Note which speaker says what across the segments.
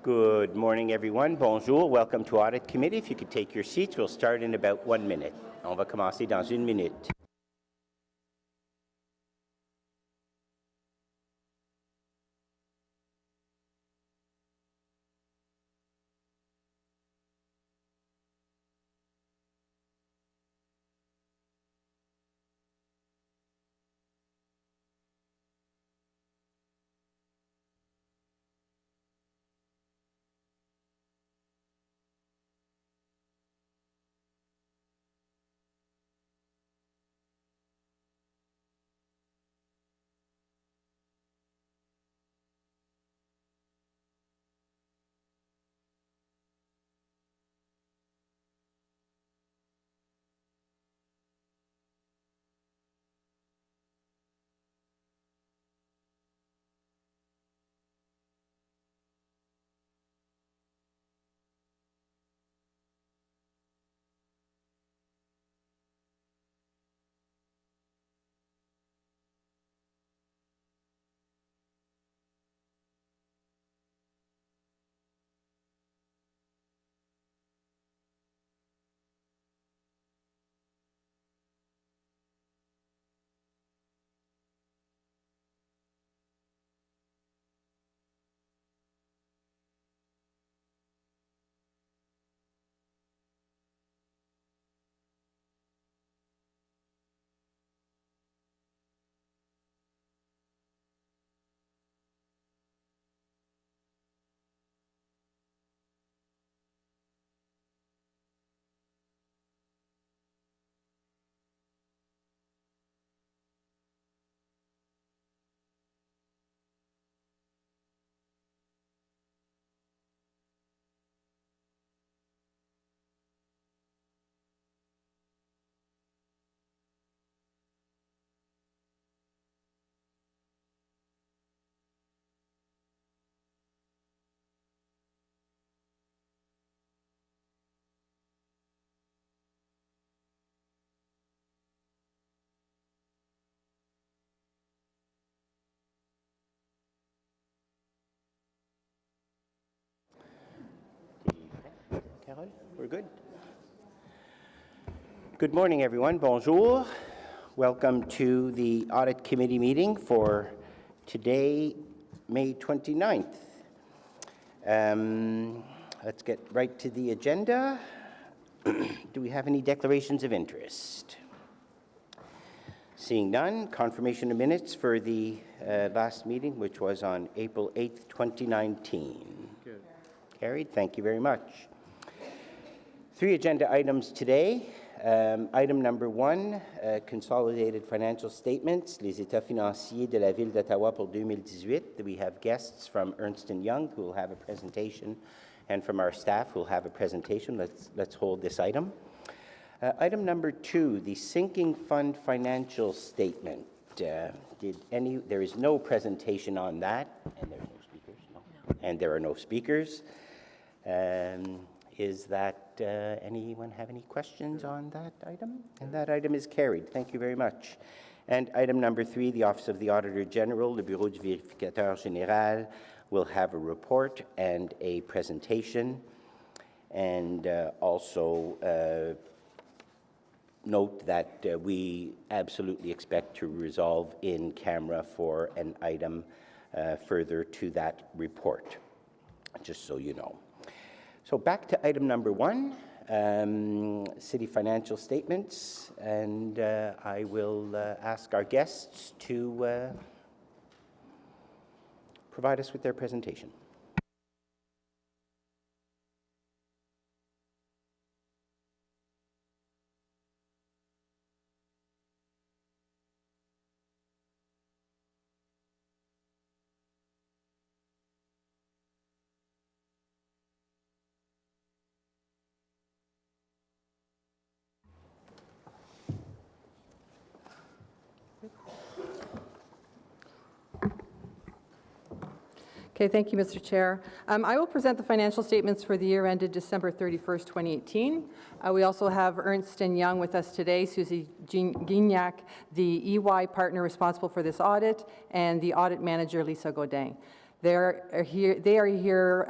Speaker 1: Good morning, everyone. Bonjour. Welcome to Audit Committee. If you could take your seats, we'll start in about 1 minute. On va commencer dans 1 minute. Carole, we're good. Good morning, everyone. Bonjour. Welcome to the Audit Committee meeting for today, May 29th. Let's get right to the agenda. Do we have any declarations of interest? Seeing none, confirmation of minutes for the last meeting, which was on April 8th, 2019. Good. Carried. Thank you very much. 3 agenda items today. Item number 1, consolidated financial statements, les états financiers de la Ville d'Ottawa pour 2018. We have guests from Ernst & Young who will have a presentation, and from our staff who will have a presentation. Let's hold this item. Item number 2, the sinking fund financial statement. There is no presentation on that, and there's no speakers. No. And there are no speakers. Is that anyone have any questions on that item? And that item is carried. Thank you very much. And item number 3, the Office of the Auditor General, le Bureau du Vérificateur Général, will have a report and a presentation. And also note that we absolutely expect to resolve in camera for an item further to that report, just so you know. So back to item number 1, city financial statements, and I will ask our guests to provide us with their presentation.
Speaker 2: Okay, thank you, Mr. Chair. I will present the financial statements for the year ended December 31st, 2018. We also have Ernst & Young with us today, Susie Guignac, the EY partner responsible for this audit, and the audit manager, Lisa Godin. They are here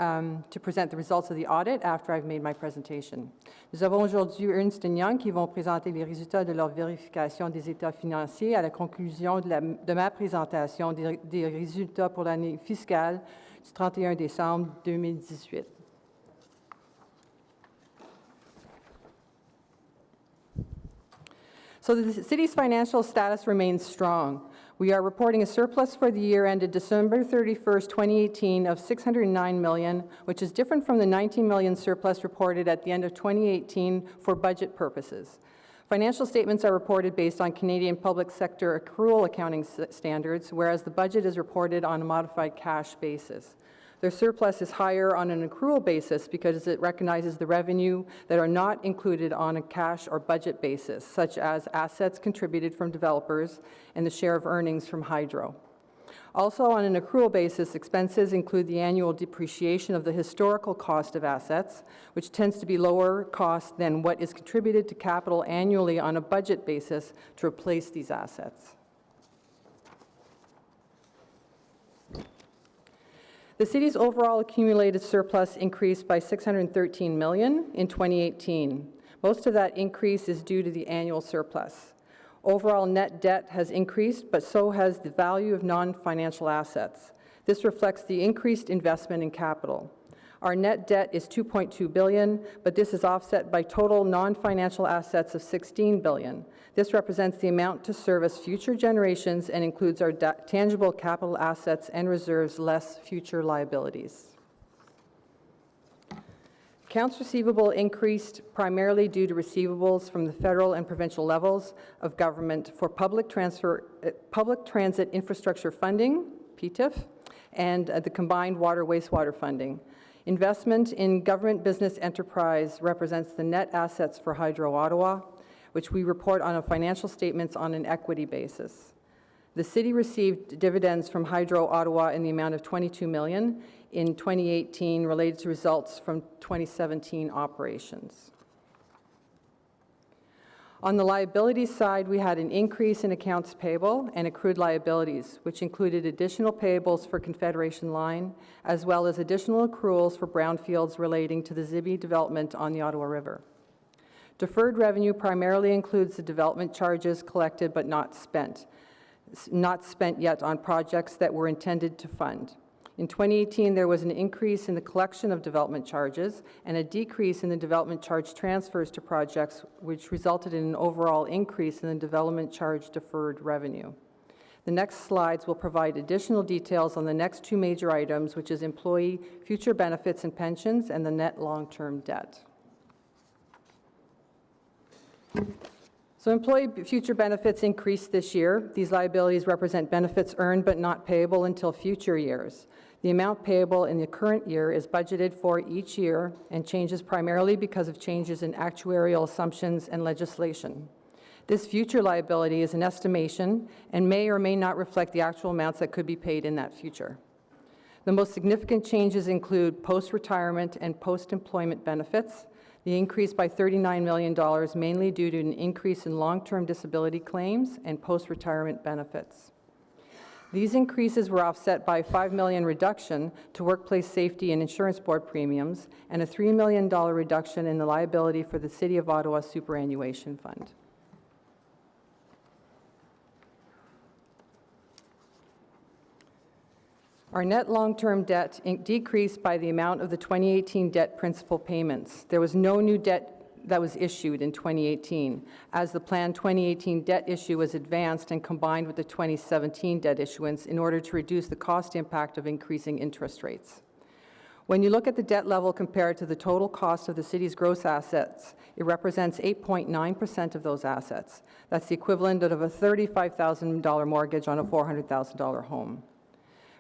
Speaker 2: to present the results of the audit after I've made my presentation. Nous avons aujourd'hui Ernst & Young qui vont présenter les résultats de leur vérification des états financiers à la conclusion de ma présentation des résultats pour l'année fiscale du 31 décembre 2018. So the city's financial status remains strong. We are reporting a surplus for the year ended December 31st, 2018 of $609 million, which is different from the $19 million surplus reported at the end of 2018 for budget purposes. Financial statements are reported based on Canadian public sector accrual accounting standards, whereas the budget is reported on a modified cash basis. Their surplus is higher on an accrual basis because it recognizes the revenue that are not included on a cash or budget basis, such as assets contributed from developers and the share of earnings from hydro. Also, on an accrual basis, expenses include the annual depreciation of the historical cost of assets, which tends to be lower cost than what is contributed to capital annually on a budget basis to replace these assets. The city's overall accumulated surplus increased by $613 million in 2018. Most of that increase is due to the annual surplus. Overall net debt has increased, but so has the value of non-financial assets. This reflects the increased investment in capital. Our net debt is $2.2 billion, but this is offset by total non-financial assets of $16 billion. This represents the amount to service future generations and includes our tangible capital assets and reserves less future liabilities. Accounts receivable increased primarily due to receivables from the federal and provincial levels of government for public transit infrastructure funding, PTIF, and the combined water wastewater funding. Investment in government business enterprise represents the net assets for Hydro Ottawa, which we report on our financial statements on an equity basis. The city received dividends from Hydro Ottawa in the amount of $22 million in 2018 related to results from 2017 operations. On the liabilities side, we had an increase in accounts payable and accrued liabilities, which included additional payables for Confederation Line, as well as additional accruals for brownfields relating to the Zibi development on the Ottawa River. Deferred revenue primarily includes the development charges collected but not spent yet on projects that were intended to fund. In 2018, there was an increase in the collection of development charges and a decrease in the development charge transfers to projects, which resulted in an overall increase in the development charge deferred revenue. The next slides will provide additional details on the next two major items, which is employee future benefits and pensions and the net long-term debt. So employee future benefits increased this year. These liabilities represent benefits earned but not payable until future years. The amount payable in the current year is budgeted for each year and changes primarily because of changes in actuarial assumptions and legislation. This future liability is an estimation and may or may not reflect the actual amounts that could be paid in that future. The most significant changes include post-retirement and post-employment benefits. The increase by $39 million mainly due to an increase in long-term disability claims and post-retirement benefits. These increases were offset by a $5 million reduction to workplace safety and insurance board premiums and a $3 million reduction in the liability for the City of Ottawa Superannuation Fund. Our net long-term debt decreased by the amount of the 2018 debt principal payments. There was no new debt that was issued in 2018, as the planned 2018 debt issue was advanced and combined with the 2017 debt issuance in order to reduce the cost impact of increasing interest rates. When you look at the debt level compared to the total cost of the city's gross assets, it represents 8.9% of those assets. That's the equivalent of a $35,000 mortgage on a $400,000 home.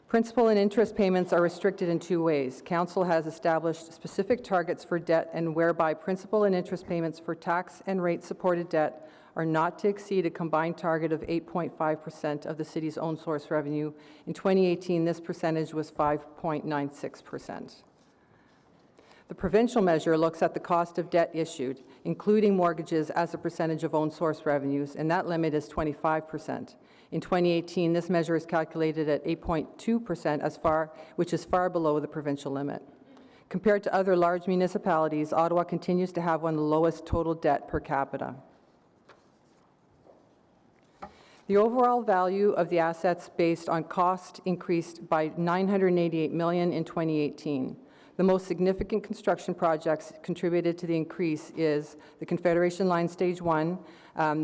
Speaker 2: Principal and interest payments are restricted in two ways. Council has established specific targets for debt and whereby principal and interest payments for tax and rate-supported debt are not to exceed a combined target of 8.5% of the city's own source revenue. In 2018, this percentage was 5.96%. The provincial measure looks at the cost of debt issued, including mortgages as a percentage of own source revenues, and that limit is 25%. In 2018, this measure is calculated at 8.2%, which is far below the provincial limit. Compared to other large municipalities, Ottawa continues to have one of the lowest total debt per capita. The overall value of the assets based on cost increased by $988 million in 2018. The most significant construction projects contributed to the increase is the Confederation Line Stage 1.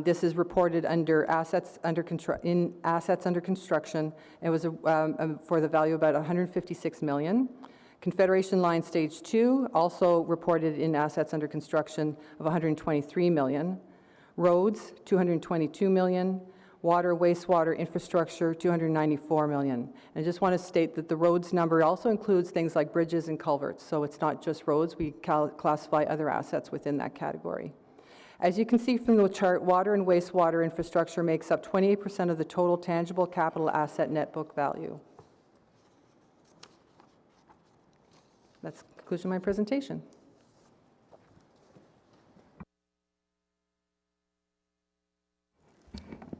Speaker 2: This is reported under assets under construction. It was for the value of about $156 million. Confederation Line Stage 2 also reported in assets under construction of $123 million. Roads, $222 million. Water, wastewater, infrastructure, $294 million. And I just want to state that the roads number also includes things like bridges and culverts, so it's not just roads. We classify other assets within that category. As you can see from the chart, water and wastewater infrastructure makes up 28% of the total tangible capital asset net book value. That's the conclusion of my presentation.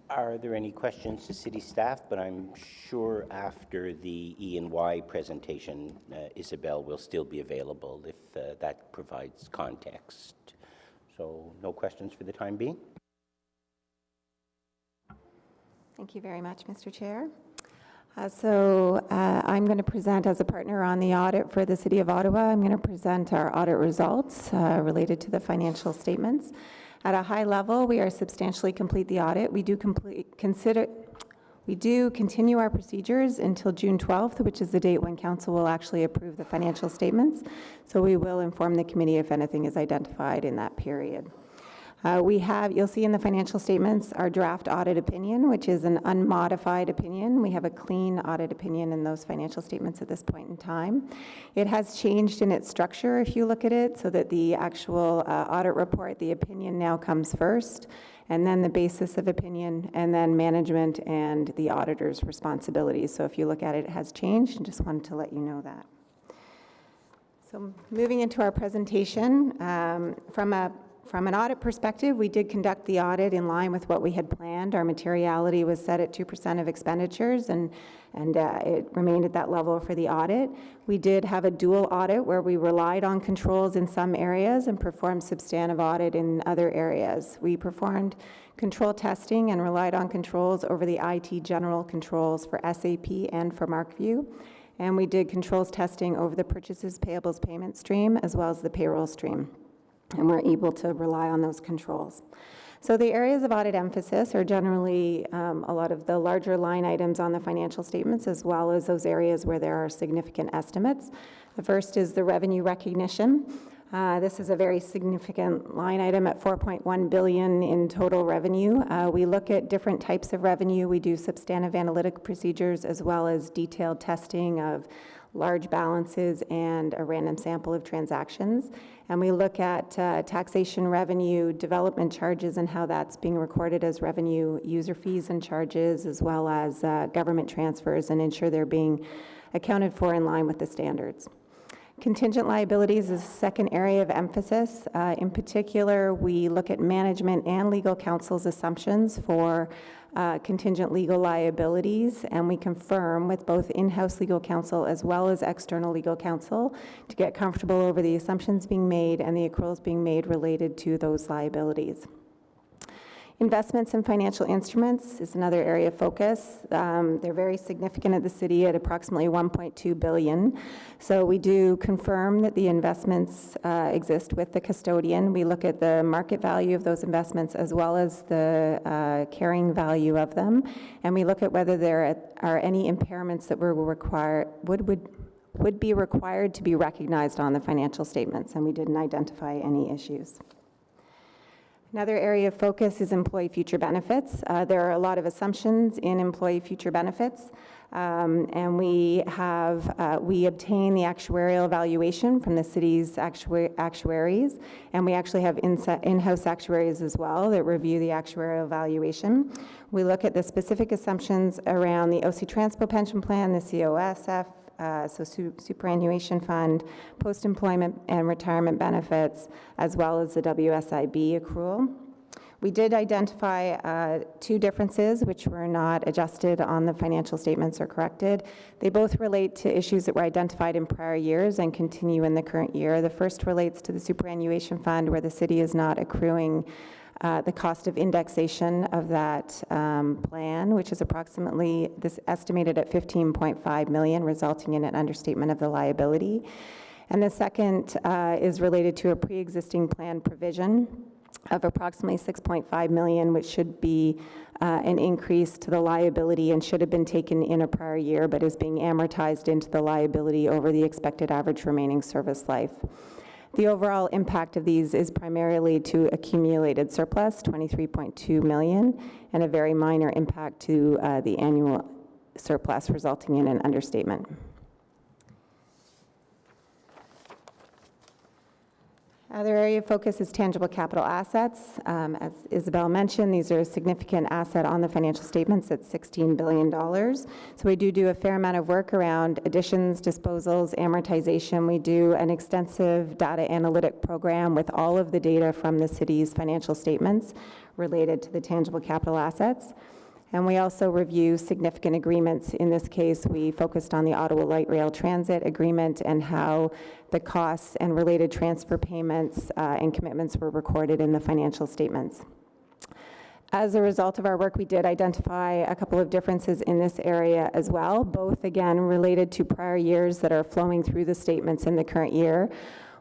Speaker 1: Are there any questions to city staff? But I'm sure after the E&Y presentation, Isabel will still be available if that provides context. So no questions for the time being?
Speaker 3: Thank you very much, Mr. Chair. I'm going to present as a partner on the audit for the City of Ottawa. I'm going to present our audit results related to the financial statements. At a high level, we are substantially complete the audit. We do continue our procedures until June 12th, which is the date when Council will actually approve the financial statements. So we will inform the committee if anything is identified in that period. You'll see in the financial statements our draft audit opinion, which is an unmodified opinion. We have a clean audit opinion in those financial statements at this point in time. It has changed in its structure, if you look at it, so that the actual audit report, the opinion now comes first, and then the basis of opinion, and then management and the auditor's responsibilities. So if you look at it, it has changed, and just wanted to let you know that. So moving into our presentation, from an audit perspective, we did conduct the audit in line with what we had planned. Our materiality was set at 2% of expenditures, and it remained at that level for the audit. We did have a dual audit where we relied on controls in some areas and performed substantive audit in other areas. We performed control testing and relied on controls over the IT general controls for SAP and for MarkView. And we did controls testing over the purchases payables payment stream as well as the payroll stream. And we're able to rely on those controls. So the areas of audit emphasis are generally a lot of the larger line items on the financial statements, as well as those areas where there are significant estimates. The first is the revenue recognition. This is a very significant line item at $4.1 billion in total revenue. We look at different types of revenue. We do substantive analytic procedures as well as detailed testing of large balances and a random sample of transactions. And we look at taxation revenue, development charges, and how that's being recorded as revenue, user fees and charges, as well as government transfers, and ensure they're being accounted for in line with the standards. Contingent liabilities is a second area of emphasis. In particular, we look at management and legal counsel's assumptions for contingent legal liabilities, and we confirm with both in-house legal counsel as well as external legal counsel to get comfortable over the assumptions being made and the accruals being made related to those liabilities. Investments in financial instruments is another area of focus. They're very significant at the city at approximately $1.2 billion. So we do confirm that the investments exist with the custodian. We look at the market value of those investments as well as the carrying value of them. And we look at whether there are any impairments that would be required to be recognized on the financial statements. And we didn't identify any issues. Another area of focus is employee future benefits. There are a lot of assumptions in employee future benefits, and we obtain the actuarial evaluation from the city's actuaries, and we actually have in-house actuaries as well that review the actuarial evaluation. We look at the specific assumptions around the OC Transpo pension plan, the COSF, superannuation fund, post-employment and retirement benefits, as well as the WSIB accrual. We did identify two differences which were not adjusted on the financial statements or corrected. They both relate to issues that were identified in prior years and continue in the current year. The first relates to the superannuation fund, where the city is not accruing the cost of indexation of that plan, which is approximately estimated at $15.5 million, resulting in an understatement of the liability. And the second is related to a pre-existing plan provision of approximately $6.5 million, which should be an increase to the liability and should have been taken in a prior year, but is being amortized into the liability over the expected average remaining service life. The overall impact of these is primarily to accumulated surplus, $23.2 million, and a very minor impact to the annual surplus, resulting in an understatement. Other area of focus is tangible capital assets. As Isabel mentioned, these are a significant asset on the financial statements at $16 billion. So we do a fair amount of work around additions, disposals, amortization. We do an extensive data analytic program with all of the data from the city's financial statements related to the tangible capital assets. And we also review significant agreements. In this case, we focused on the Ottawa Light Rail Transit Agreement and how the costs and related transfer payments and commitments were recorded in the financial statements. As a result of our work, we did identify a couple of differences in this area as well, both again related to prior years that are flowing through the statements in the current year.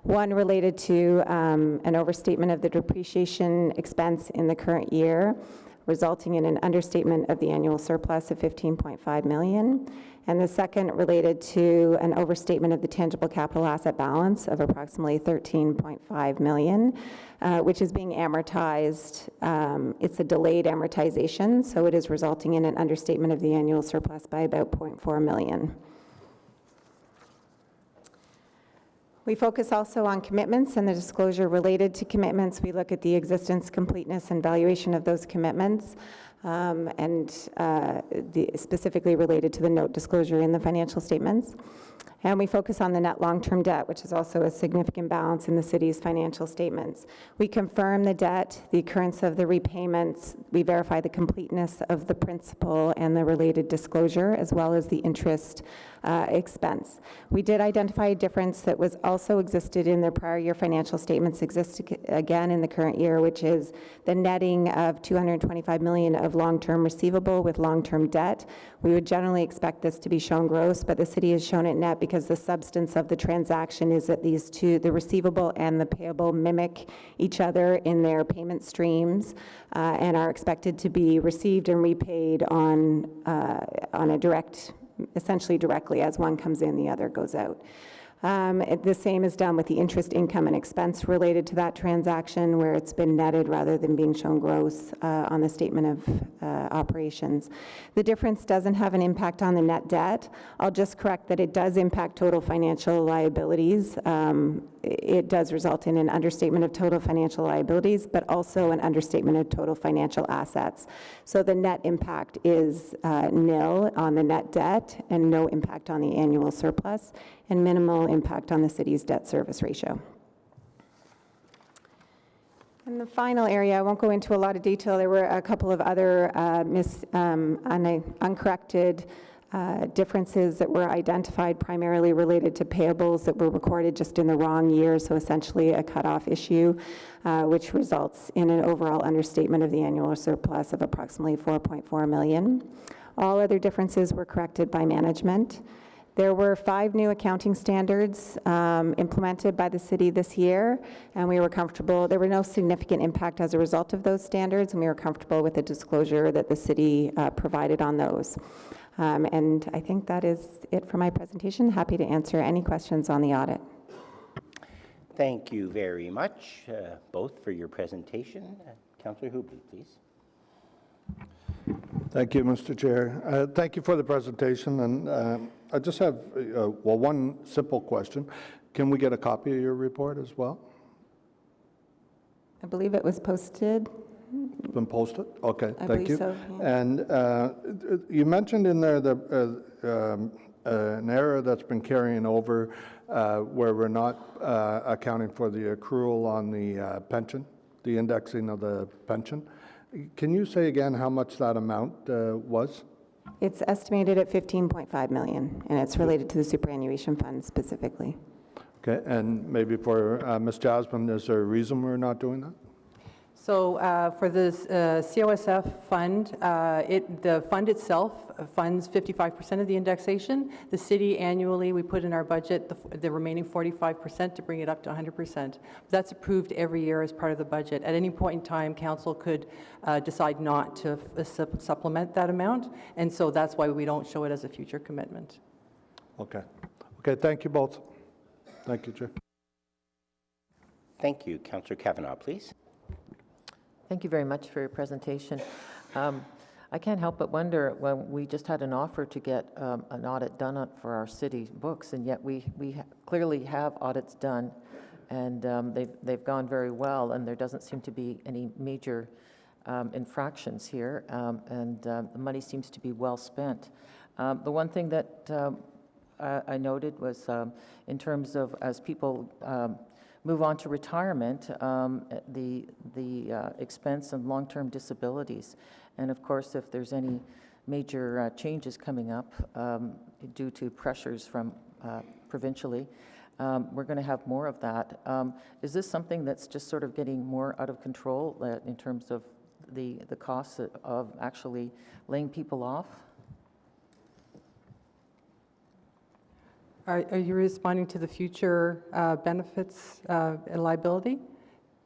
Speaker 3: One related to an overstatement of the depreciation expense in the current year, resulting in an understatement of the annual surplus of $15.5 million. And the second related to an overstatement of the tangible capital asset balance of approximately $13.5 million, which is being amortized. It's a delayed amortization, so it is resulting in an understatement of the annual surplus by about $0.4 million. We focus also on commitments and the disclosure related to commitments. We look at the existence, completeness, and valuation of those commitments, specifically related to the note disclosure in the financial statements. And we focus on the net long-term debt, which is also a significant balance in the city's financial statements. We confirm the debt, the occurrence of the repayments. We verify the completeness of the principal and the related disclosure, as well as the interest expense. We did identify a difference that was also existed in the prior year financial statements, exists again in the current year, which is the netting of $225 million of long-term receivable with long-term debt. We would generally expect this to be shown gross, but the city has shown it net because the substance of the transaction is that these two, the receivable and the payable, mimic each other in their payment streams and are expected to be received and repaid on a direct, essentially directly, as one comes in, the other goes out. The same is done with the interest income and expense related to that transaction, where it's been netted rather than being shown gross on the statement of operations. The difference doesn't have an impact on the net debt. I'll just correct that it does impact total financial liabilities. It does result in an understatement of total financial liabilities, but also an understatement of total financial assets. So the net impact is nil on the net debt and no impact on the annual surplus, and minimal impact on the city's debt service ratio. And the final area, I won't go into a lot of detail. There were a couple of other uncorrected differences that were identified, primarily related to payables that were recorded just in the wrong year, so essentially a cutoff issue, which results in an overall understatement of the annual surplus of approximately $4.4 million. All other differences were corrected by management. There were 5 new accounting standards implemented by the city this year, and we were comfortable. There were no significant impact as a result of those standards, and we were comfortable with the disclosure that the city provided on those. And I think that is it for my presentation. Happy to answer any questions on the audit.
Speaker 1: Thank you very much, both, for your presentation. Councillor Hubley, please.
Speaker 4: Thank you, Mr. Chair. Thank you for the presentation. And I just have, one simple question. Can we get a copy of your report as well?
Speaker 3: I believe it was posted.
Speaker 4: It's been posted? Okay, thank you.
Speaker 3: I believe so, yeah.
Speaker 4: And you mentioned in there the an error that's been carrying over where we're not accounting for the accrual on the pension, the indexing of the pension. Can you say again how much that amount was?
Speaker 3: It's estimated at 15.5 million, and it's related to the superannuation fund specifically.
Speaker 4: Okay, and maybe for Ms. Jasmine, is there a reason we're not doing that?
Speaker 2: So for the COSF fund, the fund itself funds 55% of the indexation. The city annually, we put in our budget the remaining 45% to bring it up to 100%. That's approved every year as part of the budget. At any point in time, council could decide not to supplement that amount, and so that's why we don't show it as a future commitment.
Speaker 4: Okay. Okay, thank you both. Thank you, Chair.
Speaker 1: Thank you. Councillor Kavanagh, please.
Speaker 5: Thank you very much for your presentation. I can't help but wonder, when we just had an offer to get an audit done for our city books, and yet we clearly have audits done, and they've gone very well, and there doesn't seem to be any major infractions here, and the money seems to be well spent. The one thing that I noted was in terms of as people move on to retirement, the expense of long-term disabilities. And of course, if there's any major changes coming up due to pressures from provincially, we're going to have more of that. Is this something that's just sort of getting more out of control in terms of the costs of actually laying people off?
Speaker 2: Are you responding to the future benefits and liability?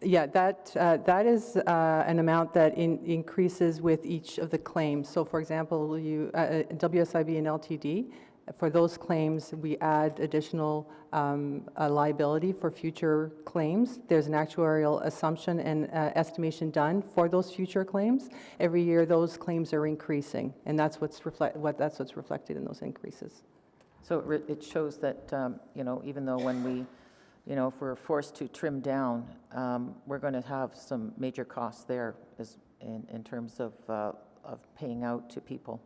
Speaker 2: Yeah, that is an amount that increases with each of the claims. So for example, WSIB and LTD, for those claims, we add additional liability for future claims. There's an actuarial assumption and estimation done for those future claims. Every year, those claims are increasing, and that's what's reflected in those increases.
Speaker 5: So it shows that, even though when we, if we're forced to trim down, we're going to have some major costs there in terms of paying out to people,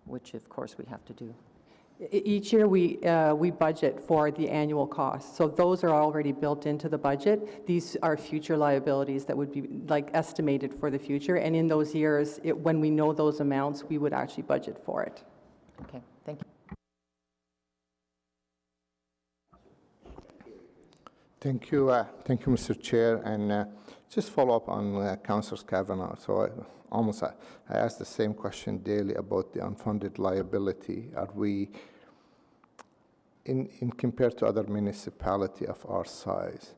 Speaker 5: which of course we have to do.
Speaker 2: Each year we budget for the annual costs. So those are already built into the budget. These are future liabilities that would be estimated for the future. And in those years, when we know those amounts, we would actually budget for it.
Speaker 5: Okay, thank you.
Speaker 6: Thank you, Mr. Chair, and just follow up on Councillor Kavanagh. So I asked the same question daily about the unfunded liability. Are we, in compared to other municipality of our size,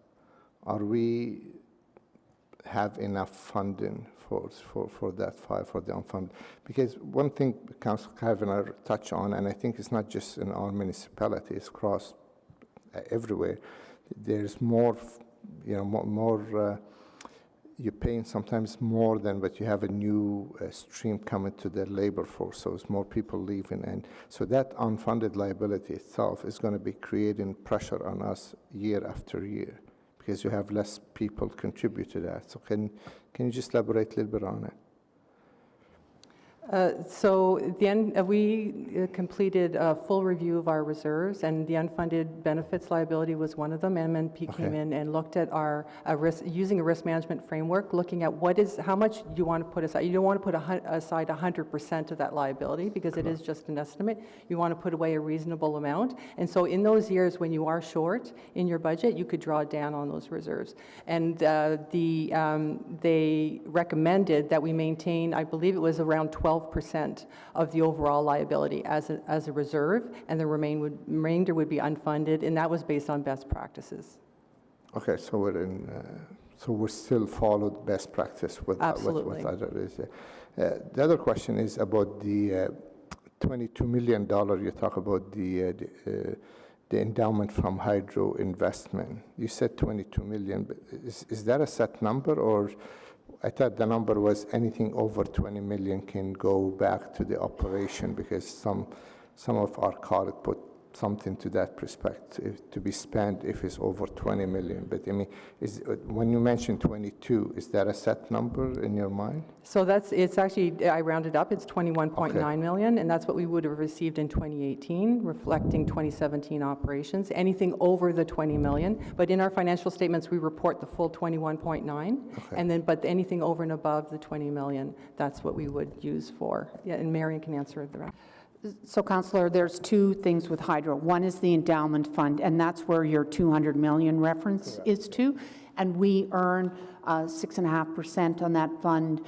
Speaker 6: are we have enough funding for that for the unfunded? Because one thing Councillor Kavanagh touched on, and I think it's not just in our municipality, it's across everywhere. There's more, you're paying sometimes more than what you have a new stream coming to the labor force. So it's more people leaving. And so that unfunded liability itself is going to be creating pressure on us year after year because you have less people contribute to that. So can you just elaborate a little bit on it?
Speaker 2: So we completed a full review of our reserves, and the unfunded benefits liability was one of them. MNP came in and looked at our using a risk management framework, looking at how much you want to put aside. You don't want to put aside 100% of that liability because it is just an estimate. You want to put away a reasonable amount. And so in those years when you are short in your budget, you could draw down on those reserves. And they recommended that we maintain, I believe it was around 12% of the overall liability as a reserve, and the remainder would be unfunded, and that was based on best practices.
Speaker 6: Okay, so we're still followed best practice with
Speaker 2: Absolutely.
Speaker 6: With others. The other question is about the $22 million you talk about the endowment from hydro investment. You said 22 million, but is that a set number, or I thought the number was anything over 20 million can go back to the operation because some of our colleagues put something to that perspective to be spent if it's over 20 million. But I mean, when you mention 22, is that a set number in your mind?
Speaker 2: So it's actually, I rounded up, it's 21.9
Speaker 6: Okay.
Speaker 2: million, and that's what we would have received in 2018, reflecting 2017 operations, anything over the 20 million. But in our financial statements, we report the full 21.9, and then, but anything over and above the 20 million, that's what we would use for. Yeah, and Marion can answer the rest.
Speaker 7: So, Councillor, there's two things with hydro. One is the endowment fund, and that's where your 200 million reference is to. And we earn 6.5% on that fund,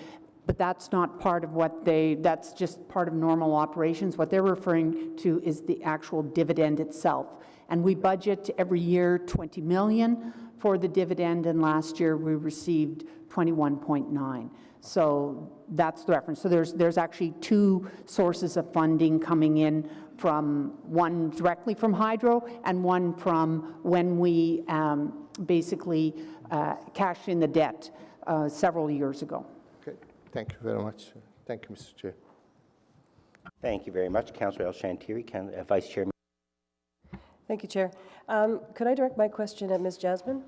Speaker 7: but that's not part of what that's just part of normal operations. What they're referring to is the actual dividend itself. And we budget every year 20 million for the dividend, and last year we received 21.9. So that's the reference. So there's actually two sources of funding coming in, from one directly from hydro and one from when we basically cashed in the debt several years ago.
Speaker 6: Okay, thank you very much. Thank you, Mr. Chair.
Speaker 1: Thank you very much, Councillor El-Shantiri. Vice Chairman.
Speaker 8: Thank you, Chair. Could I direct my question at Ms. Jasmine?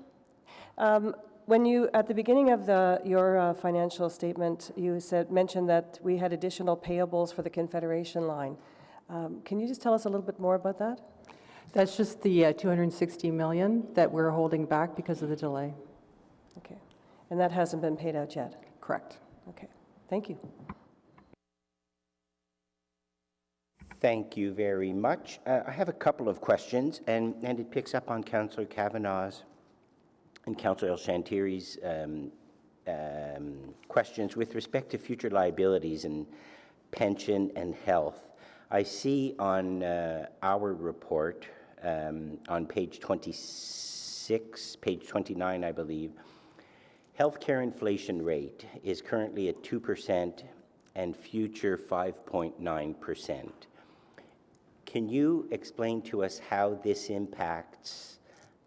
Speaker 8: When you, at the beginning of your financial statement, you mentioned that we had additional payables for the Confederation line. Can you just tell us a little bit more about that?
Speaker 2: That's just the 260 million that we're holding back because of the delay.
Speaker 8: Okay. And that hasn't been paid out yet?
Speaker 2: Correct.
Speaker 8: Okay. Thank you.
Speaker 1: Thank you very much. I have a couple of questions, and it picks up on Councillor Kavanagh's and Councillor El-Shantiri's questions with respect to future liabilities and pension and health. I see on our report on page 26, page 29, I believe, healthcare inflation rate is currently at 2% and future 5.9%. Can you explain to us how this impacts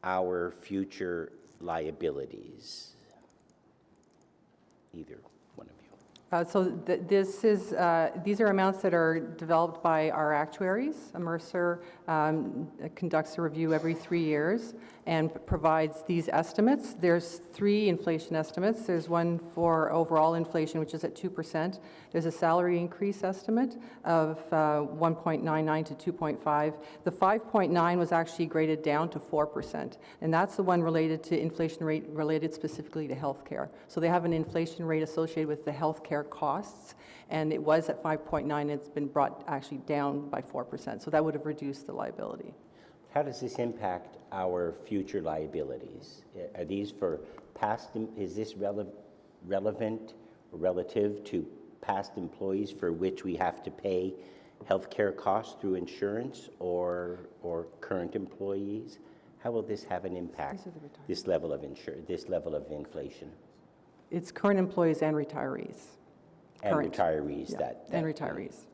Speaker 1: our future liabilities? Either one of you.
Speaker 2: These are amounts that are developed by our actuaries. Mercer conducts a review every 3 years and provides these estimates. There's 3 inflation estimates. There's one for overall inflation, which is at 2%. There's a salary increase estimate of 1.99 to 2.5. The 5.9 was actually graded down to 4%, and that's the one related to inflation rate related specifically to healthcare. So they have an inflation rate associated with the healthcare costs, and it was at 5.9. It's been brought actually down by 4%. So that would have reduced the liability.
Speaker 1: How does this impact our future liabilities? Are these for past, is this relevant or relative to past employees for which we have to pay healthcare costs through insurance, or current employees? How will this have an impact, this level of inflation?
Speaker 2: It's current employees and retirees.
Speaker 1: And
Speaker 2: Current.
Speaker 1: retirees
Speaker 2: Yeah, and retirees.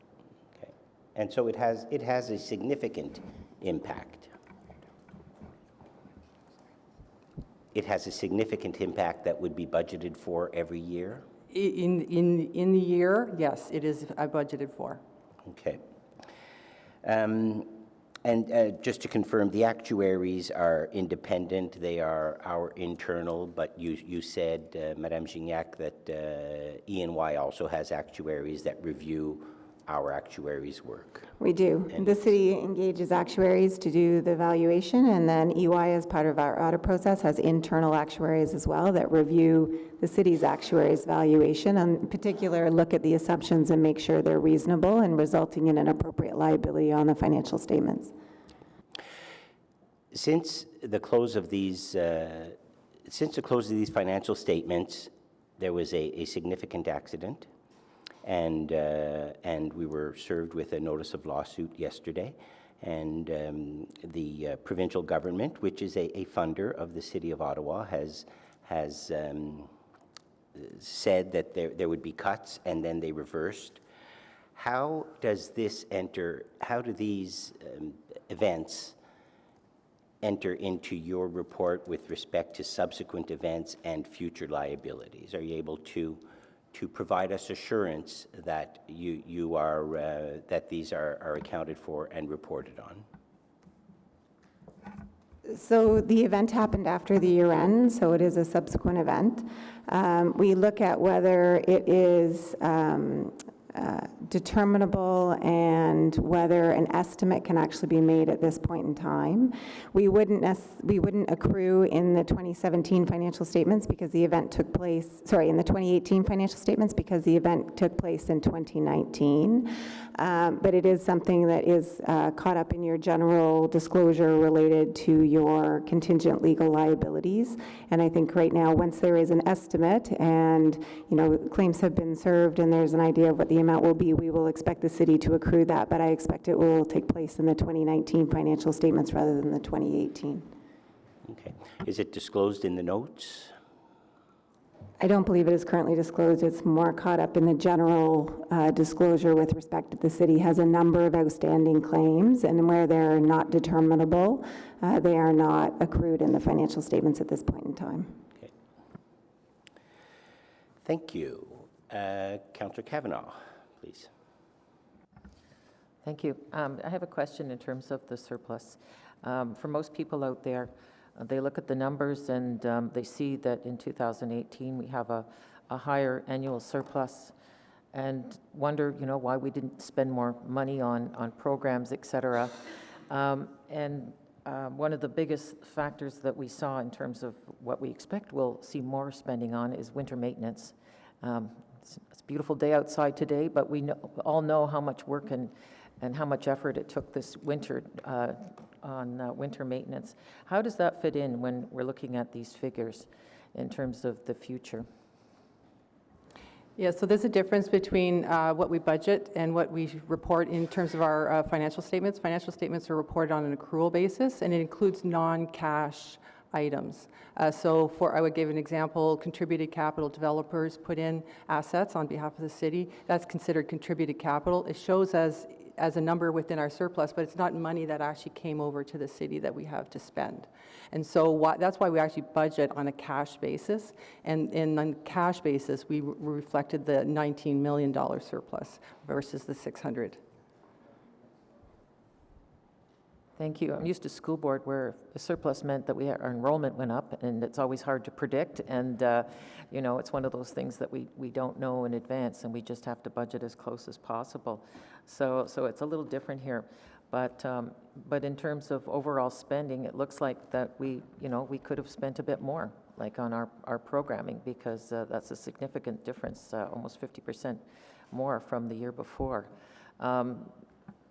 Speaker 1: Okay. And so it has a significant impact. It has a significant impact that would be budgeted for every year?
Speaker 2: In the year, yes, it is budgeted for.
Speaker 1: Okay. And just to confirm, the actuaries are independent. They are our internal, but you said, Madame Gignac, that E&Y also has actuaries that review our actuaries' work.
Speaker 3: We do. The city engages actuaries to do the valuation, and then EY, as part of our audit process, has internal actuaries as well that review the city's actuaries' valuation, and in particular look at the assumptions and make sure they're reasonable and resulting in an appropriate liability on the financial statements.
Speaker 1: Since the close of these financial statements, there was a significant accident. And we were served with a notice of lawsuit yesterday, and the provincial government, which is a funder of the City of Ottawa, has said that there would be cuts, and then they reversed. How do these events enter into your report with respect to subsequent events and future liabilities? Are you able to provide us assurance that that these are accounted for and reported on?
Speaker 3: So the event happened after the year end, so it is a subsequent event. We look at whether it is determinable and whether an estimate can actually be made at this point in time. We wouldn't accrue in the 2017 financial statements because the event took place, sorry, in the 2018 financial statements because the event took place in 2019. But it is something that is caught up in your general disclosure related to your contingent legal liabilities. And I think right now, once there is an estimate and, claims have been served and there's an idea of what the amount will be, we will expect the city to accrue that, but I expect it will take place in the 2019 financial statements rather than the 2018.
Speaker 1: Okay. Is it disclosed in the notes?
Speaker 3: I don't believe it is currently disclosed. It's more caught up in the general disclosure with respect to the city has a number of outstanding claims, and where they're not determinable, they are not accrued in the financial statements at this point in time.
Speaker 1: Okay. Thank you. Councillor Kavanagh, please.
Speaker 5: Thank you. I have a question in terms of the surplus. For most people out there, they look at the numbers and they see that in 2018 we have a higher annual surplus and wonder, why we didn't spend more money on programs, et cetera. One of the biggest factors that we saw in terms of what we expect we'll see more spending on is winter maintenance. It's a beautiful day outside today, but we all know how much work and how much effort it took this winter on winter maintenance. How does that fit in when we're looking at these figures in terms of the future?
Speaker 2: Yeah, so there's a difference between what we budget and what we report in terms of our financial statements. Financial statements are reported on an accrual basis, and it includes non-cash items. I would give an example, contributed capital. Developers put in assets on behalf of the city. That's considered contributed capital. It shows as a number within our surplus, but it's not money that actually came over to the city that we have to spend. And so that's why we actually budget on a cash basis. And on cash basis, we reflected the $19 million surplus versus the 600.
Speaker 5: Thank you. I'm used to school board where the surplus meant that our enrollment went up, and it's always hard to predict. And, it's one of those things that we don't know in advance, and we just have to budget as close as possible. So it's a little different here. But in terms of overall spending, it looks like that we could have spent a bit more, like on our programming, because that's a significant difference, almost 50% more from the year before.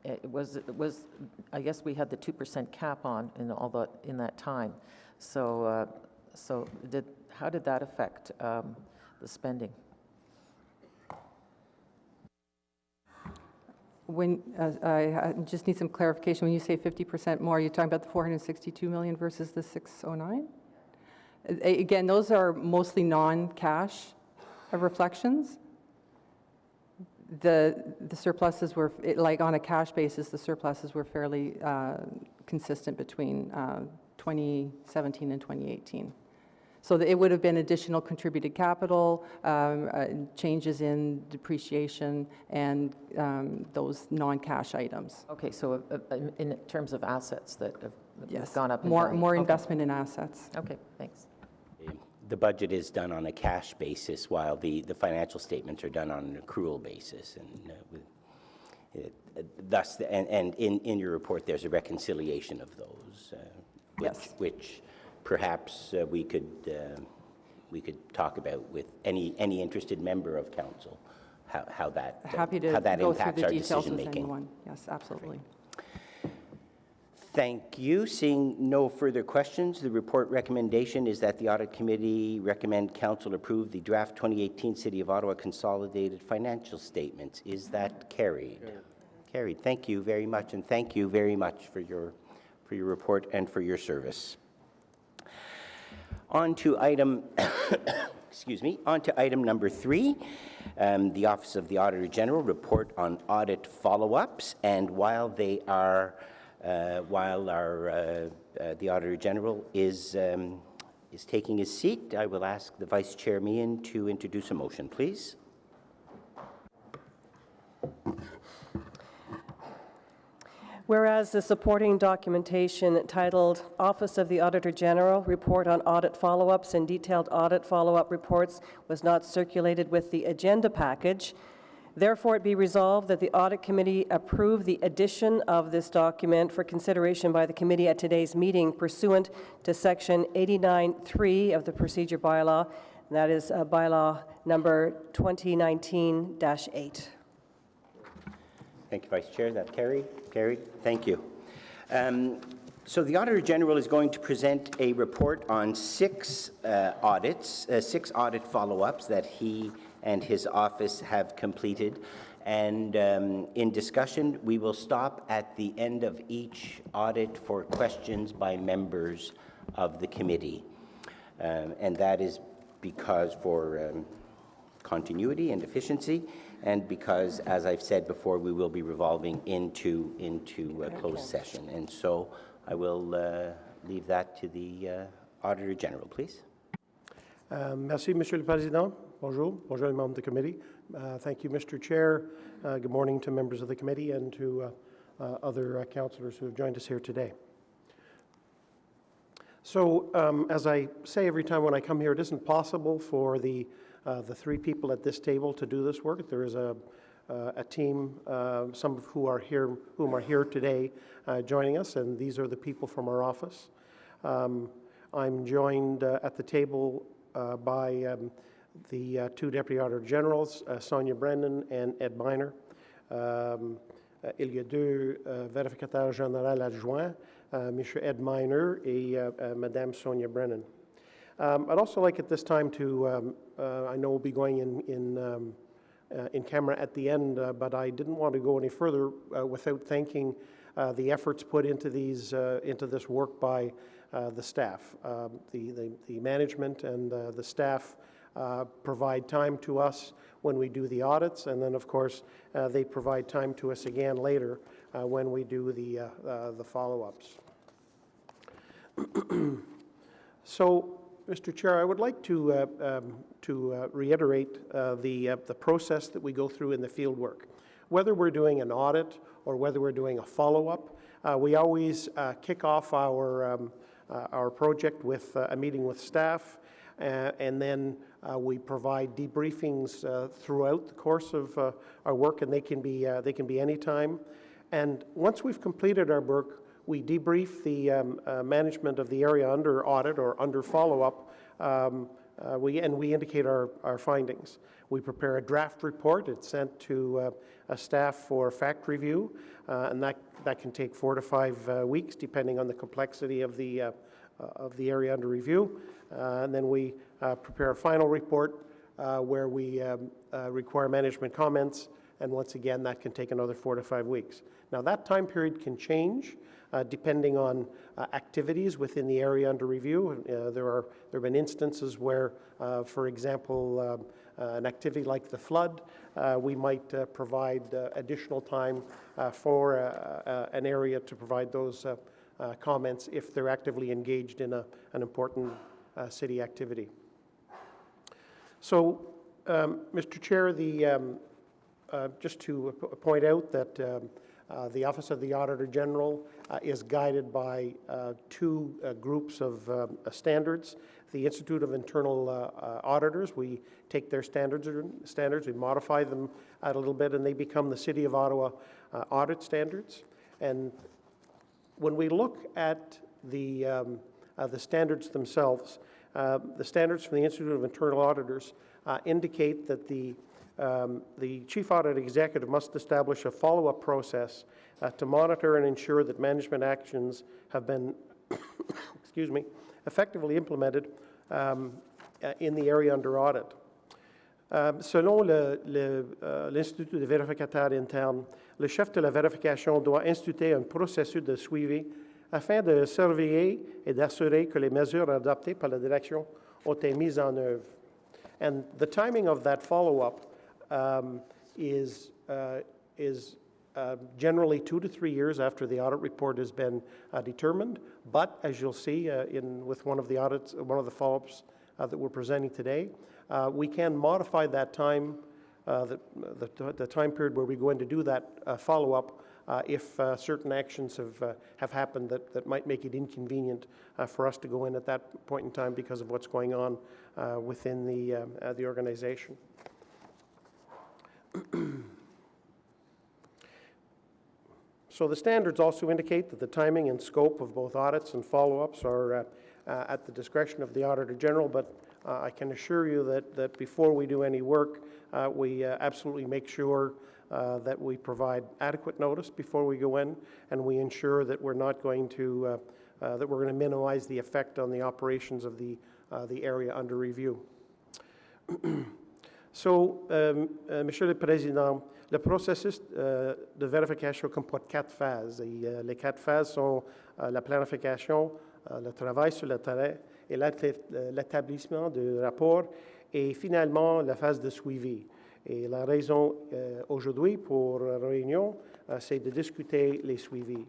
Speaker 5: It was. I guess we had the 2% cap on in that time. So how did that affect the spending?
Speaker 2: When I just need some clarification. When you say 50% more, you're talking about the 462 million versus the 609? Again, those are mostly non-cash reflections. The surpluses were, like on a cash basis, the surpluses were fairly consistent between 2017 and 2018. So it would have been additional contributed capital, changes in depreciation, and those non-cash items.
Speaker 5: Okay, so in terms of assets that have gone up.
Speaker 2: More investment in assets.
Speaker 5: Okay, thanks.
Speaker 1: The budget is done on a cash basis, while the financial statements are done on an accrual basis, and thus, and in your report, there's a reconciliation of those, which perhaps we could talk about with any interested member of council, how that
Speaker 2: Happy to
Speaker 1: how that
Speaker 2: go
Speaker 1: impacts
Speaker 2: through the
Speaker 1: our
Speaker 2: details
Speaker 1: decision
Speaker 2: with
Speaker 1: making.
Speaker 2: anyone. Yes, absolutely.
Speaker 1: Thank you. Seeing no further questions, the report recommendation is that the Audit Committee recommend Council approve the draft 2018 City of Ottawa Consolidated Financial Statements. Is that carried? Carried. Thank you very much, and thank you very much for your report and for your service. On to item, excuse me, on to item number 3, the Office of the Auditor General report on audit follow-ups, and while they are the Auditor General is taking his seat, I will ask the Vice Chair Meehan to introduce a motion, please.
Speaker 8: Whereas the supporting documentation titled Office of the Auditor General, Report on Audit Follow-ups and Detailed Audit Follow-up Reports was not circulated with the agenda package, therefore it be resolved that the Audit Committee approve the addition of this document for consideration by the committee at today's meeting pursuant to Section 89(3) of the Procedure Bylaw, and that is bylaw number 2019-8.
Speaker 1: Thank you, Vice Chair. That carried? Carried. Thank you. So the Auditor General is going to present a report on six audit follow-ups that he and his office have completed. And in discussion, we will stop at the end of each audit for questions by members of the committee. And that is because for continuity and efficiency, and because, as I've said before, we will be revolving into a closed session. And so I will leave that to the Auditor General, please.
Speaker 9: Merci, Monsieur le Président. Bonjour. Bonjour, les membres de committee. Thank you, Mr. Chair. Good morning to members of the committee and to other councillors who have joined us here today. So, as I say every time when I come here, it isn't possible for the three people at this table to do this work. There is a team, some of whom are here today joining us, and these are the people from our office. I'm joined at the table by the two Deputy Auditor Generals, Sonia Brennan and Ed Miner. Il y a deux vérificateurs généraux adjoints, M. Ed Miner et Madame Sonia Brennan. I'd also like at this time to, I know we'll be going in camera at the end, but I didn't want to go any further without thanking the efforts put into this work by the staff. The management and the staff provide time to us when we do the audits, and then of course they provide time to us again later when we do the follow-ups. So, Mr. Chair, I would like to reiterate the process that we go through in the field work. Whether we're doing an audit or whether we're doing a follow-up, we always kick off our project with a meeting with staff, and then we provide debriefings throughout the course of our work, and they can be any time. And once we've completed our work, we debrief the management of the area under audit or under follow-up, and we indicate our findings. We prepare a draft report. It's sent to a staff for fact review, and that can take 4 to 5 weeks, depending on the complexity of the area under review. And then we prepare a final report where we require management comments, and once again, that can take another 4 to 5 weeks. Now, that time period can change depending on activities within the area under review. There have been instances where, for example, an activity like the flood, we might provide additional time for an area to provide those comments if they're actively engaged in an important city activity. So, Mr. Chair, just to point out that the Office of the Auditor General is guided by two groups of standards. The Institute of Internal Auditors, we take their standards, we modify them a little bit, and they become the City of Ottawa audit standards. And when we look at the standards themselves, the standards from the Institute of Internal Auditors indicate that the Chief Audit Executive must establish a follow-up process to monitor and ensure that management actions have been effectively implemented in the area under audit. Selon l'Institut de vérificateur interne, le chef de la vérification doit instituer un processus de suivi afin de surveiller et d'assurer que les mesures adoptées par la direction ont été mises en œuvre. And the timing of that follow-up is generally 2 to 3 years after the audit report has been determined. But as you'll see with one of the follow-ups that we're presenting today, we can modify that time, the time period where we go in to do that follow-up if certain actions have happened that might make it inconvenient for us to go in at that point in time because of what's going on within the organization. So the standards also indicate that the timing and scope of both audits and follow-ups are at the discretion of the Auditor General, but I can assure you that before we do any work, we absolutely make sure that we provide adequate notice before we go in, and we ensure that we're not going to, that we're going to minimize the effect on the operations of the area under review. So, Monsieur le Président, le processus de vérification comporte 4 phases. Et, les 4 phases sont la planification, le travail sur le terrain et l'établissement de rapports et finalement la phase de suivi. Et la raison aujourd'hui pour réunion, c'est de discuter les suivis.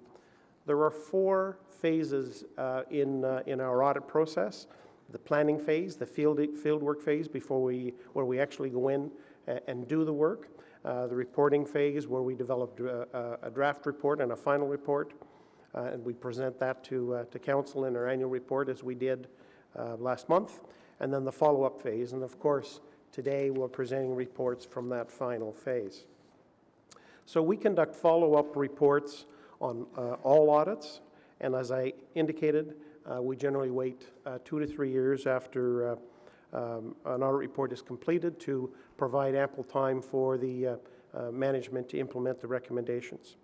Speaker 9: There are 4 phases in our audit process. The planning phase, the field work phase where we actually go in and do the work. The reporting phase where we develop a draft report and a final report, and we present that to council in our annual report as we did last month. And then the follow-up phase, and of course today we're presenting reports from that final phase. So we conduct follow-up reports on all audits, and as I indicated, we generally wait 2 to 3 years after an audit report is completed to provide ample time for the management to implement the recommendations.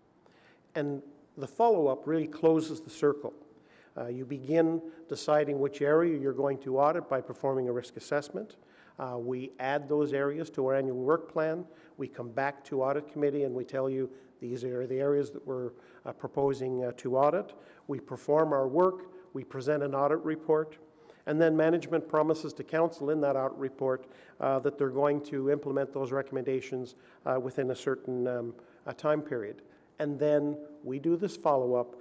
Speaker 9: And the follow-up really closes the circle. You begin deciding which area you're going to audit by performing a risk assessment. We add those areas to our annual work plan. We come back to audit committee and we tell you these are the areas that we're proposing to audit. We perform our work. We present an audit report, and then management promises to council in that audit report that they're going to implement those recommendations within a certain time period. And then we do this follow-up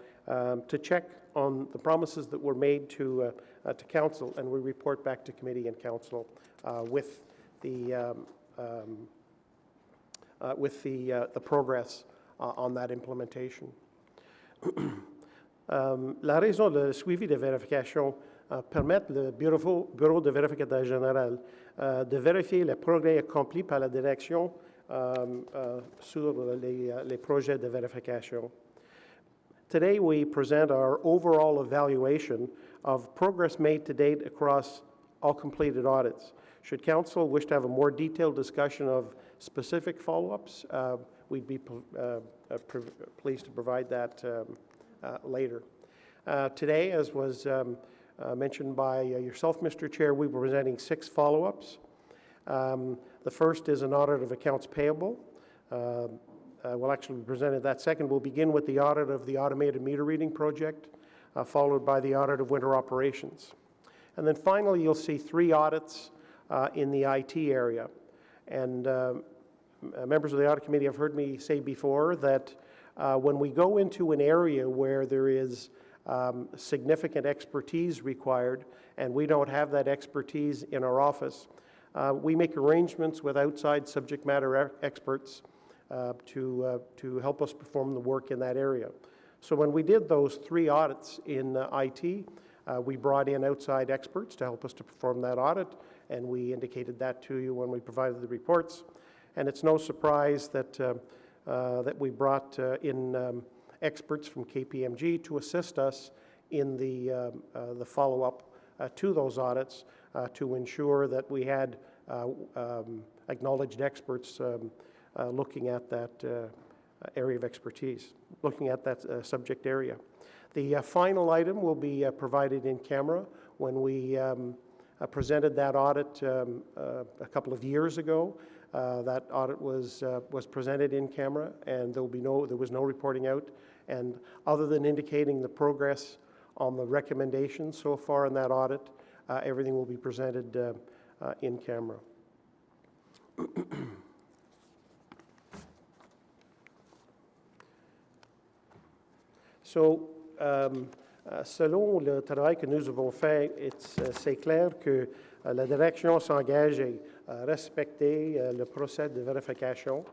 Speaker 9: to check on the promises that were made to council, and we report back to committee and council with the progress on that implementation. La raison de suivi de vérification permet le Bureau de vérificateur général de vérifier les progrès accomplis par la direction sur les projets de vérification. Today we present our overall evaluation of progress made to date across all completed audits. Should council wish to have a more detailed discussion of specific follow-ups, we'd be pleased to provide that later. Today, as was mentioned by yourself, Mr. Chair, we were presenting 6 follow-ups. The first is an audit of accounts payable. We'll actually be presented that second. We'll begin with the audit of the automated meter reading project, followed by the audit of winter operations. And then finally, you'll see 3 audits in the IT area. And members of the audit committee have heard me say before that when we go into an area where there is significant expertise required and we don't have that expertise in our office, we make arrangements with outside subject matter experts to help us perform the work in that area. So when we did those 3 audits in IT, we brought in outside experts to help us to perform that audit, and we indicated that to you when we provided the reports. And it's no surprise that that we brought in experts from KPMG to assist us in the follow-up to those audits to ensure that we had acknowledged experts looking at that area of expertise, looking at that subject area. The final item will be provided in camera. When we presented that audit a couple of years ago, that audit was presented in camera, and there was no reporting out. And other than indicating the progress on the recommendations so far in that audit, everything will be presented in camera. So, selon le travail que nous avons fait, c'est clair que la direction s'engage à respecter le procès de vérification.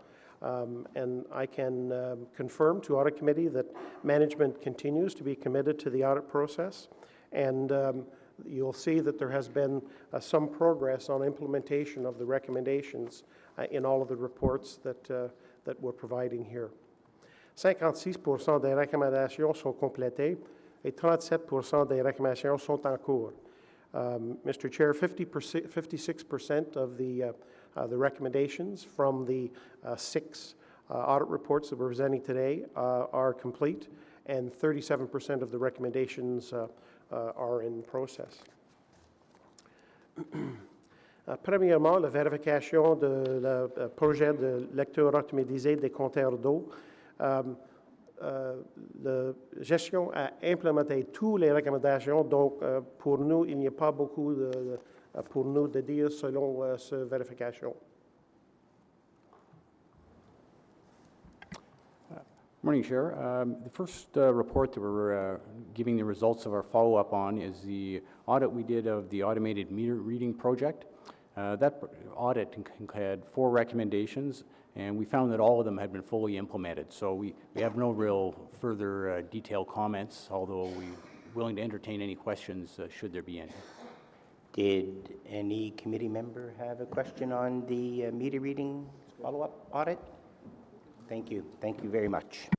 Speaker 9: And I can confirm to Audit Committee that management continues to be committed to the audit process. And you'll see that there has been some progress on implementation of the recommendations in all of the reports that we're providing here. 56% des recommandations sont complétées et 37% des recommandations sont en cours. Mr. Chair, 56% of the recommendations from the 6 audit reports that we're presenting today are complete, and 37% of the recommendations are in process. Premièrement, la vérification de le projet de lecture automatisée des compteurs d'eau. La gestion a implémenté toutes les recommandations, donc pour nous, il n'y a pas beaucoup pour nous de dire selon cette vérification.
Speaker 10: Morning, Chair. The first report that we're giving the results of our follow-up on is the audit we did of the automated meter reading project. That audit had 4 recommendations, and we found that all of them had been fully implemented. So we have no real further detailed comments, although we're willing to entertain any questions should there be any.
Speaker 1: Did any committee member have a question on the meter reading follow-up audit? Thank you. Thank you very much.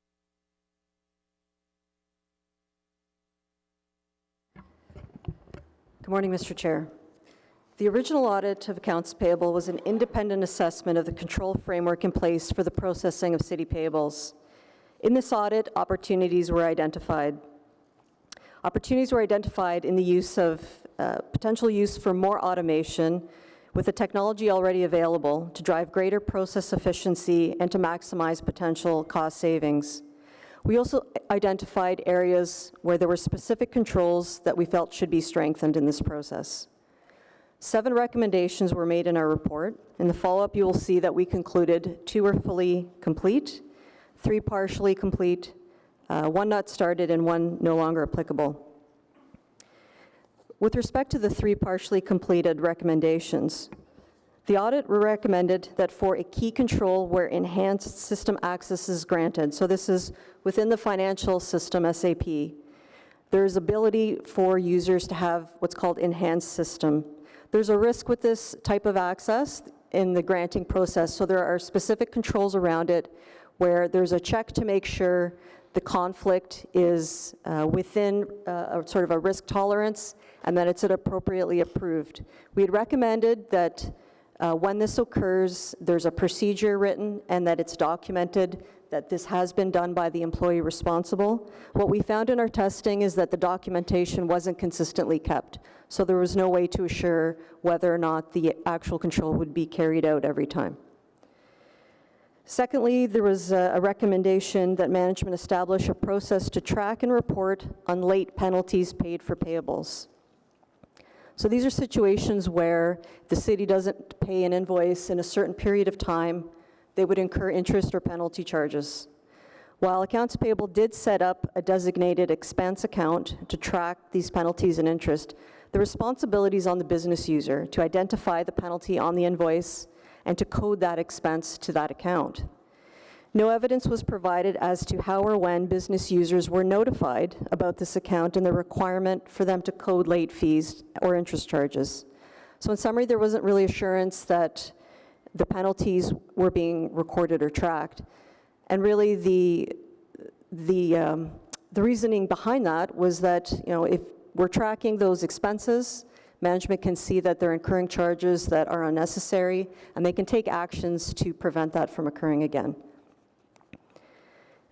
Speaker 11: Good morning, Mr. Chair. The original audit of accounts payable was an independent assessment of the control framework in place for the processing of city payables. In this audit, opportunities were identified. Opportunities were identified in the use of potential use for more automation with the technology already available to drive greater process efficiency and to maximize potential cost savings. We also identified areas where there were specific controls that we felt should be strengthened in this process. 7 recommendations were made in our report. In the follow-up, you will see that we concluded 2 were fully complete, 3 partially complete, 1 not started, and 1 no longer applicable. With respect to the 3 partially completed recommendations, the audit recommended that for a key control where enhanced system access is granted, so this is within the financial system, SAP, there is ability for users to have what's called enhanced system. There's a risk with this type of access in the granting process, so there are specific controls around it where there's a check to make sure the conflict is within a sort of a risk tolerance and that it's appropriately approved. We had recommended that when this occurs, there's a procedure written and that it's documented that this has been done by the employee responsible. What we found in our testing is that the documentation wasn't consistently kept, so there was no way to assure whether or not the actual control would be carried out every time. Secondly, there was a recommendation that management establish a process to track and report on late penalties paid for payables. So these are situations where the city doesn't pay an invoice in a certain period of time, they would incur interest or penalty charges. While accounts payable did set up a designated expense account to track these penalties and interest, the responsibility is on the business user to identify the penalty on the invoice and to code that expense to that account. No evidence was provided as to how or when business users were notified about this account and the requirement for them to code late fees or interest charges. So in summary, there wasn't really assurance that the penalties were being recorded or tracked. And really the reasoning behind that was that, you know, if we're tracking those expenses, management can see that they're incurring charges that are unnecessary, and they can take actions to prevent that from occurring again.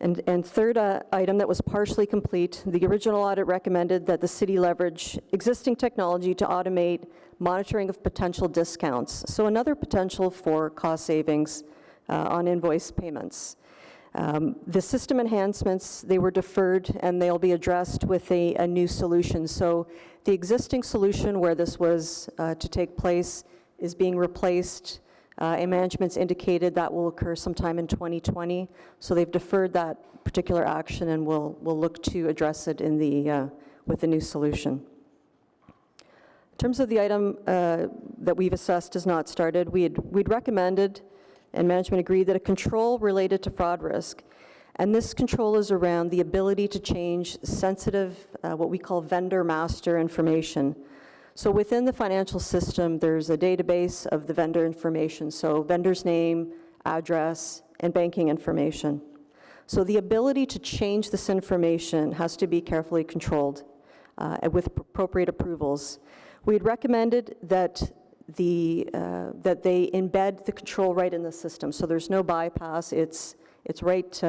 Speaker 11: And third item that was partially complete, the original audit recommended that the city leverage existing technology to automate monitoring of potential discounts. So another potential for cost savings on invoice payments. The system enhancements, they were deferred and they'll be addressed with a new solution. So the existing solution where this was to take place is being replaced, and management's indicated that will occur sometime in 2020. So they've deferred that particular action and we'll look to address it in the, with the new solution. In terms of the item that we've assessed as not started, we'd recommended and management agreed that a control related to fraud risk, and this control is around the ability to change sensitive, what we call vendor master information. So within the financial system, there's a database of the vendor information, so vendor's name, address, and banking information. So the ability to change this information has to be carefully controlled with appropriate approvals. We had recommended that that they embed the control right in the system, so there's no bypass. It's right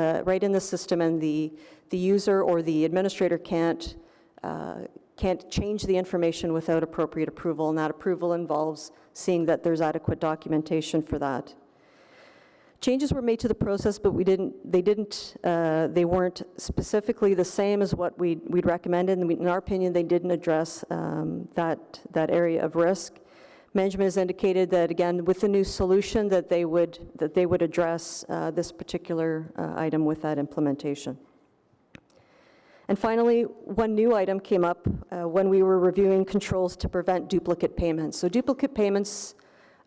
Speaker 11: in the system, and the user or the administrator can't change the information without appropriate approval, and that approval involves seeing that there's adequate documentation for that. Changes were made to the process, but they weren't specifically the same as what we'd recommended, and in our opinion, they didn't address that area of risk. Management has indicated that, again, with the new solution, that they would address this particular item with that implementation. And finally, one new item came up when we were reviewing controls to prevent duplicate payments. So duplicate payments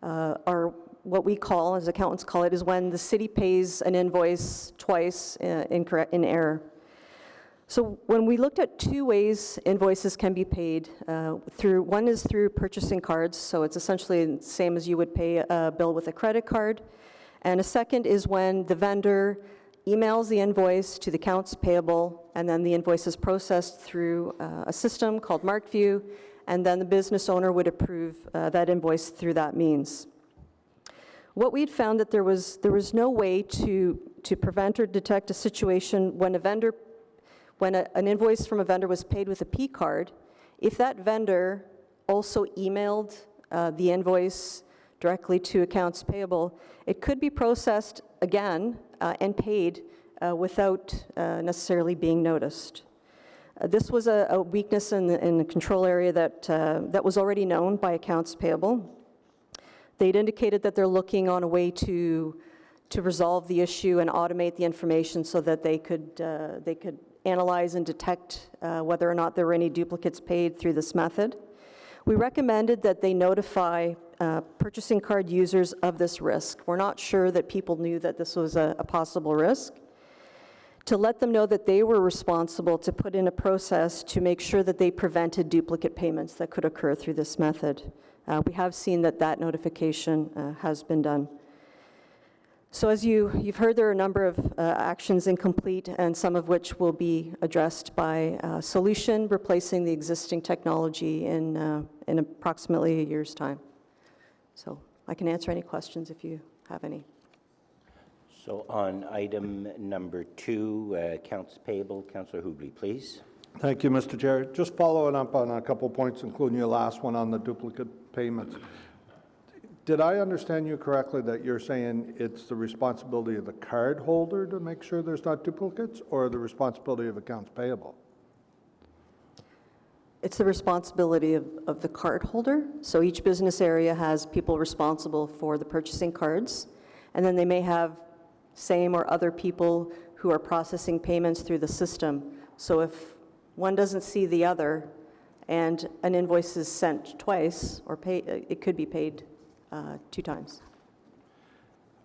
Speaker 11: are what we call, as accountants call it, is when the city pays an invoice twice in error. So when we looked at two ways invoices can be paid, one is through purchasing cards, so it's essentially the same as you would pay a bill with a credit card, and a second is when the vendor emails the invoice to the accounts payable, and then the invoice is processed through a system called MarkView, and then the business owner would approve that invoice through that means. What we'd found that there was no way to prevent or detect a situation when an invoice from a vendor was paid with a P card, if that vendor also emailed the invoice directly to accounts payable, it could be processed again and paid without necessarily being noticed. This was a weakness in the control area that was already known by accounts payable. They'd indicated that they're looking on a way to resolve the issue and automate the information so that they could analyze and detect whether or not there were any duplicates paid through this method. We recommended that they notify purchasing card users of this risk. We're not sure that people knew that this was a possible risk. To let them know that they were responsible to put in a process to make sure that they prevented duplicate payments that could occur through this method. We have seen that notification has been done. So as you've heard, there are a number of actions incomplete, and some of which will be addressed by solution, replacing the existing technology in approximately a year's time. So I can answer any questions if you have any.
Speaker 1: So on item number 2, accounts payable, Councillor Hubley, please.
Speaker 4: Thank you, Mr. Chair. Just following up on a couple points, including your last one on the duplicate payments. Did I understand you correctly that you're saying it's the responsibility of the card holder to make sure there's not duplicates, or the responsibility of accounts payable?
Speaker 11: It's the responsibility of the card holder. So each business area has people responsible for the purchasing cards, and then they may have same or other people who are processing payments through the system. So if one doesn't see the other and an invoice is sent twice, or it could be paid 2 times.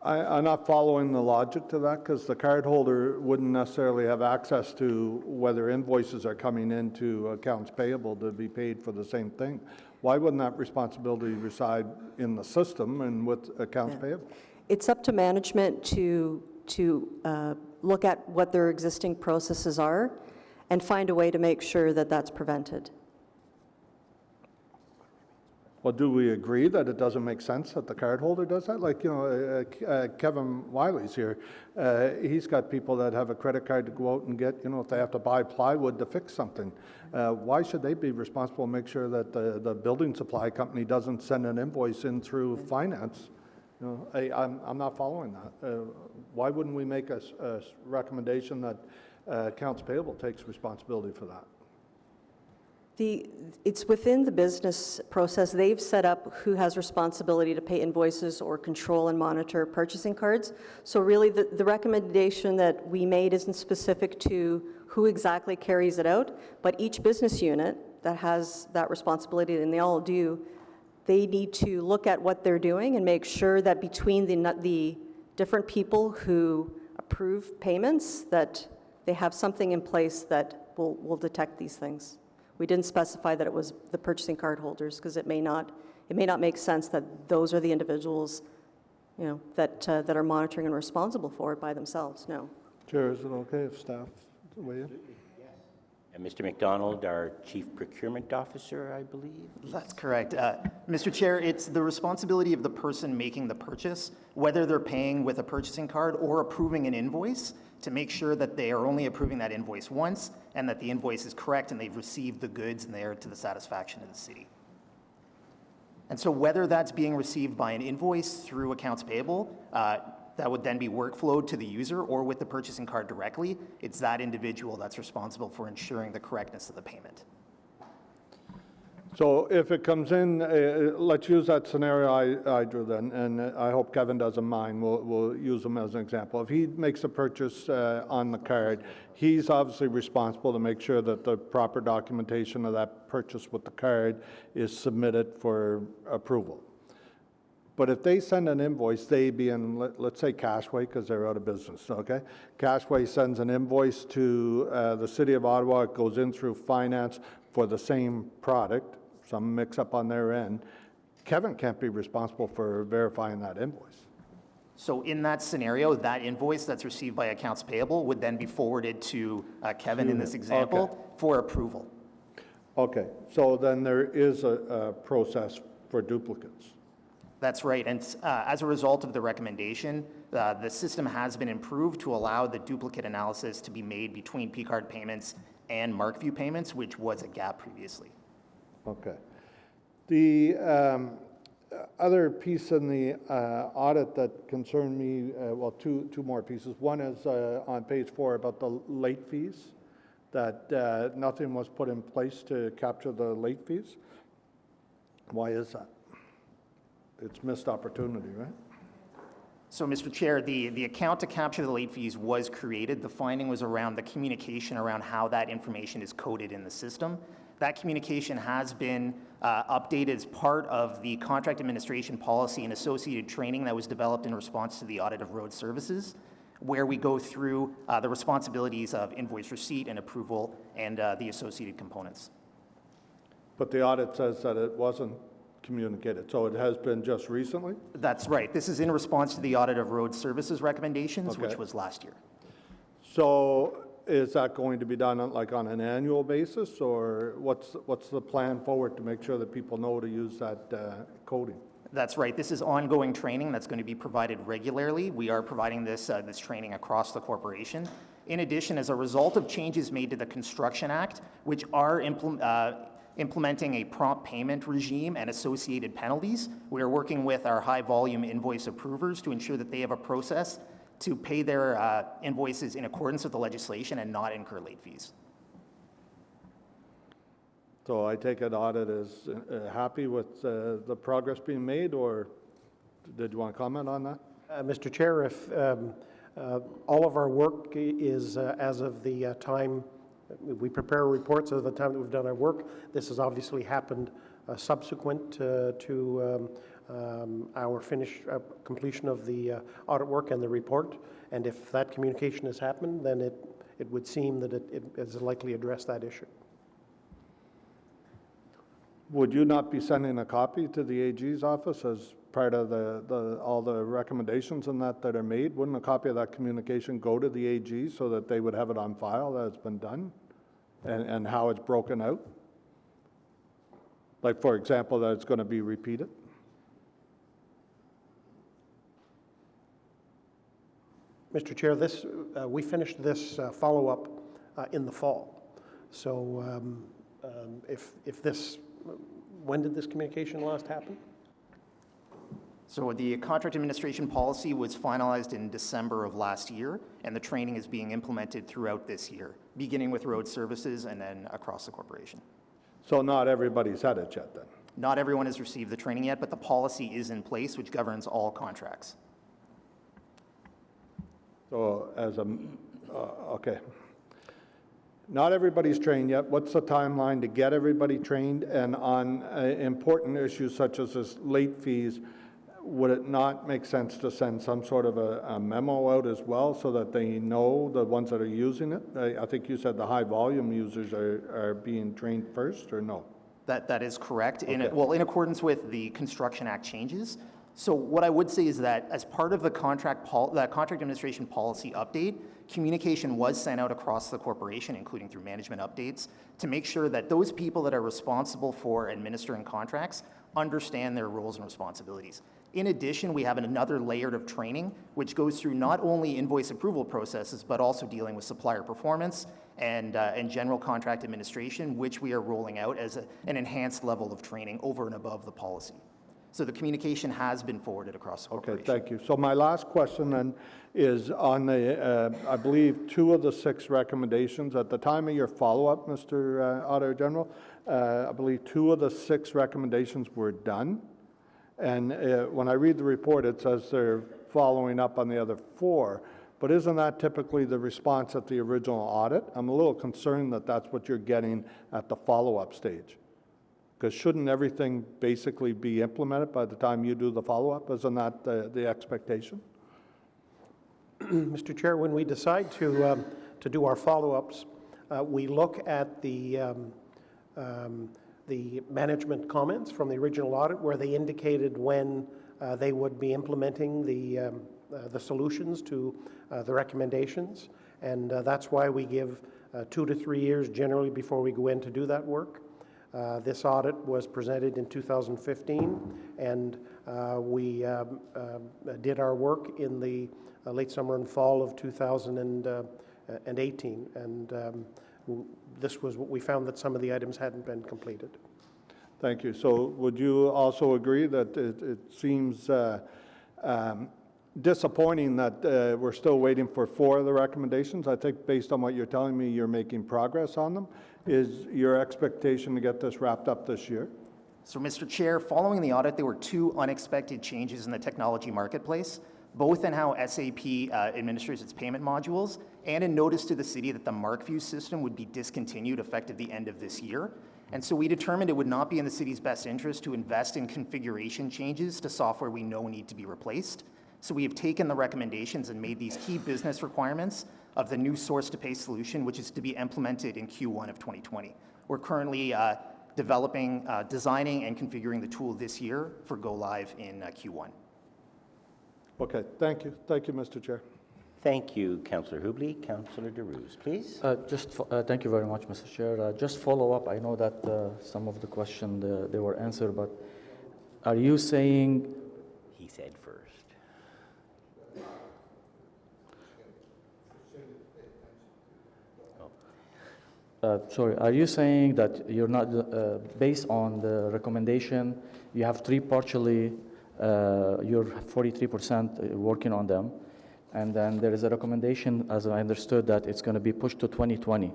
Speaker 4: I'm not following the logic to that, because the card holder wouldn't necessarily have access to whether invoices are coming into accounts payable to be paid for the same thing. Why wouldn't that responsibility reside in the system and with accounts payable?
Speaker 11: It's up to management to look at what their existing processes are and find a way to make sure that that's prevented.
Speaker 4: Well, do we agree that it doesn't make sense that the card holder does that? Like, you know, Kevin Wiley's here. He's got people that have a credit card to go out and get, you know, if they have to buy plywood to fix something. Why should they be responsible to make sure that the building supply company doesn't send an invoice in through finance? You know, I'm not following that. Why wouldn't we make a recommendation that accounts payable takes responsibility for that?
Speaker 11: It's within the business process. They've set up who has responsibility to pay invoices or control and monitor purchasing cards. So really the recommendation that we made isn't specific to who exactly carries it out, but each business unit that has that responsibility, and they all do, they need to look at what they're doing and make sure that between the different people who approve payments, that they have something in place that will detect these things. We didn't specify that it was the purchasing card holders, because it may not make sense that those are the individuals, that are monitoring and responsible for it by themselves. No.
Speaker 4: Chair, is it okay if staff weigh in?
Speaker 1: And Mr. McDonald, our Chief Procurement Officer, I believe?
Speaker 12: That's correct. Mr. Chair, it's the responsibility of the person making the purchase, whether they're paying with a purchasing card or approving an invoice, to make sure that they are only approving that invoice once and that the invoice is correct and they've received the goods and they are to the satisfaction of the city. And so whether that's being received by an invoice through accounts payable, that would then be workflowed to the user, or with the purchasing card directly, it's that individual that's responsible for ensuring the correctness of the payment.
Speaker 4: So if it comes in, let's use that scenario I drew then, and I hope Kevin doesn't mind. We'll use him as an example. If he makes a purchase on the card, he's obviously responsible to make sure that the proper documentation of that purchase with the card is submitted for approval. But if they send an invoice, they being, let's say Cashway, because they're out of business, okay? Cashway sends an invoice to the City of Ottawa. It goes in through finance for the same product, some mix-up on their end. Kevin can't be responsible for verifying that invoice.
Speaker 12: So in that scenario, that invoice that's received by accounts payable would then be forwarded to Kevin in this example for approval.
Speaker 4: Okay, so then there is a process for duplicates.
Speaker 12: That's right, and as a result of the recommendation, the system has been improved to allow the duplicate analysis to be made between P-card payments and MarkView payments, which was a gap previously.
Speaker 4: Okay. The other piece in the audit that concerned me, well, two more pieces. One is on page 4 about the late fees, that nothing was put in place to capture the late fees. Why is that? It's missed opportunity, right?
Speaker 12: So, Mr. Chair, the account to capture the late fees was created. The finding was around the communication around how that information is coded in the system. That communication has been updated as part of the contract administration policy and associated training that was developed in response to the audit of road services, where we go through the responsibilities of invoice receipt and approval and the associated components.
Speaker 4: But the audit says that it wasn't communicated, so it has been just recently?
Speaker 12: That's right. This is in response to the audit of road services recommendations,
Speaker 4: Okay.
Speaker 12: which was last year.
Speaker 4: So is that going to be done on an annual basis, or what's the plan forward to make sure that people know to use that coding?
Speaker 12: That's right. This is ongoing training that's going to be provided regularly. We are providing this training across the corporation. In addition, as a result of changes made to the Construction Act, which are implementing a prompt payment regime and associated penalties, we are working with our high-volume invoice approvers to ensure that they have a process to pay their invoices in accordance with the legislation and not incur late fees.
Speaker 4: So I take it audit is happy with the progress being made, or did you want to comment on that?
Speaker 9: Mr. Chair, if all of our work is as of the time we prepare reports, at the time that we've done our work, this has obviously happened subsequent to our completion of the audit work and the report. And if that communication has happened, then it would seem that it has likely addressed that issue.
Speaker 4: Would you not be sending a copy to the AG's office as part of all the recommendations and that are made? Wouldn't a copy of that communication go to the AG so that they would have it on file that it's been done and how it's broken out? Like, for example, that it's going to be repeated?
Speaker 9: Mr. Chair, we finished this follow-up in the fall. So when did this communication last happen?
Speaker 12: So the contract administration policy was finalized in December of last year, and the training is being implemented throughout this year, beginning with road services and then across the corporation.
Speaker 4: So not everybody's had it yet then?
Speaker 12: Not everyone has received the training yet, but the policy is in place, which governs all contracts.
Speaker 4: So okay. Not everybody's trained yet. What's the timeline to get everybody trained? And on important issues such as this late fees, would it not make sense to send some sort of a memo out as well so that they know, the ones that are using it? I think you said the high volume users are being trained first, or no?
Speaker 12: That is correct.
Speaker 4: Okay.
Speaker 12: In accordance with the Construction Act changes. So what I would say is that as part of the contract administration policy update, communication was sent out across the corporation, including through management updates, to make sure that those people that are responsible for administering contracts understand their roles and responsibilities. In addition, we have another layer of training, which goes through not only invoice approval processes, but also dealing with supplier performance and general contract administration, which we are rolling out as an enhanced level of training over and above the policy. So the communication has been forwarded across the corporation.
Speaker 4: Okay, thank you. So my last question then is on the, I believe, 2 of the 6 recommendations. At the time of your follow-up, Mr. Auditor General, I believe 2 of the 6 recommendations were done. And when I read the report, it says they're following up on the other 4. But isn't that typically the response at the original audit? I'm a little concerned that that's what you're getting at the follow-up stage. Because shouldn't everything basically be implemented by the time you do the follow-up? Isn't that the expectation?
Speaker 9: Mr. Chair, when we decide to do our follow-ups, we look at the management comments from the original audit where they indicated when they would be implementing the solutions to the recommendations. And that's why we give 2 to 3 years generally before we go in to do that work. This audit was presented in 2015, and we did our work in the late summer and fall of 2018. And this was what we found, that some of the items hadn't been completed.
Speaker 4: Thank you. So would you also agree that it seems disappointing that we're still waiting for 4 of the recommendations? I think based on what you're telling me, you're making progress on them. Is your expectation to get this wrapped up this year?
Speaker 12: So, Mr. Chair, following the audit, there were 2 unexpected changes in the technology marketplace, both in how SAP administers its payment modules and in notice to the city that the MarkView system would be discontinued effective the end of this year. And so we determined it would not be in the city's best interest to invest in configuration changes to software we know need to be replaced. So we have taken the recommendations and made these key business requirements of the new source-to-pay solution, which is to be implemented in Q1 of 2020. We're currently developing, designing, and configuring the tool this year for go-live in Q1.
Speaker 4: Okay, thank you. Thank you, Mr. Chair.
Speaker 1: Thank you, Councillor Hubley. Councillor DeRuse, please.
Speaker 13: Thank you very much, Mr. Chair. Just follow up. I know that some of the questions they were answered, but are you saying?
Speaker 1: He said first.
Speaker 13: Sorry, are you saying that you're not, based on the recommendation, you have 3 partially, you're 43% working on them, and then there is a recommendation, as I understood, that it's going to be pushed to 2020.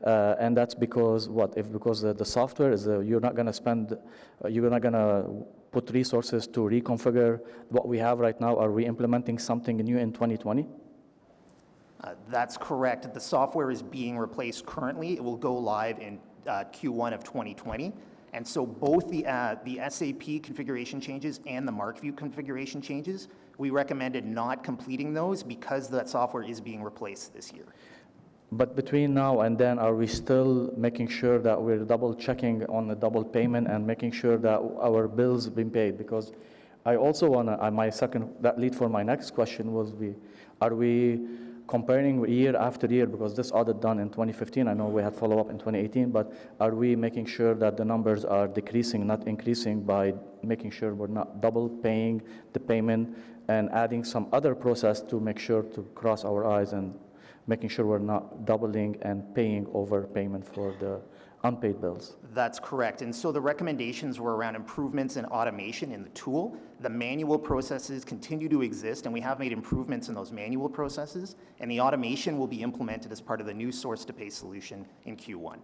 Speaker 13: And that's because what? Because the software is, you're not going to spend, you're not going to put resources to reconfigure what we have right now. Are we implementing something new in 2020?
Speaker 12: That's correct. The software is being replaced currently. It will go live in Q1 of 2020. And so both the SAP configuration changes and the MarkView configuration changes, we recommended not completing those because that software is being replaced this year.
Speaker 13: But between now and then, are we still making sure that we're double checking on the double payment and making sure that our bills being paid? Because I also want to, that lead for my next question was, are we comparing year after year, because this audit done in 2015, I know we had follow-up in 2018, but are we making sure that the numbers are decreasing, not increasing, by making sure we're not double paying the payment and adding some other process to make sure to cross our eyes and making sure we're not doubling and paying overpayment for the unpaid bills?
Speaker 12: That's correct. And so the recommendations were around improvements in automation in the tool. The manual processes continue to exist, and we have made improvements in those manual processes, and the automation will be implemented as part of the new source-to-pay solution in Q1.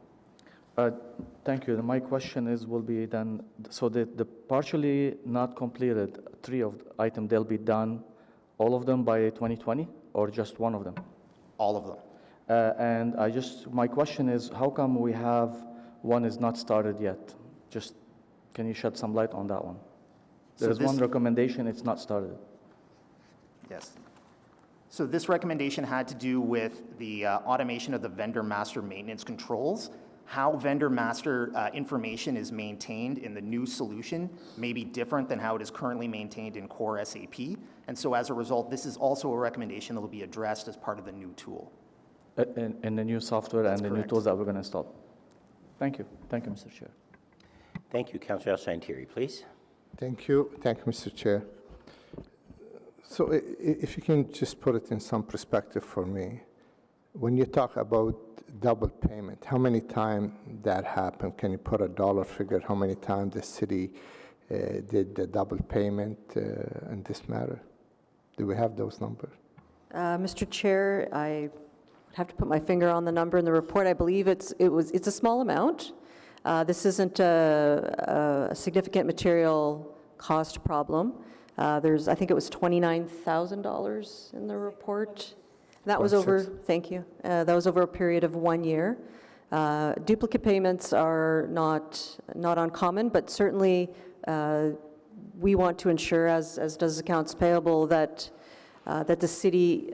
Speaker 13: Thank you. My question will be then, so the partially not completed 3 of the items, they'll be done, all of them by 2020, or just one of them?
Speaker 12: All of them.
Speaker 13: And my question is, how come we have one is not started yet? Just, can you shed some light on that one? There is
Speaker 12: this-
Speaker 13: one recommendation, it's not started.
Speaker 12: Yes. So this recommendation had to do with the automation of the vendor master maintenance controls. How vendor master information is maintained in the new solution may be different than how it is currently maintained in core SAP. And so as a result, this is also a recommendation that will be addressed as part of the new tool.
Speaker 13: In the new software
Speaker 12: That's
Speaker 13: and the new
Speaker 12: correct.
Speaker 13: tools that we're going to install. Thank you, Mr. Chair.
Speaker 1: Thank you. Councillor Santiri, please.
Speaker 6: Thank you, Mr. Chair. So if you can just put it in some perspective for me, when you talk about double payment, how many times that happened? Can you put a dollar figure, how many times the city did the double payment in this matter? Do we have those numbers?
Speaker 11: Mr. Chair, I have to put my finger on the number in the report. I believe it's a small amount. This isn't a significant material cost problem. I think it was $29,000 in the report. That was over, thank you. That was over a period of 1 year. Duplicate payments are not uncommon, but certainly we want to ensure, as does accounts payable, that the city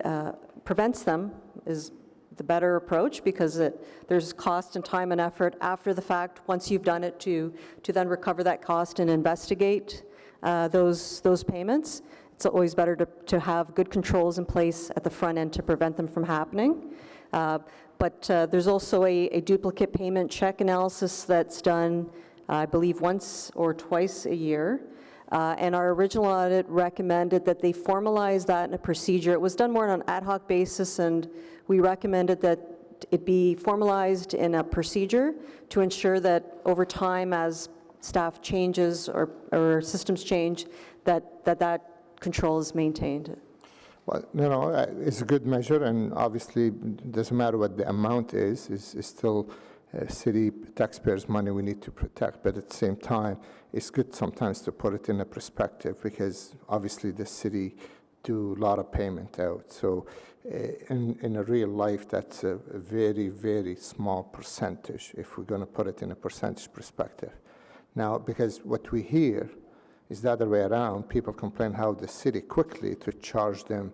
Speaker 11: prevents them is the better approach, because there's cost and time and effort after the fact, once you've done it, to then recover that cost and investigate those payments. It's always better to have good controls in place at the front end to prevent them from happening. But there's also a duplicate payment check analysis that's done, I believe, once or twice a year. And our original audit recommended that they formalize that in a procedure. It was done more on an ad hoc basis, and we recommended that it be formalized in a procedure to ensure that over time, as staff changes or systems change, that control is maintained.
Speaker 6: Well, it's a good measure, and obviously it doesn't matter what the amount is, it's still city taxpayers' money we need to protect, but at the same time, it's good sometimes to put it in a perspective, because obviously the city do a lot of payment out. So in a real life, that's a very, very small percentage if we're going to put it in a percentage perspective. Now, because what we hear is the other way around. People complain how the city quickly to charge them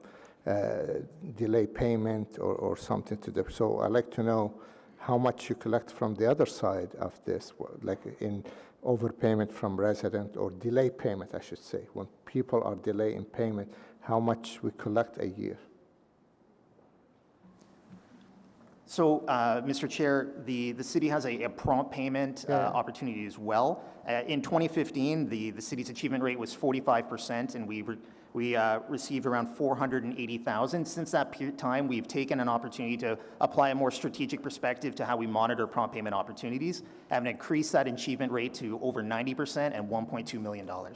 Speaker 6: delay payment or something to them. So I'd like to know how much you collect from the other side of this, like in overpayment from resident or delay payment, I should say. When people are delaying payment, how much we collect a year?
Speaker 12: So, Mr. Chair, the city has a prompt payment opportunity as well. In 2015, the city's achievement rate was 45%, and we received around 480,000. Since that time, we've taken an opportunity to apply a more strategic perspective to how we monitor prompt payment opportunities, and increased that achievement rate to over 90% and $1.2 million.
Speaker 6: Oh,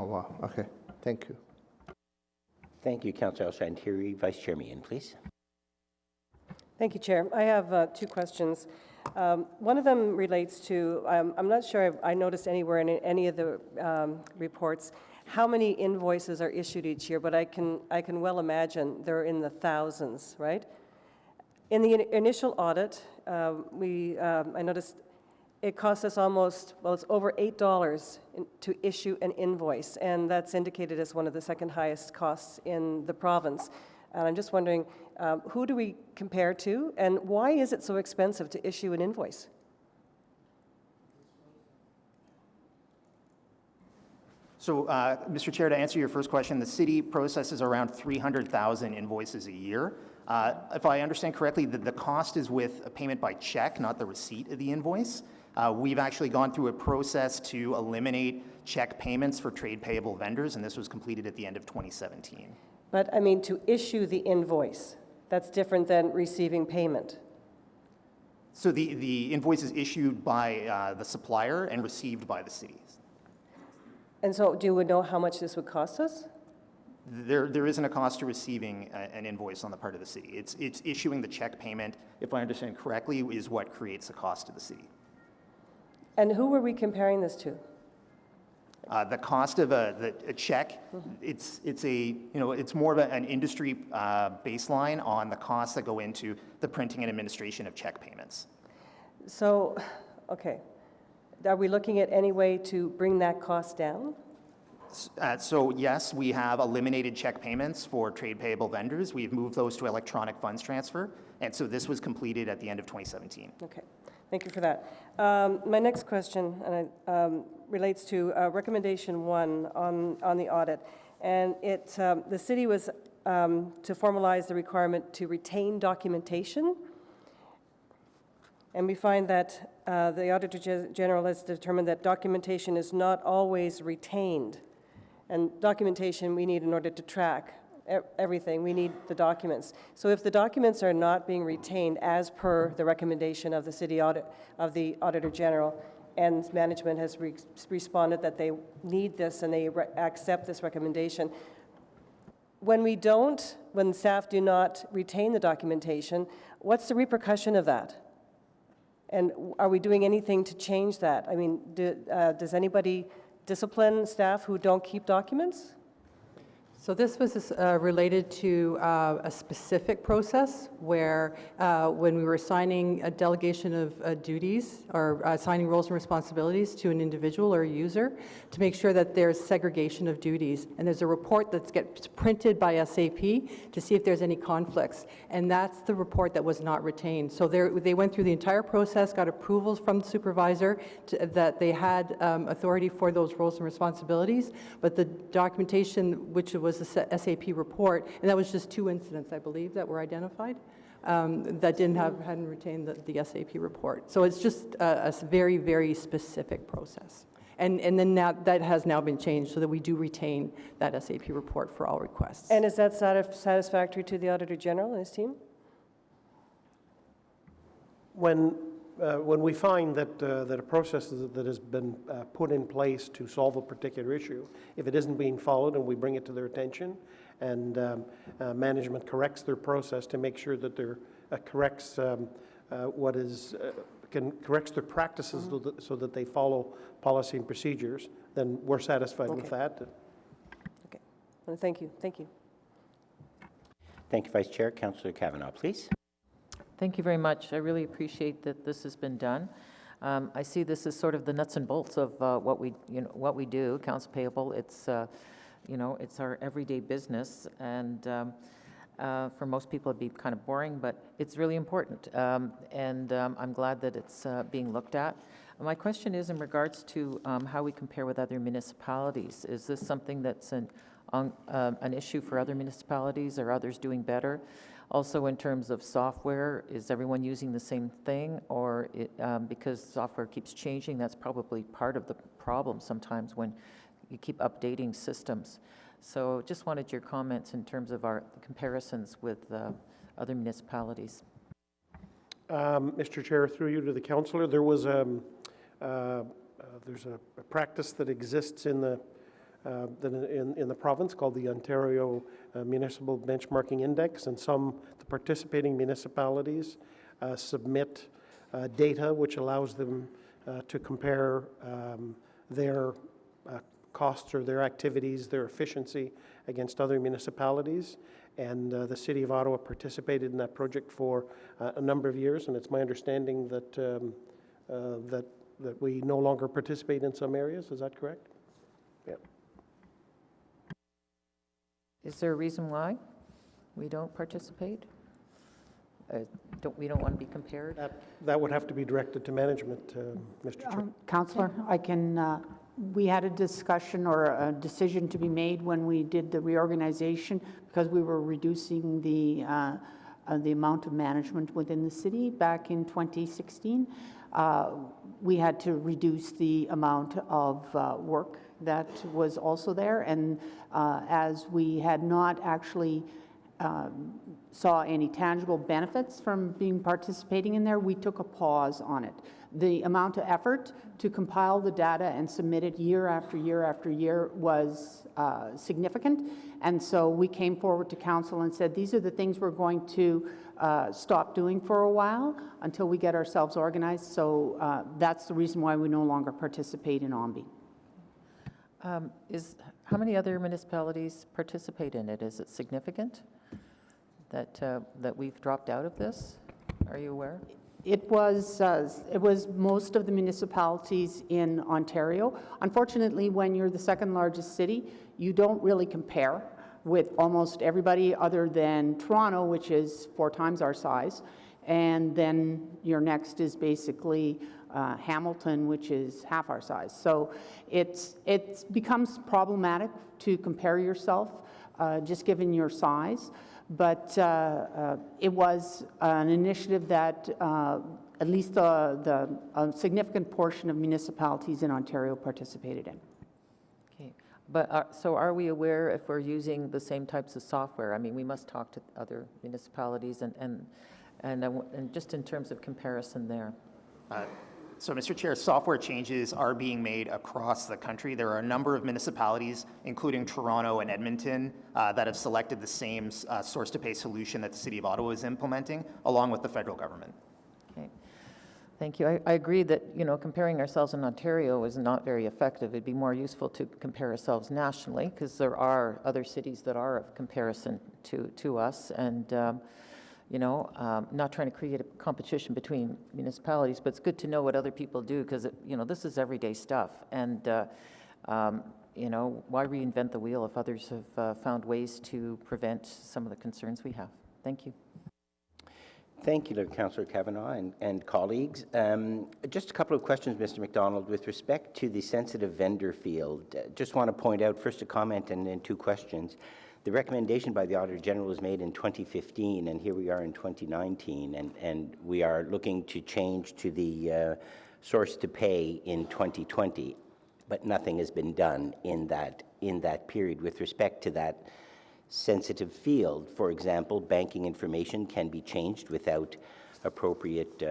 Speaker 6: wow. Okay. Thank you.
Speaker 1: Thank you, Councillor Santiri. Vice Chair Meehan, please.
Speaker 8: Thank you, Chair. I have two questions. One of them relates to, I'm not sure I noticed anywhere in any of the reports how many invoices are issued each year, but I can well imagine they're in the thousands, right? In the initial audit, I noticed it cost us it's over $8 to issue an invoice, and that's indicated as one of the second highest costs in the province. And I'm just wondering, who do we compare to, and why is it so expensive to issue an invoice?
Speaker 12: So, Mr. Chair, to answer your first question, the city processes around 300,000 invoices a year. If I understand correctly, the cost is with a payment by check, not the receipt of the invoice. We've actually gone through a process to eliminate check payments for trade payable vendors, and this was completed at the end of 2017.
Speaker 8: But I mean, to issue the invoice, that's different than receiving payment.
Speaker 12: So the invoice is issued by the supplier and received by the city.
Speaker 8: And so do we know how much this would cost us?
Speaker 12: There isn't a cost to receiving an invoice on the part of the city. It's issuing the check payment, if I understand correctly, is what creates the cost to the city.
Speaker 8: And who were we comparing this to?
Speaker 12: The cost of a check, it's more of an industry baseline on the costs that go into the printing and administration of check payments.
Speaker 8: So, okay, are we looking at any way to bring that cost down?
Speaker 12: So yes, we have eliminated check payments for trade payable vendors. We've moved those to electronic funds transfer, and so this was completed at the end of 2017.
Speaker 8: Okay, thank you for that. My next question relates to recommendation 1 on the audit, and the city was to formalize the requirement to retain documentation, and we find that the Auditor General has determined that documentation is not always retained. And documentation we need in order to track everything. We need the documents. So if the documents are not being retained as per the recommendation of the city audit, of the Auditor General, and management has responded that they need this and they accept this recommendation, when staff do not retain the documentation, what's the repercussion of that? And are we doing anything to change that? I mean, does anybody discipline staff who don't keep documents?
Speaker 2: So this was related to a specific process where when we were assigning a delegation of duties or assigning roles and responsibilities to an individual or a user to make sure that there's segregation of duties. And there's a report that gets printed by SAP to see if there's any conflicts. And that's the report that was not retained. So they went through the entire process, got approvals from the supervisor that they had authority for those roles and responsibilities, but the documentation, which was the SAP report, and that was just 2 incidents, I believe, that were identified that hadn't retained the SAP report. So it's just a very, very specific process. And then that has now been changed so that we do retain that SAP report for all requests.
Speaker 8: And is that satisfactory to the Auditor General and his team?
Speaker 9: When we find that a process that has been put in place to solve a particular issue, if it isn't being followed and we bring it to their attention and management corrects their process to make sure that they're corrects their practices so that they follow policy and procedures, then we're satisfied with that.
Speaker 8: Okay. Well, thank you. Thank you.
Speaker 1: Thank you, Vice Chair. Councillor Kavanaugh, please.
Speaker 5: Thank you very much. I really appreciate that this has been done. I see this as sort of the nuts and bolts of what we do. Accounts payable. It's it's our everyday business, and for most people it'd be kind of boring, but it's really important. And I'm glad that it's being looked at. My question is in regards to how we compare with other municipalities. Is this something that's an issue for other municipalities? Are others doing better? Also, in terms of software, is everyone using the same thing? Or because software keeps changing, that's probably part of the problem sometimes when you keep updating systems. So just wanted your comments in terms of our comparisons with other municipalities.
Speaker 9: Mr. Chair, through you to the councillor, there's a practice that exists in the province called the Ontario Municipal Benchmarking Index, and the participating municipalities submit data which allows them to compare their costs or their activities, their efficiency against other municipalities. And the City of Ottawa participated in that project for a number of years, and it's my understanding that that we no longer participate in some areas. Is that correct? Yeah.
Speaker 5: Is there a reason why we don't participate? We don't want to be compared?
Speaker 9: That would have to be directed to management, Mr. Chair.
Speaker 7: Councillor, we had a discussion or a decision to be made when we did the reorganization because we were reducing the amount of management within the city back in 2016. We had to reduce the amount of work that was also there, and as we had not actually saw any tangible benefits from participating in there, we took a pause on it. The amount of effort to compile the data and submit it year after year after year was significant, and so we came forward to council and said, these are the things we're going to stop doing for a while until we get ourselves organized. So that's the reason why we no longer participate in OMBI.
Speaker 5: How many other municipalities participate in it? Is it significant that we've dropped out of this? Are you aware?
Speaker 7: It was most of the municipalities in Ontario. Unfortunately, when you're the second largest city, you don't really compare with almost everybody other than Toronto, which is 4 times our size. And then your next is basically Hamilton, which is half our size. So it becomes problematic to compare yourself just given your size. But it was an initiative that at least a significant portion of municipalities in Ontario participated in.
Speaker 5: Okay, but so are we aware if we're using the same types of software? I mean, we must talk to other municipalities and just in terms of comparison there.
Speaker 12: So, Mr. Chair, software changes are being made across the country. There are a number of municipalities, including Toronto and Edmonton, that have selected the same source-to-pay solution that the City of Ottawa is implementing, along with the federal government.
Speaker 5: Okay, thank you. I agree that, you know, comparing ourselves in Ontario is not very effective. It'd be more useful to compare ourselves nationally, because there are other cities that are of comparison to us, and you know, not trying to create a competition between municipalities, but it's good to know what other people do, because, you know, this is everyday stuff. And, you know, why reinvent the wheel if others have found ways to prevent some of the concerns we have? Thank you.
Speaker 1: Thank you, Councillor Kavanagh and colleagues. Just a couple of questions, Mr. MacDonald. With respect to the sensitive vendor field, just want to point out first a comment and then 2 questions. The recommendation by the Auditor General was made in 2015, and here we are in 2019, and we are looking to change to the source to pay in 2020, but nothing has been done in that period with respect to that sensitive field. For example, banking information can be changed without appropriate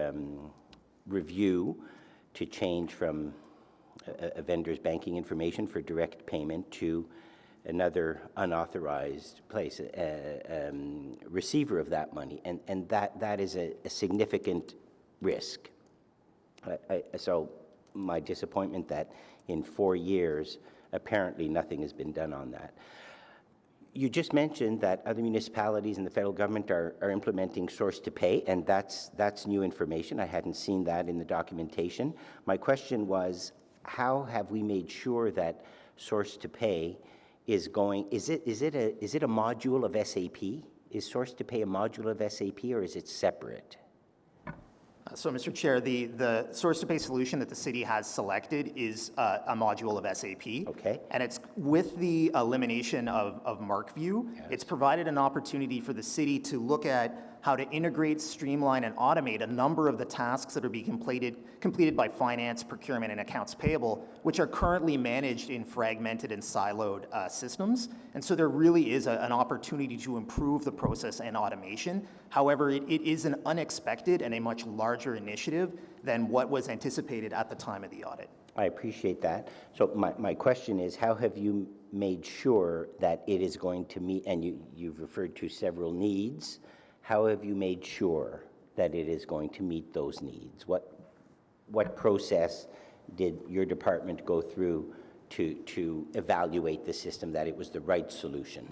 Speaker 1: review to change from a vendor's banking information for direct payment to another unauthorized place, receiver of that money, and that is a significant risk. So my disappointment that in 4 years, apparently nothing has been done on that. You just mentioned that other municipalities and the federal government are implementing source to pay, and that's new information. I hadn't seen that in the documentation. My question was, how have we made sure that source to pay is going, is it a module of SAP? Is source to pay a module of SAP, or is it separate?
Speaker 12: So, Mr. Chair, the source-to-pay solution that the city has selected is a module of SAP.
Speaker 1: Okay.
Speaker 12: And it's with the elimination of MarkView, yes. It's provided an opportunity for the city to look at how to integrate, streamline, and automate a number of the tasks that are being completed by finance, procurement, and accounts payable, which are currently managed in fragmented and siloed systems. And so there really is an opportunity to improve the process and automation. However, it is an unexpected and a much larger initiative than what was anticipated at the time of the audit.
Speaker 1: I appreciate that. So my question is, how have you made sure that it is going to meet, and you've referred to several needs, how have you made sure that it is going to meet those needs? What process did your department go through to evaluate the system that it was the right solution?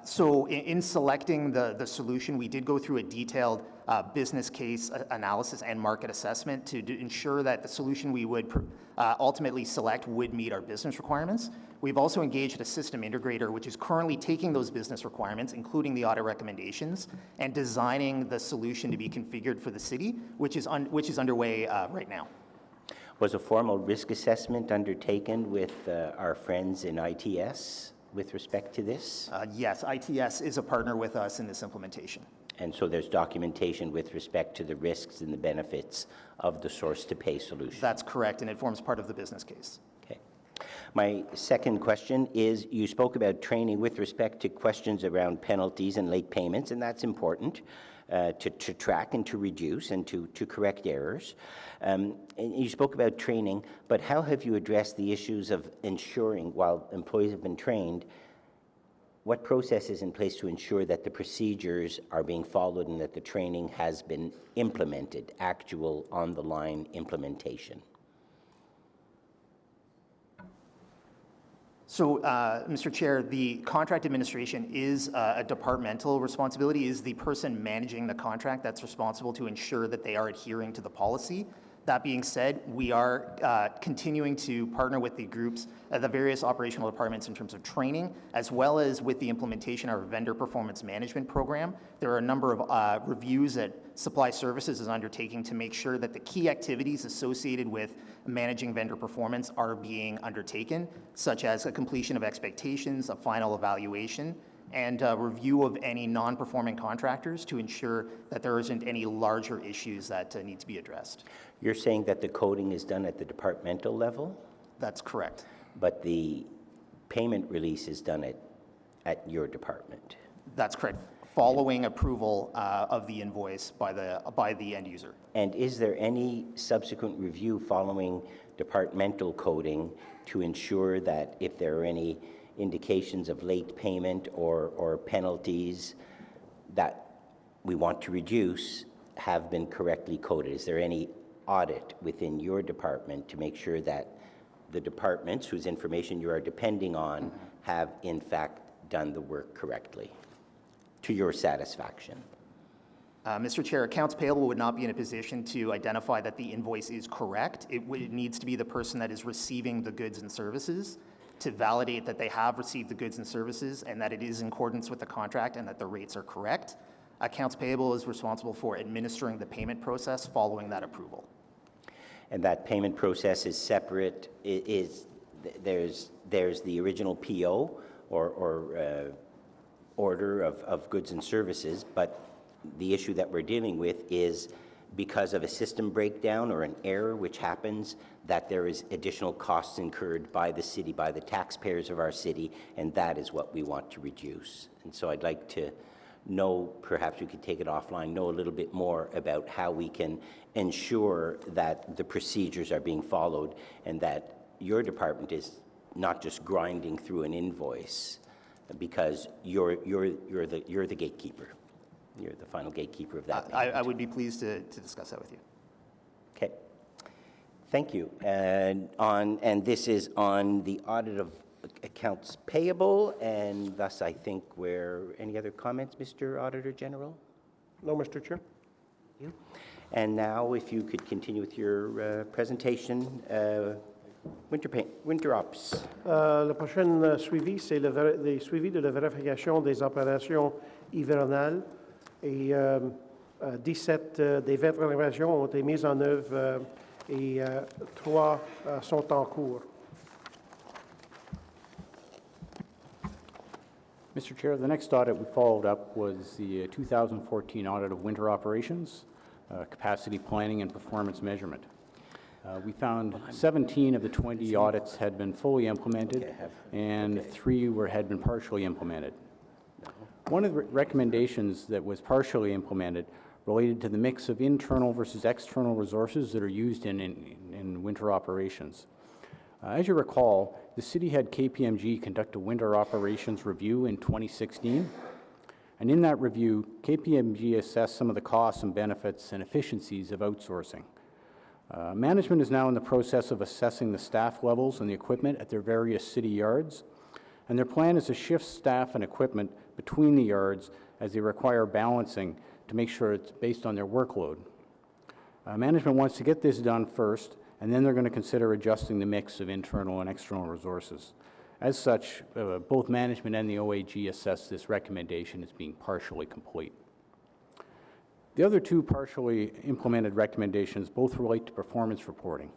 Speaker 12: So in selecting the solution, we did go through a detailed business case analysis and market assessment to ensure that the solution we would ultimately select would meet our business requirements. We've also engaged a system integrator, which is currently taking those business requirements, including the audit recommendations, and designing the solution to be configured for the city, which is underway right now.
Speaker 1: Was a formal risk assessment undertaken with our friends in ITS with respect to this?
Speaker 12: Yes, ITS is a partner with us in this implementation.
Speaker 1: And so there's documentation with respect to the risks and the benefits of the source-to-pay solution?
Speaker 12: That's correct, and it forms part of the business case.
Speaker 1: Okay. My second question is, you spoke about training with respect to questions around penalties and late payments, and that's important to track and to reduce and to correct errors. And you spoke about training, but how have you addressed the issues of ensuring, while employees have been trained, what process is in place to ensure that the procedures are being followed and that the training has been implemented, actual on-the-line implementation?
Speaker 12: So, Mr. Chair, the contract administration is a departmental responsibility, is the person managing the contract that's responsible to ensure that they are adhering to the policy. That being said, we are continuing to partner with the groups, the various operational departments in terms of training, as well as with the implementation of our vendor performance management program. There are a number of reviews that Supply Services is undertaking to make sure that the key activities associated with managing vendor performance are being undertaken, such as a completion of expectations, a final evaluation, and a review of any non-performing contractors to ensure that there isn't any larger issues that need to be addressed.
Speaker 1: You're saying that the coding is done at the departmental level,
Speaker 12: That's correct.
Speaker 1: but the payment release is done at your department?
Speaker 12: That's correct, following approval of the invoice by the end user.
Speaker 1: And is there any subsequent review following departmental coding to ensure that if there are any indications of late payment or penalties that we want to reduce have been correctly coded? Is there any audit within your department to make sure that the departments whose information you are depending on have in fact done the work correctly to your satisfaction?
Speaker 12: Mr. Chair, accounts payable would not be in a position to identify that the invoice is correct. It needs to be the person that is receiving the goods and services to validate that they have received the goods and services and that it is in accordance with the contract and that the rates are correct. Accounts payable is responsible for administering the payment process following that approval.
Speaker 1: And that payment process is separate, there's the original PO or order of goods and services, but the issue that we're dealing with is because of a system breakdown or an error which happens, that there is additional costs incurred by the city, by the taxpayers of our city, and that is what we want to reduce. And so I'd like to know, perhaps we could take it offline, know a little bit more about how we can ensure that the procedures are being followed and that your department is not just grinding through an invoice, because you're the gatekeeper. You're the final gatekeeper of that.
Speaker 12: I would be pleased to discuss that with you.
Speaker 1: Okay. Thank you. And this is on the audit of accounts payable, and thus I think any other comments, Mr. Auditor General?
Speaker 9: No, Mr. Chair.
Speaker 1: You. And now, if you could continue with your presentation, Winter Ops.
Speaker 9: Le prochain suivi, c'est le suivi de la vérification des opérations hivernales. Et 17 des 20 rénovations ont été mises en œuvre et 3 sont en cours.
Speaker 10: Mr. Chair, the next audit we followed up was the 2014 audit of winter operations, capacity planning and performance measurement. We found 17 of the 20 audits had been fully implemented, and 3 had been partially implemented. One of the recommendations that was partially implemented related to the mix of internal versus external resources that are used in winter operations. As you recall, the city had KPMG conduct a winter operations review in 2016, and in that review, KPMG assessed some of the costs and benefits and efficiencies of outsourcing. Management is now in the process of assessing the staff levels and the equipment at their various city yards, and their plan is to shift staff and equipment between the yards as they require balancing to make sure it's based on their workload. Management wants to get this done first, and then they're going to consider adjusting the mix of internal and external resources. As such, both management and the OAG assess this recommendation as being partially complete. The other 2 partially implemented recommendations both relate to performance reporting.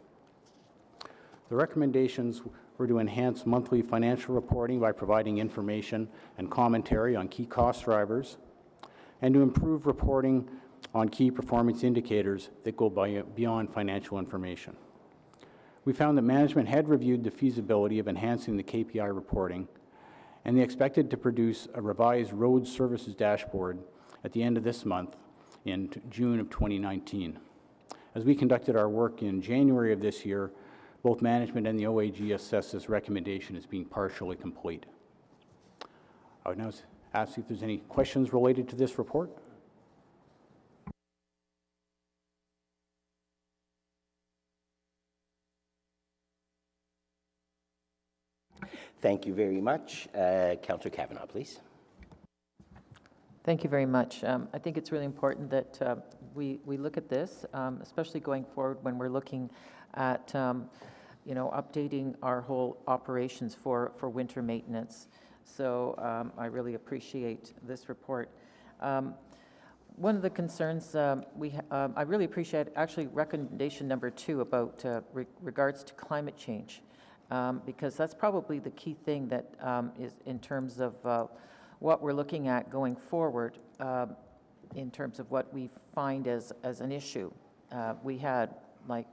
Speaker 10: The recommendations were to enhance monthly financial reporting by providing information and commentary on key cost drivers, and to improve reporting on key performance indicators that go beyond financial information. We found that management had reviewed the feasibility of enhancing the KPI reporting, and they expected to produce a revised road services dashboard at the end of this month in June of 2019. As we conducted our work in January of this year, both management and the OAG assessed this recommendation as being partially complete. I would now ask if there's any questions related to this report.
Speaker 1: Thank Thank you very much. Councillor Kavanagh, please.
Speaker 5: Thank you very much. I think it's really important that we look at this, especially going forward when we're looking at, updating our whole operations for winter maintenance. So I really appreciate this report. One of the concerns I really appreciate actually recommendation number 2 about regards to climate change, because that's probably the key thing that is in terms of what we're looking at going forward, in terms of what we find as an issue. We had like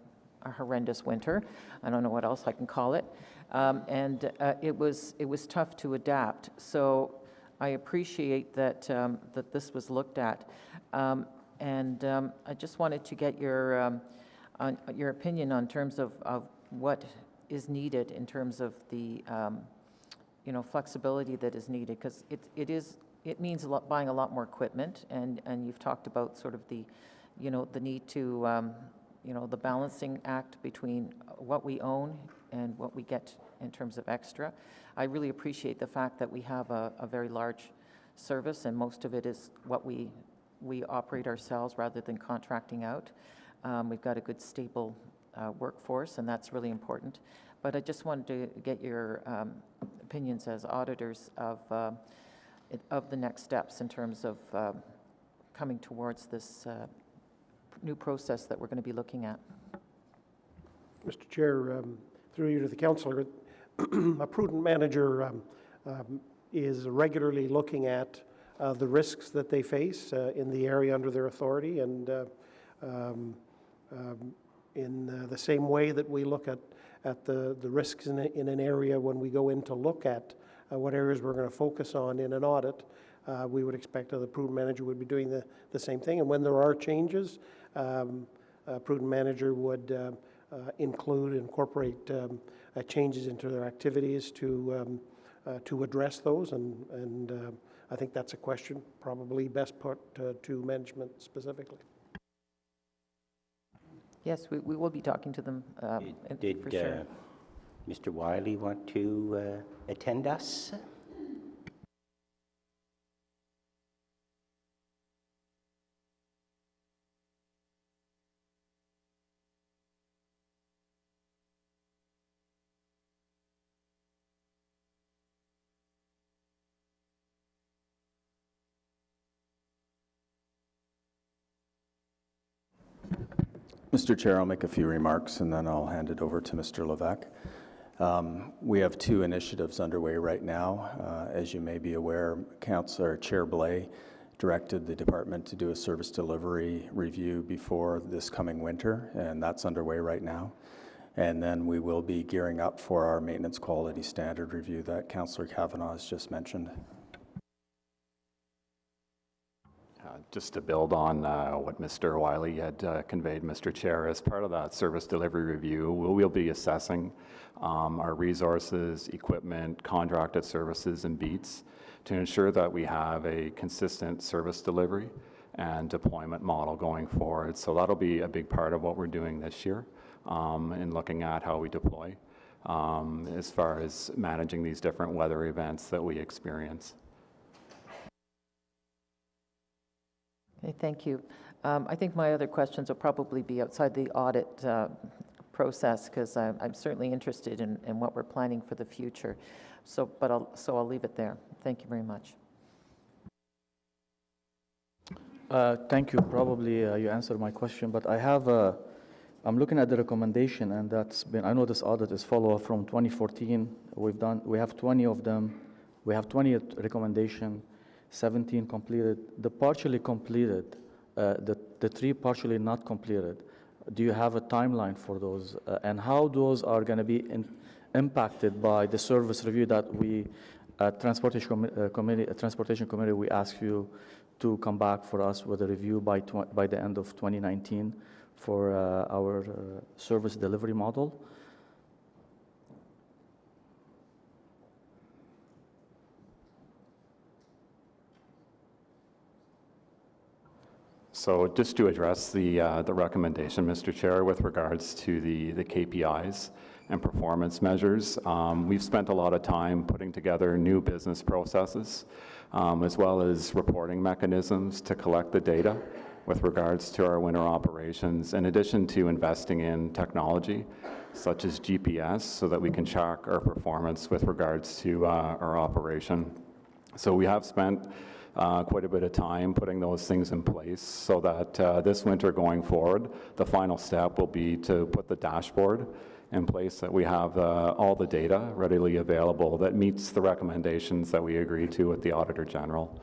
Speaker 5: a horrendous winter. I don't know what else I can call it, and it was tough to adapt. So I appreciate that that this was looked at, and I just wanted to get your opinion on terms of what is needed in terms of the flexibility that is needed, because it means buying a lot more equipment, and you've talked about sort of the the need to the balancing act between what we own and what we get in terms of extra. I really appreciate the fact that we have a very large service, and most of it is what we operate ourselves rather than contracting out. We've got a good stable workforce, and that's really important. But I just wanted to get your opinions as auditors of the next steps in terms of coming towards this new process that we're going to be looking at.
Speaker 9: Mr. Chair, through you to the councillor, a prudent manager is regularly looking at the risks that they face in the area under their authority, and in the same way that we look at the risks in an area when we go in to look at what areas we're going to focus on in an audit, we would expect the prudent manager would be doing the same thing. And when there are changes, a prudent manager would incorporate changes into their activities to address those, and I think that's a question probably best put to management specifically.
Speaker 5: Yes, we will be talking to them
Speaker 1: Did
Speaker 5: for sure.
Speaker 1: Mr. Wiley want to attend us?
Speaker 14: Mr. Chair, I'll make a few remarks and then I'll hand it over to Mr. Levesque. We have 2 initiatives underway right now. As you may be aware, Councillor Chair Blais directed the department to do a service delivery review before this coming winter, and that's underway right now. And then we will be gearing up for our maintenance quality standard review that Councillor Kavanagh has just mentioned.
Speaker 15: Just to build on what Mr. Wiley had conveyed, Mr. Chair, as part of that service delivery review, we'll be assessing our resources, equipment, contracted services, and beats to ensure that we have a consistent service delivery and deployment model going forward. So that'll be a big part of what we're doing this year in looking at how we deploy as far as managing these different weather events that we experience.
Speaker 5: Okay, thank you. I think my other questions will probably be outside the audit process, because I'm certainly interested in what we're planning for the future. So I'll leave it there. Thank you very much.
Speaker 13: Thank you. Probably you answered my question, but I'm looking at the recommendation, and I know this audit is follow-up from 2014. We have 20 of them. We have 20 recommendation. 17 completed. The partially completed, the 3 partially not completed, do you have a timeline for those? And how those are going to be impacted by the service review that we, Transportation Committee, we ask you to come back for us with a review by the end of 2019 for our service delivery model?
Speaker 15: So just to address the recommendation, Mr. Chair, with regards to the KPIs, and performance measures. We've spent a lot of time putting together new business processes, as well as reporting mechanisms to collect the data with regards to our winter operations, in addition to investing in technology such as GPS so that we can track our performance with regards to our operation. So we have spent quite a bit of time putting those things in place so that this winter going forward, the final step will be to put the dashboard in place that we have all the data readily available that meets the recommendations that we agreed to with the Auditor General.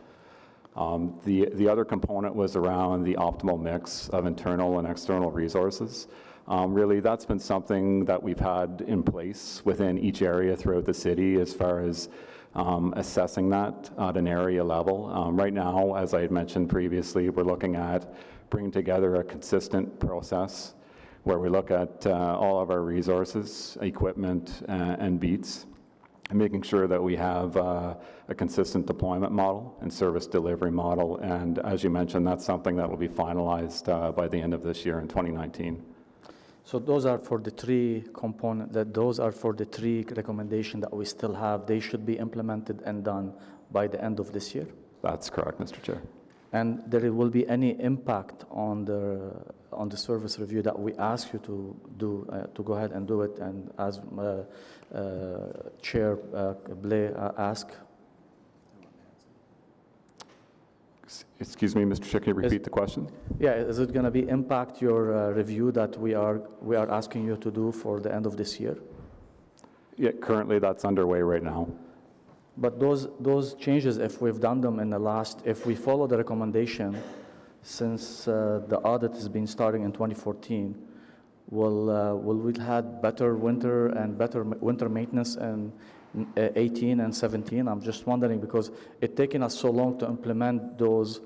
Speaker 15: The other component was around the optimal mix of internal and external resources. Really, that's been something that we've had in place within each area throughout the city as far as assessing that at an area level. Right now, as I had mentioned previously, we're looking at bringing together a consistent process where we look at all of our resources, equipment, and beats, and making sure that we have a consistent deployment model and service delivery model. And as you mentioned, that's something that will be finalized by the end of this year in 2019.
Speaker 13: So those are for the three component, those are for the three recommendations that we still have. They should be implemented and done by the end of this year?
Speaker 15: That's correct, Mr. Chair.
Speaker 13: And there will be any impact on the service review that we ask you to do, to go ahead and do it, and as Chair Blais asked?
Speaker 15: Excuse me, Mr. Chair, can you repeat the question?
Speaker 13: Yeah, is it going to be impact your review that we are asking you to do for the end of this year?
Speaker 15: Yeah, currently that's underway right now.
Speaker 13: But those changes, if we've done them in the last, if we follow the recommendation since the audit has been starting in 2014, will we have better winter and better winter maintenance in 18 and 17? I'm just wondering because it's taken us so long to implement those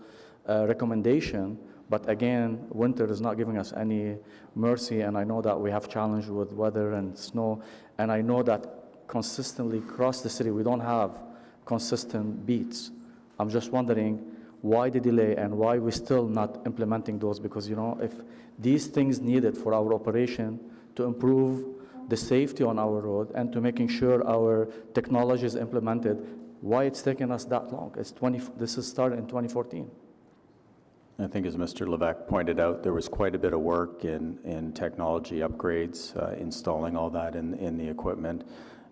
Speaker 13: recommendations, but again, winter is not giving us any mercy, and I know that we have challenge with weather and snow, and I know that consistently across the city we don't have consistent beats. I'm just wondering why the delay and why we're still not implementing those, because you know, if these things needed for our operation to improve the safety on our road and to making sure our technology is implemented, why it's taking us that long? This is started in 2014.
Speaker 14: I think as Mr. Levesque pointed out, there was quite a bit of work in technology upgrades, installing all that in the equipment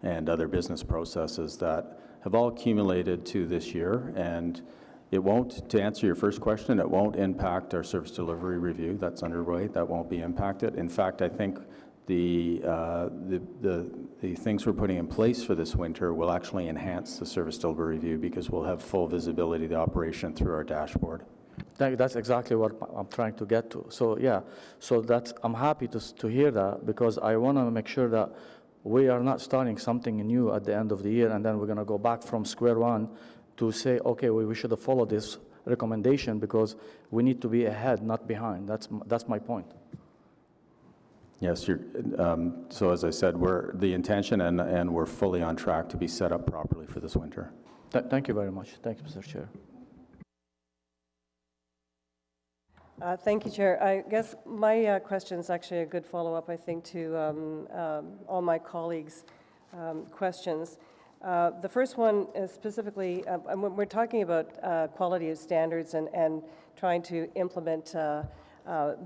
Speaker 14: and other business processes that have all accumulated to this year. And it won't, to answer your first question, it won't impact our service delivery review that's underway. That won't be impacted. In fact, I think the things we're putting in place for this winter will actually enhance the service delivery review because we'll have full visibility of the operation through our dashboard.
Speaker 13: That's exactly what I'm trying to get to. So yeah, so I'm happy to hear that, because I want to make sure that we are not starting something new at the end of the year and then we're going to go back from square one to say, okay, we should have followed this recommendation, because we need to be ahead, not behind. That's my point.
Speaker 14: Yes, so as I said, the intention and we're fully on track to be set up properly for this winter.
Speaker 13: Thank you very much. Thank you, Mr. Chair.
Speaker 8: Thank you, Chair. I guess my question is actually a good follow-up, I think, to all my colleagues' questions. The first one is specifically, when we're talking about quality of standards and trying to implement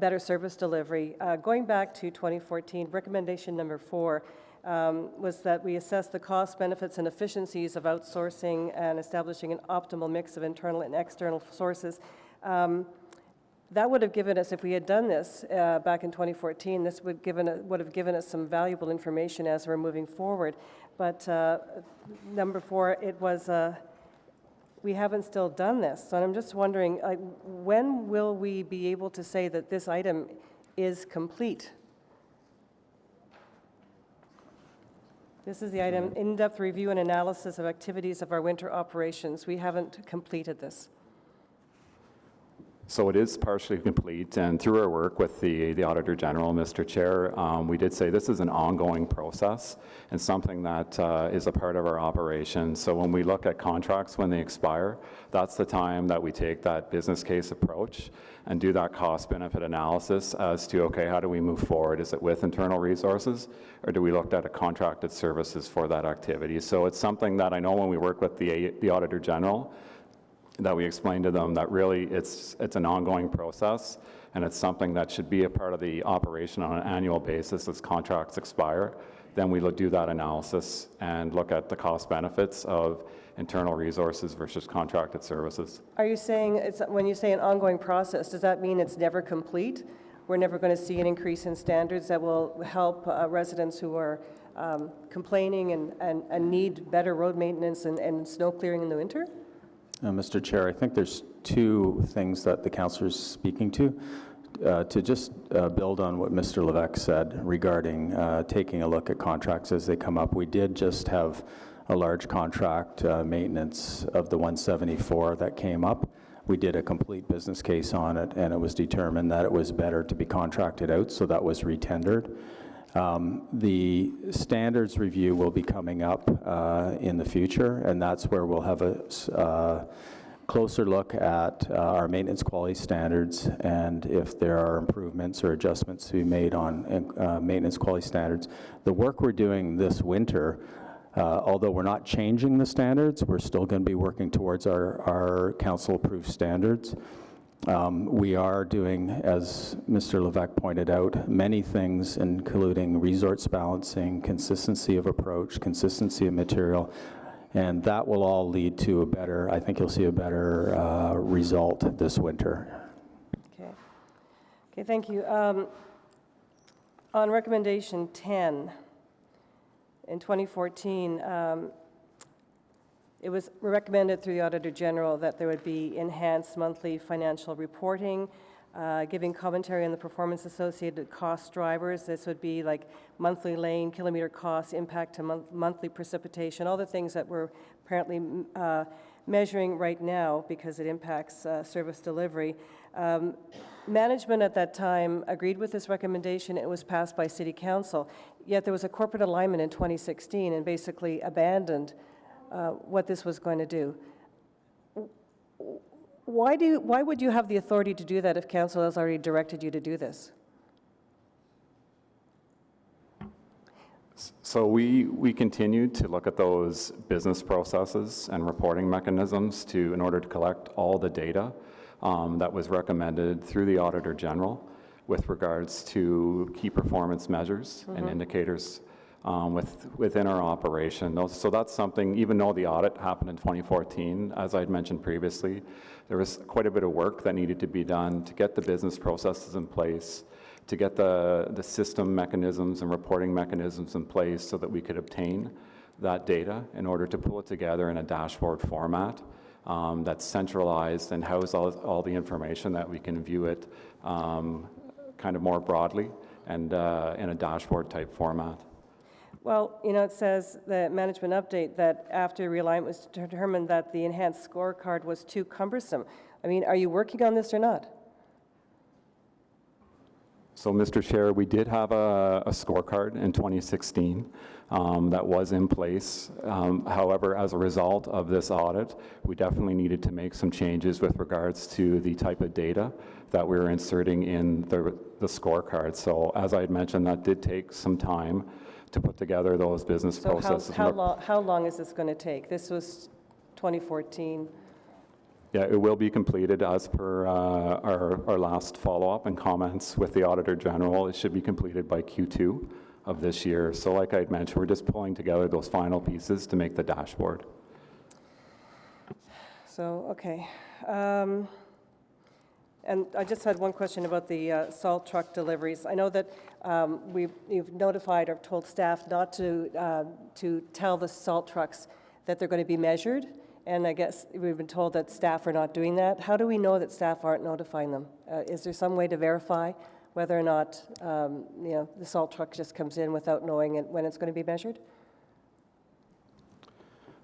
Speaker 8: better service delivery, going back to 2014, recommendation number 4 was that we assess the costs, benefits, and efficiencies of outsourcing and establishing an optimal mix of internal and external sources. That would have given us, if we had done this back in 2014, this would have given us some valuable information as we're moving forward. But number 4, it was, we haven't still done this. So I'm just wondering, when will we be able to say that this item is complete? This is the item, in-depth review and analysis of activities of our winter operations. We haven't completed this.
Speaker 15: So it is partially complete, and through our work with the Auditor General, Mr. Chair, we did say this is an ongoing process and something that is a part of our operation. So when we look at contracts when they expire, that's the time that we take that business case approach and do that cost-benefit analysis as to, okay, how do we move forward? Is it with internal resources, or do we look at a contracted services for that activity? So it's something that I know when we work with the Auditor General, that we explain to them that really it's an ongoing process, and it's something that should be a part of the operation on an annual basis as contracts expire. Then we do that analysis and look at the cost benefits of internal resources versus contracted services.
Speaker 8: Are you saying, when you say an ongoing process, does that mean it's never complete? We're never going to see an increase in standards that will help residents who are complaining and need better road maintenance and snow clearing in the winter?
Speaker 14: Mr. Chair, I think there's two things that the councillor is speaking to. To just build on what Mr. Levesque said regarding taking a look at contracts as they come up, we did just have a large contract maintenance of the 174 that came up. We did a complete business case on it, and it was determined that it was better to be contracted out, so that was retendered. The standards review will be coming up in the future, and that's where we'll have a closer look at our maintenance quality standards, and if there are improvements or adjustments to be made on maintenance quality standards. The work we're doing this winter, although we're not changing the standards, we're still going to be working towards our council-approved standards. We are doing, as Mr. Levesque pointed out, many things, including resource balancing, consistency of approach, consistency of material, and that will all lead to a better, I think you'll see a better result this winter.
Speaker 8: Okay, thank you. On recommendation 10, in 2014, it was recommended through the Auditor General that there would be enhanced monthly financial reporting, giving commentary on the performance associated cost drivers. This would be like monthly lane, kilometer costs, impact to monthly precipitation, all the things that we're apparently measuring right now because it impacts service delivery. Management at that time agreed with this recommendation. It was passed by City Council, yet there was a corporate alignment in 2016 and basically abandoned what this was going to do. Why would you have the authority to do that if council has already directed you to do this?
Speaker 15: So we continued to look at those business processes and reporting mechanisms in order to collect all the data that was recommended through the Auditor General with regards to key performance measures and indicators within our operation. So that's something, even though the audit happened in 2014, as I'd mentioned previously, there was quite a bit of work that needed to be done to get the business processes in place, to get the system mechanisms and reporting mechanisms in place so that we could obtain that data in order to pull it together in a dashboard format that's centralized and house all the information that we can view it kind of more broadly and in a dashboard type format.
Speaker 8: Well, you know, it says the management update that after realignment was determined that the enhanced scorecard was too cumbersome. I mean, are you working on this or not?
Speaker 15: So, Mr. Chair, we did have a scorecard in 2016 that was in place. However, as a result of this audit, we definitely needed to make some changes with regards to the type of data that we were inserting in the scorecard. So, as I had mentioned, that did take some time to put together those business processes.
Speaker 8: So how long is this going to take? This was 2014.
Speaker 15: Yeah, it will be completed as per our last follow-up and comments with the Auditor General. It should be completed by Q2 of this year. So like I had mentioned, we're just pulling together those final pieces to make the dashboard.
Speaker 8: So, okay. And I just had one question about the salt truck deliveries. I know that you've notified or told staff not to tell the salt trucks that they're going to be measured, and I guess we've been told that staff are not doing that. How do we know that staff aren't notifying them? Is there some way to verify whether or not the salt truck just comes in without knowing when it's going to be measured?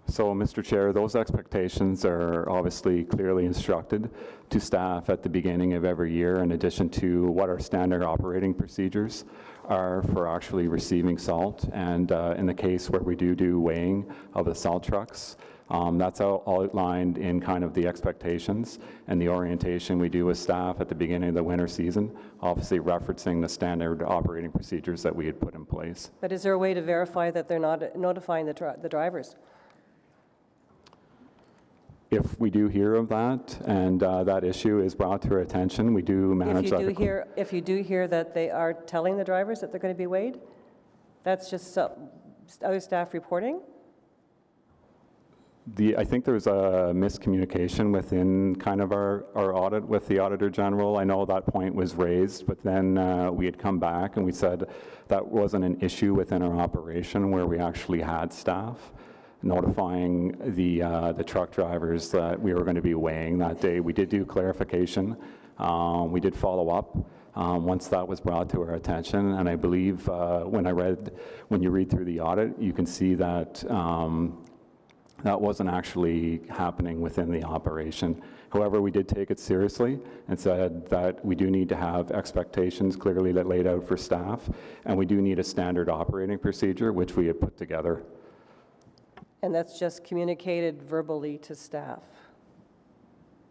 Speaker 15: So, Mr. Chair, those expectations are obviously clearly instructed to staff at the beginning of every year, in addition to what our standard operating procedures are for actually receiving salt. And in the case where we do weighing of the salt trucks, that's all outlined in kind of the expectations and the orientation we do with staff at the beginning of the winter season, obviously referencing the standard operating procedures that we had put in place.
Speaker 8: But is there a way to verify that they're not notifying the drivers?
Speaker 15: If we do hear of that and that issue is brought to our attention, we do manage that.
Speaker 8: If you do hear that they are telling the drivers that they're going to be weighed, that's just other staff reporting?
Speaker 15: I think there's a miscommunication within kind of our audit with the Auditor General. I know that point was raised, but then we had come back and we said that wasn't an issue within our operation where we actually had staff notifying the truck drivers that we were going to be weighing that day. We did do clarification. We did follow up once that was brought to our attention, and I believe when you read through the audit, you can see that that wasn't actually happening within the operation. However, we did take it seriously and said that we do need to have expectations clearly laid out for staff, and we do need a standard operating procedure, which we had put together.
Speaker 8: And that's just communicated verbally to staff?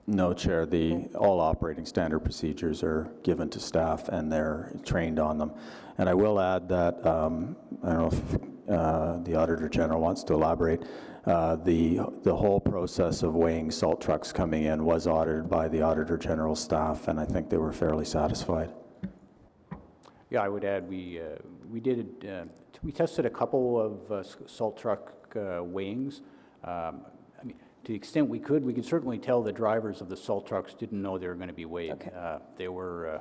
Speaker 14: No, Chair. All operating standard procedures are given to staff, and they're trained on them. And I will add that, I don't know if the Auditor General wants to elaborate, the whole process of weighing salt trucks coming in was audited by the Auditor General staff, and I think they were fairly satisfied.
Speaker 10: Yeah, I would add we tested a couple of salt truck weighings. I mean, to the extent we could certainly tell the drivers of the salt trucks didn't know they were going to be weighed. Okay. They were.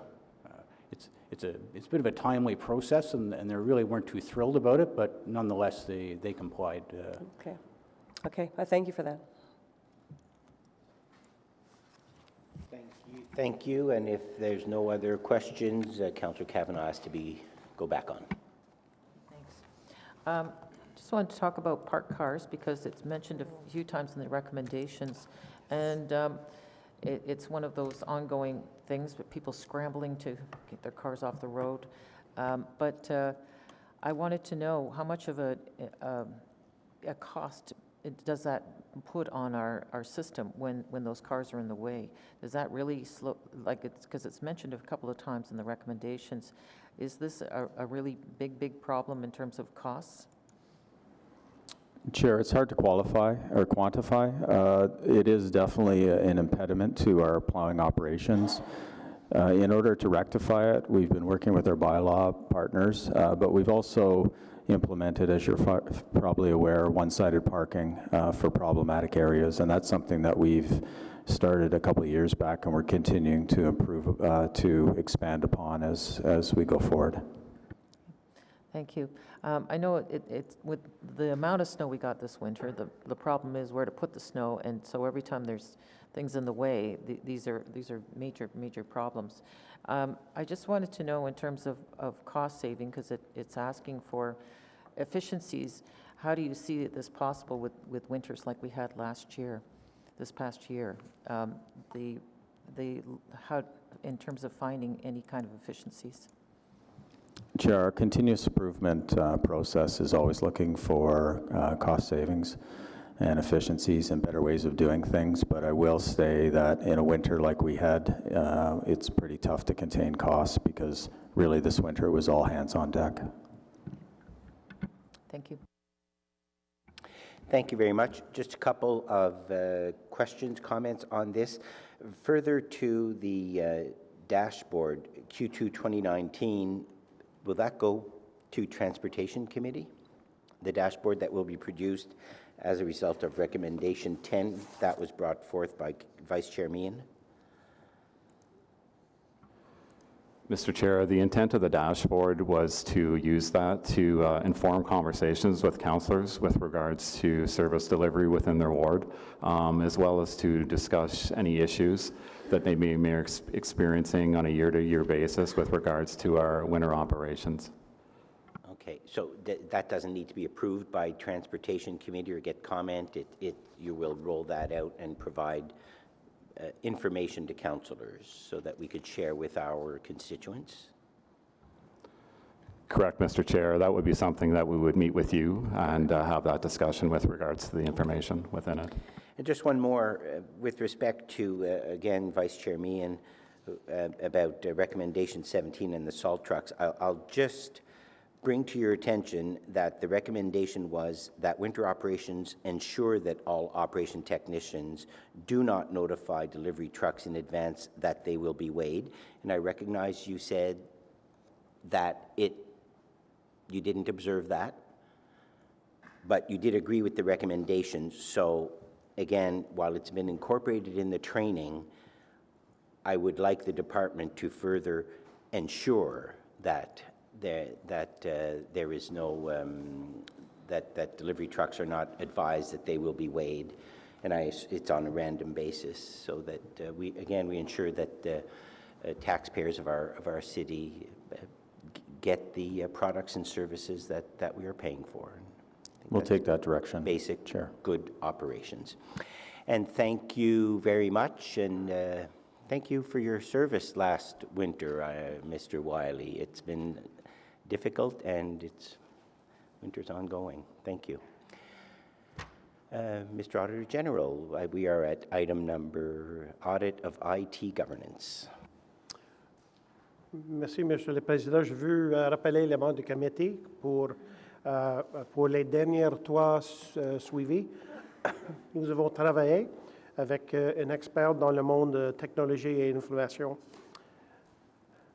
Speaker 10: It's a bit of a timely process, and they really weren't too thrilled about it, but nonetheless they complied.
Speaker 8: Okay. I thank you for that.
Speaker 1: Thank you. And if there's no other questions, Councillor Kavanagh has to go back on.
Speaker 5: Thanks. Just wanted to talk about parked cars because it's mentioned a few times in the recommendations, and it's one of those ongoing things with people scrambling to get their cars off the road. But I wanted to know how much of a cost does that put on our system when those cars are in the way? Does that really slow, because it's mentioned a couple of times in the recommendations, is this a really big problem in terms of costs?
Speaker 14: Chair, it's hard to quantify. It is definitely an impediment to our plowing operations. In order to rectify it, we've been working with our bylaw partners, but we've also implemented, as you're probably aware, one-sided parking for problematic areas, and that's something that we've started a couple of years back and we're continuing to improve, to expand upon as we go forward.
Speaker 5: Thank you. I know it's with the amount of snow we got this winter, the problem is where to put the snow, and so every time there's things in the way, these are major problems. I just wanted to know in terms of cost saving, because it's asking for efficiencies, how do you see this possible with winters like we had this past year? How in terms of finding any kind of efficiencies?
Speaker 14: Chair, our continuous improvement process is always looking for cost savings and efficiencies and better ways of doing things, but I will say that in a winter like we had, it's pretty tough to contain costs because really this winter it was all hands on deck.
Speaker 5: Thank you.
Speaker 1: Thank you very much. Just a couple of questions, comments on this. Further to the dashboard, Q2 2019, will that go to Transportation Committee? The dashboard that will be produced as a result of recommendation 10 that was brought forth by Vice Chair Meehan?
Speaker 15: Mr. Chair, the intent of the dashboard was to use that to inform conversations with councillors with regards to service delivery within their ward, as well as to discuss any issues that they may be experiencing on a year-to-year basis with regards to our winter operations.
Speaker 1: Okay, so that doesn't need to be approved by Transportation Committee or get comment? You will roll that out and provide information to councillors so that we could share with our constituents?
Speaker 15: Correct, Mr. Chair. That would be something that we would meet with you and have that discussion with regards to the information within it.
Speaker 1: And just one more with respect to, again, Vice Chair Meehan, about recommendation 17 and the salt trucks. I'll just bring to your attention that the recommendation was that winter operations ensure that all operation technicians do not notify delivery trucks in advance that they will be weighed. And I recognize you said that you didn't observe that, but you did agree with the recommendation. So again, while it's been incorporated in the training, I would like the department to further ensure that there is no, that delivery trucks are not advised that they will be weighed, and it's on a random basis, so that we ensure that taxpayers of our city get the products and services that we are paying for.
Speaker 14: We'll take that direction.
Speaker 1: Basic,
Speaker 14: Chair.
Speaker 1: Good operations. And thank you very much, and thank you for your service last winter, Mr. Wiley. It's been difficult, and winter's ongoing. Thank you. Mr. Auditor General, we are at item number Audit of IT Governance.
Speaker 9: Merci, Monsieur le Président. Je veux rappeler les membres du comité pour les dernières 3 suivis. Nous avons travaillé avec un expert dans le monde technologie et information.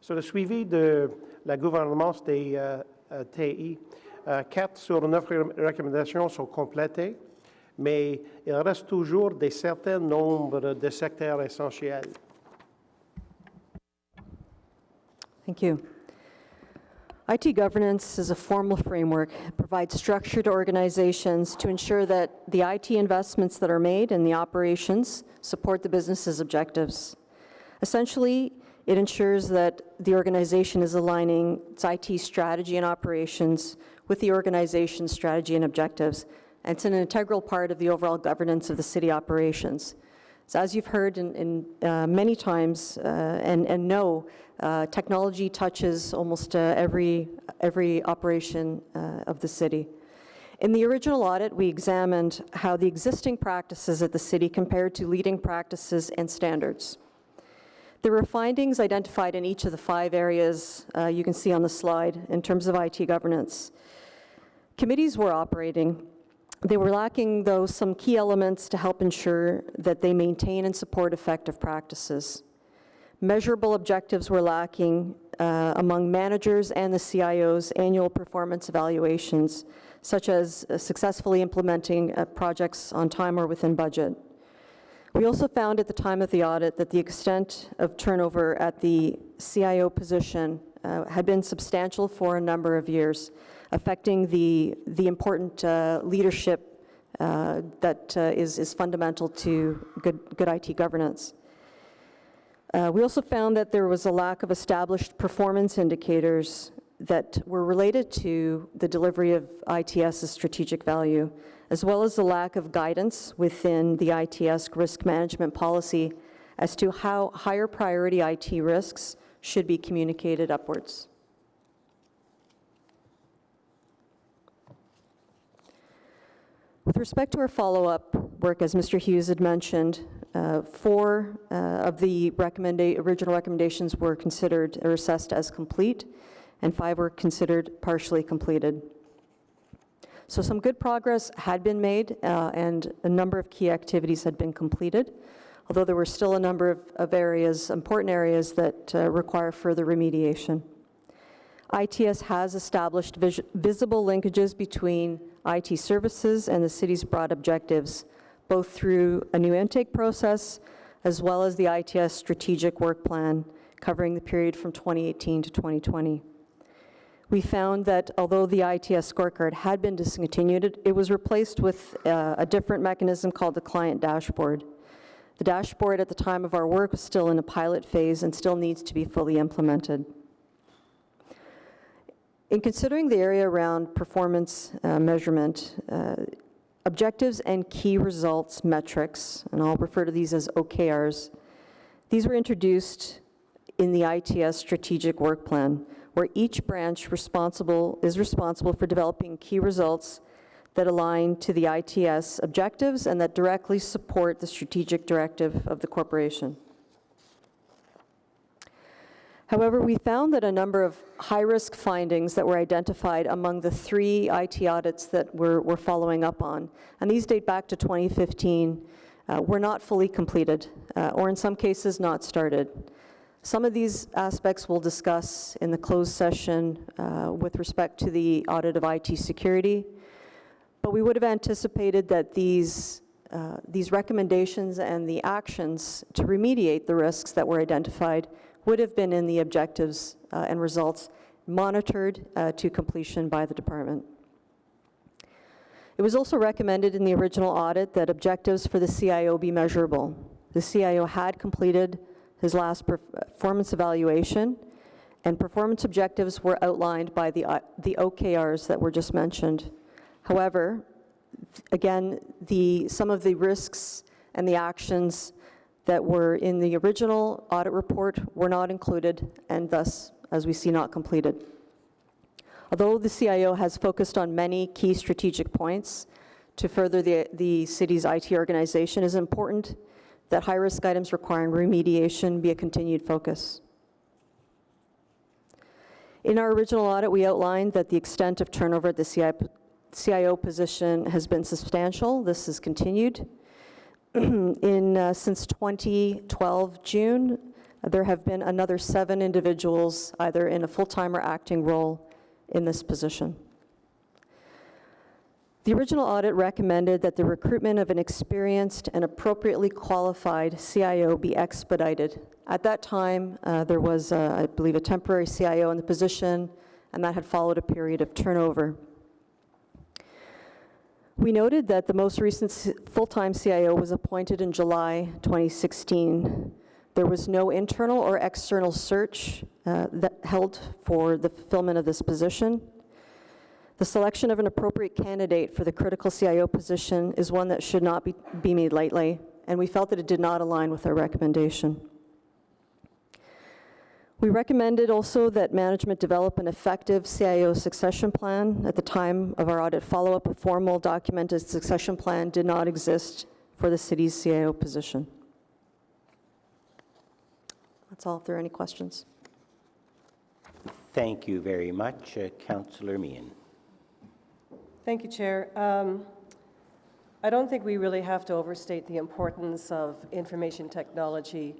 Speaker 9: Sur le suivi de la gouvernance des TI, 4 sur 9 recommandations sont complétées, mais il reste toujours des certain nombre de secteurs essentiels.
Speaker 11: Thank you. IT governance is a formal framework. It provides structure to organizations to ensure that the IT investments that are made and the operations support the business's objectives. Essentially, it ensures that the organization is aligning its IT strategy and operations with the organization's strategy and objectives, and it's an integral part of the overall governance of the city operations. So as you've heard in many times and know, technology touches almost every operation of the city. In the original audit, we examined how the existing practices at the city compared to leading practices and standards. There were findings identified in each of the 5 areas you can see on the slide in terms of IT governance. Committees were operating. They were lacking, though, some key elements to help ensure that they maintain and support effective practices. Measurable objectives were lacking among managers and the CIO's annual performance evaluations, such as successfully implementing projects on time or within budget. We also found at the time of the audit that the extent of turnover at the CIO position had been substantial for a number of years, affecting the important leadership that is fundamental to good IT governance. We also found that there was a lack of established performance indicators that were related to the delivery of ITS's strategic value, as well as the lack of guidance within the ITS risk management policy as to how higher priority IT risks should be communicated upwards. With respect to our follow-up work, as Mr. Hughes had mentioned, 4 of the original recommendations were considered or assessed as complete, and 5 were considered partially completed. So some good progress had been made, and a number of key activities had been completed, although there were still a number of areas, important areas, that require further remediation. ITS has established visible linkages between IT services and the city's broad objectives, both through a new intake process as well as the ITS strategic work plan covering the period from 2018 to 2020. We found that although the ITS scorecard had been discontinued, it was replaced with a different mechanism called the client dashboard. The dashboard at the time of our work was still in a pilot phase and still needs to be fully implemented. In considering the area around performance measurement, objectives and key results metrics, and I'll refer to these as OKRs, these were introduced in the ITS strategic work plan, where each branch is responsible for developing key results that align to the ITS objectives and that directly support the strategic directive of the corporation. However, we found that a number of high-risk findings that were identified among the 3 IT audits that we're following up on, and these date back to 2015, were not fully completed, or in some cases not started. Some of these aspects we'll discuss in the closed session with respect to the audit of IT security, but we would have anticipated that these recommendations and the actions to remediate the risks that were identified would have been in the objectives and results monitored to completion by the department. It was also recommended in the original audit that objectives for the CIO be measurable. The CIO had completed his last performance evaluation, and performance objectives were outlined by the OKRs that were just mentioned. However, again, some of the risks and the actions that were in the original audit report were not included, and thus, as we see, not completed. Although the CIO has focused on many key strategic points to further the city's IT organization, it is important that high-risk items requiring remediation be a continued focus. In our original audit, we outlined that the extent of turnover at the CIO position has been substantial. This has continued. Since 2012, June, there have been another 7 individuals either in a full-time or acting role in this position. The original audit recommended that the recruitment of an experienced and appropriately qualified CIO be expedited. At that time, there was, I believe, a temporary CIO in the position, and that had followed a period of turnover. We noted that the most recent full-time CIO was appointed in July 2016. There was no internal or external search that held for the fulfillment of this position. The selection of an appropriate candidate for the critical CIO position is one that should not be made lightly, and we felt that it did not align with our recommendation. We recommended also that management develop an effective CIO succession plan. At the time of our audit follow-up, a formal documented succession plan did not exist for the city's CIO position. That's all. If there are any questions.
Speaker 1: Thank you very much. Councillor Meehan.
Speaker 8: Thank you, Chair. I don't think we really have to overstate the importance of information technology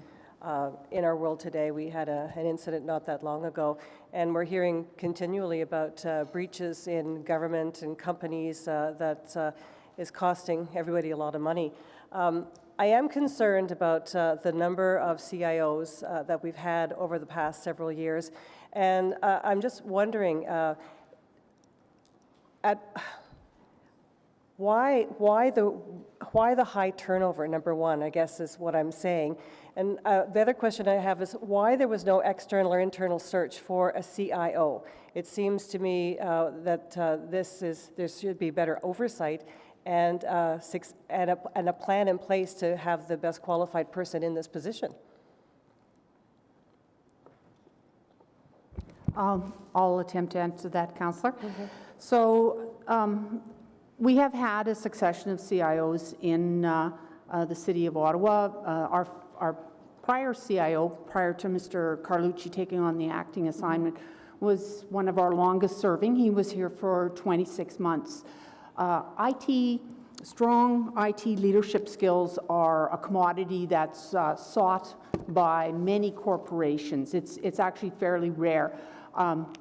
Speaker 8: in our world today. We had an incident not that long ago, and we're hearing continually about breaches in government and companies that is costing everybody a lot of money. I am concerned about the number of CIOs that we've had over the past several years, and I'm just wondering why the high turnover, number one, I guess is what I'm saying. And the other question I have is why there was no external or internal search for a CIO. It seems to me that there should be better oversight and a plan in place to have the best qualified person in this position.
Speaker 7: I'll attempt to answer that, Councillor. So we have had a succession of CIOs in the City of Ottawa. Our prior CIO, prior to Mr. Carlucci taking on the acting assignment, was one of our longest serving. He was here for 26 months. Strong IT leadership skills are a commodity that's sought by many corporations. It's actually fairly rare.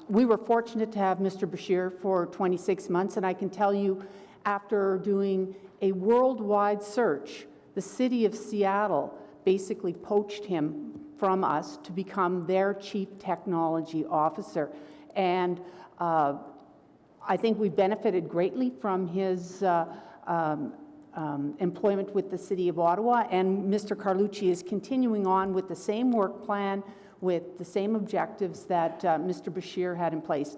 Speaker 7: We were fortunate to have Mr. Bashir for 26 months, and I can tell you, after doing a worldwide search, the City of Seattle basically poached him from us to become their Chief Technology Officer. And I think we benefited greatly from his employment with the City of Ottawa, and Mr. Carlucci is continuing on with the same work plan, with the same objectives that Mr. Bashir had in place.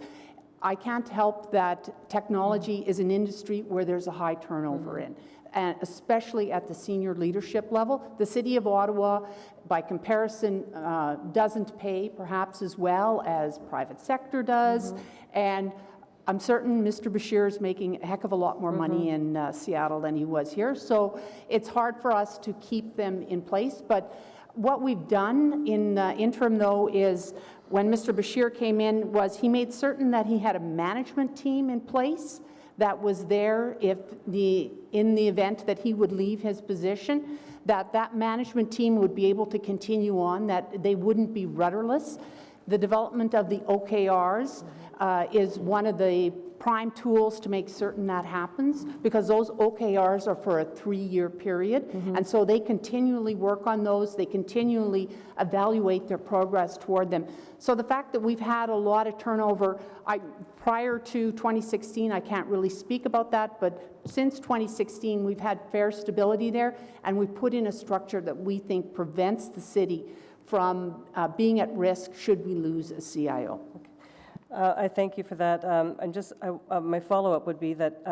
Speaker 7: I can't help that technology is an industry where there's a high turnover in, and especially at the senior leadership level. The City of Ottawa, by comparison, doesn't pay perhaps as well as private sector does, and I'm certain Mr. Bashir is making a heck of a lot more money in Seattle than he was here, so it's hard for us to keep them in place. But what we've done in interim, though, is when Mr. Bashir came in, was he made certain that he had a management team in place that was there in the event that he would leave his position, that management team would be able to continue on, that they wouldn't be rudderless. The development of the OKRs is one of the prime tools to make certain that happens, because those OKRs are for a 3-year period, and so they continually work on those, they continually evaluate their progress toward them. So the fact that we've had a lot of turnover, prior to 2016, I can't really speak about that, but since 2016, we've had fair stability there, and we've put in a structure that we think prevents the city from being at risk should we lose a CIO.
Speaker 8: I thank you for that. And just my follow-up would be that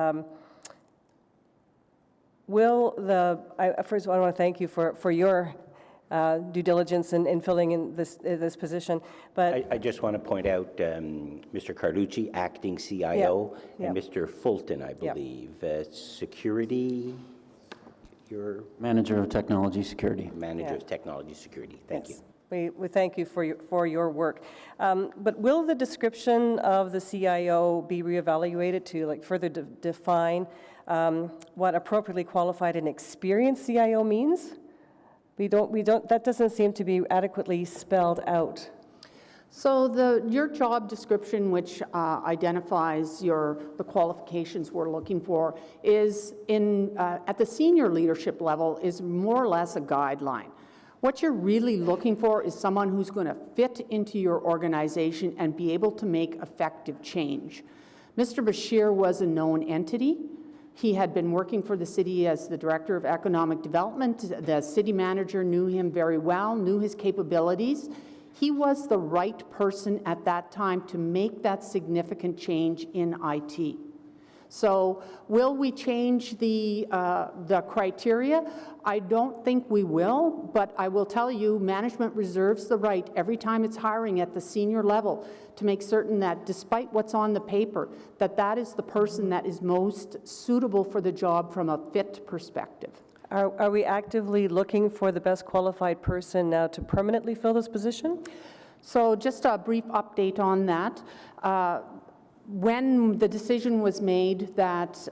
Speaker 8: first of all, I want to thank you for your due diligence in filling in this position. But
Speaker 1: I just want to point out Mr. Carlucci, acting CIO, and Mr. Fulton, I believe, security. Your
Speaker 16: Manager of Technology Security.
Speaker 1: Manager of Technology Security. Thank you.
Speaker 8: We thank you for your work. But will the description of the CIO be reevaluated to further define what appropriately qualified and experienced CIO means? That doesn't seem to be adequately spelled out.
Speaker 7: So your job description, which identifies the qualifications we're looking for, is at the senior leadership level is more or less a guideline. What you're really looking for is someone who's going to fit into your organization and be able to make effective change. Mr. Bashir was a known entity. He had been working for the city as the Director of Economic Development. The city manager knew him very well, knew his capabilities. He was the right person at that time to make that significant change in IT. So will we change the criteria? I don't think we will, but I will tell you, management reserves the right every time it's hiring at the senior level to make certain that despite what's on the paper, that is the person that is most suitable for the job from a fit perspective.
Speaker 8: Are we actively looking for the best qualified person now to permanently fill this position?
Speaker 7: So just a brief update on that. When the decision was made that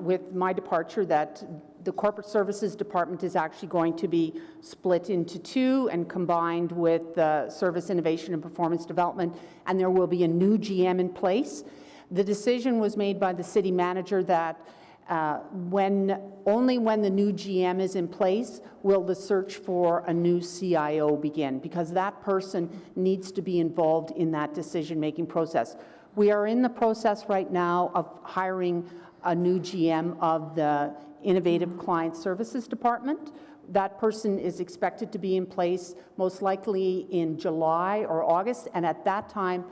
Speaker 7: with my departure that the Corporate Services Department is actually going to be split into 2 and combined with Service Innovation and Performance Development, and there will be a new GM in place, the decision was made by the city manager that only when the new GM is in place will the search for a new CIO begin, because that person needs to be involved in that decision-making process. We are in the process right now of hiring a new GM of the Innovative Client Services Department. That person is expected to be in place most likely in July or August, and at that time,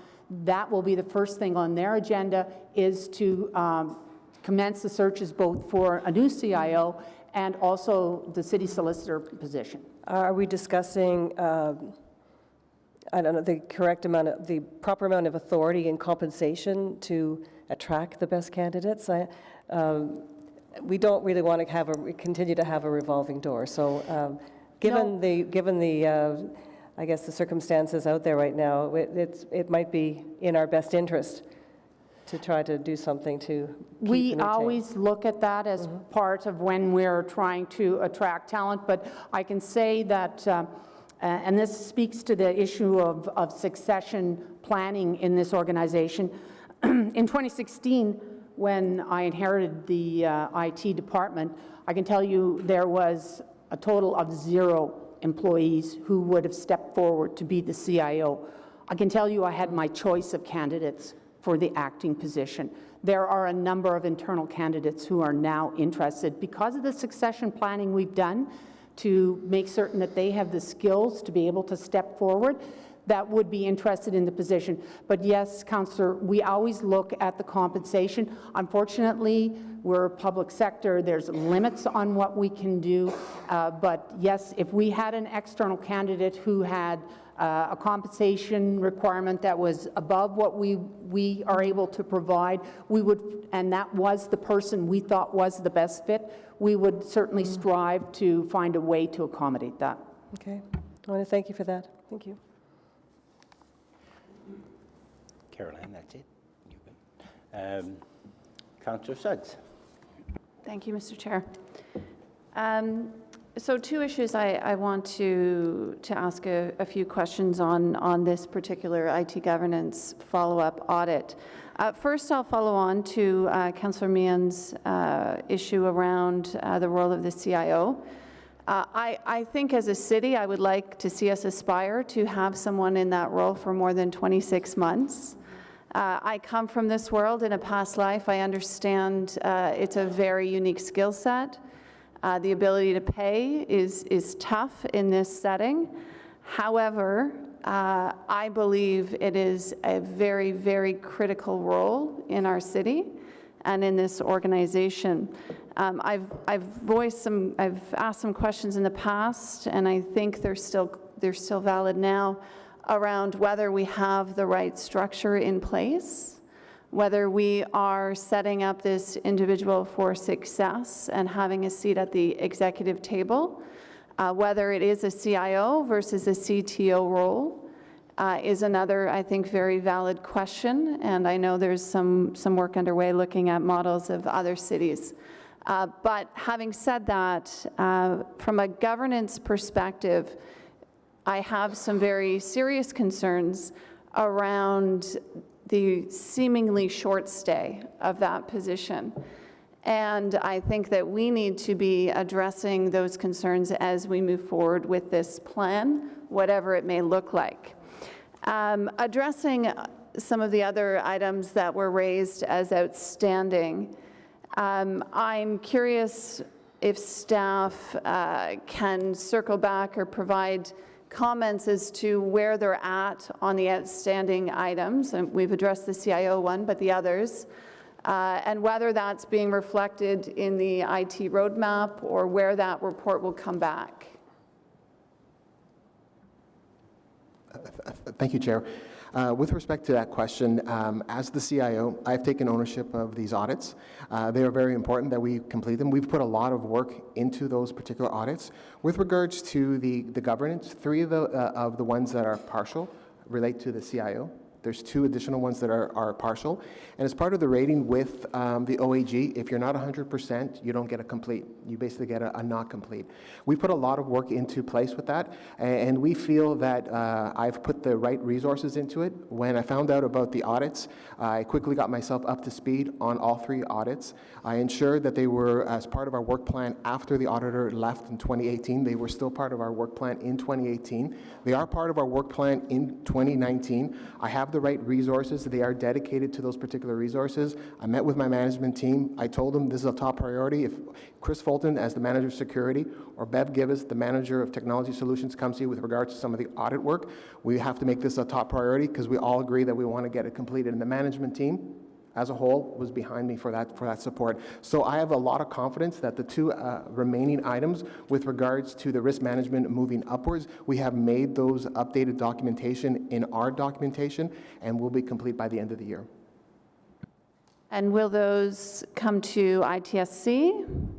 Speaker 7: that will be the first thing on their agenda is to commence the searches both for a new CIO and also the city solicitor position.
Speaker 8: Are we discussing I don't know, the proper amount of authority and compensation to attract the best candidates? We don't really want to continue to have a revolving door. So, given the I guess the circumstances out there right now, it might be in our best interest to try to do something to keep
Speaker 7: We always look at that as part of when we're trying to attract talent, but I can say that and this speaks to the issue of succession planning in this organization. In 2016, when I inherited the IT department, I can tell you there was a total of 0 employees who would have stepped forward to be the CIO. I can tell you I had my choice of candidates for the acting position. There are a number of internal candidates who are now interested because of the succession planning we've done to make certain that they have the skills to be able to step forward. that would be interested in the position. But yes, Councillor, we always look at the compensation. Unfortunately, we're a public sector. There's limits on what we can do. But yes, if we had an external candidate who had a compensation requirement that was above what we are able to provide, we would, and that was the person we thought was the best fit, we would certainly strive to find a way to accommodate that.
Speaker 8: Okay. I want to thank you for that. Thank you.
Speaker 1: Caroline, that's it. Councillor Suggs.
Speaker 17: Thank you, Mr. Chair. So two issues I want to ask a few questions on this particular IT governance follow-up audit. First, I'll follow on to Councillor Meehan's issue around the role of the CIO. I think as a city, I would like to see us aspire to have someone in that role for more than 26 months. I come from this world in a past life. I understand it's a very unique skill set. The ability to pay is tough in this setting. However, I believe it is a very, very critical role in our city and in this organization. I've asked some questions in the past, and I think they're still valid now, around whether we have the right structure in place, whether we are setting up this individual for success and having a seat at the executive table, whether it is a CIO versus a CTO role is another, I think, very valid question, and I know there's some work underway looking at models of other cities. But having said that, from a governance perspective, I have some very serious concerns around the seemingly short stay of that position. And I think that we need to be addressing those concerns as we move forward with this plan, whatever it may look like. Addressing some of the other items that were raised as outstanding, I'm curious if staff can circle back or provide comments as to where they're at on the outstanding items. And we've addressed the CIO one, but the others, and whether that's being reflected in the IT roadmap or where that report will come back.
Speaker 18: Thank you, Chair. With respect to that question, as the CIO, I've taken ownership of these audits. They are very important that we complete them. We've put a lot of work into those particular audits. With regards to the governance, 3 of the ones that are partial relate to the CIO. There's 2 additional ones that are partial. And as part of the rating with the OAG, if you're not 100%, you don't get a complete. You basically get a not complete. We put a lot of work into place with that, and we feel that I've put the right resources into it. When I found out about the audits, I quickly got myself up to speed on all 3 audits. I ensured that they were as part of our work plan after the auditor left in 2018. They were still part of our work plan in 2018. They are part of our work plan in 2019. I have the right resources. They are dedicated to those particular resources. I met with my management team. I told them this is a top priority. If Chris Fulton, as the manager of security, or Bev Givas, the manager of technology solutions, comes here with regards to some of the audit work, we have to make this a top priority because we all agree that we want to get it completed. And the management team as a whole was behind me for that support. So I have a lot of confidence that the 2 remaining items with regards to the risk management moving upwards, we have made those updated documentation in our documentation and will be complete by the end of the year.
Speaker 17: And will those come to ITSC?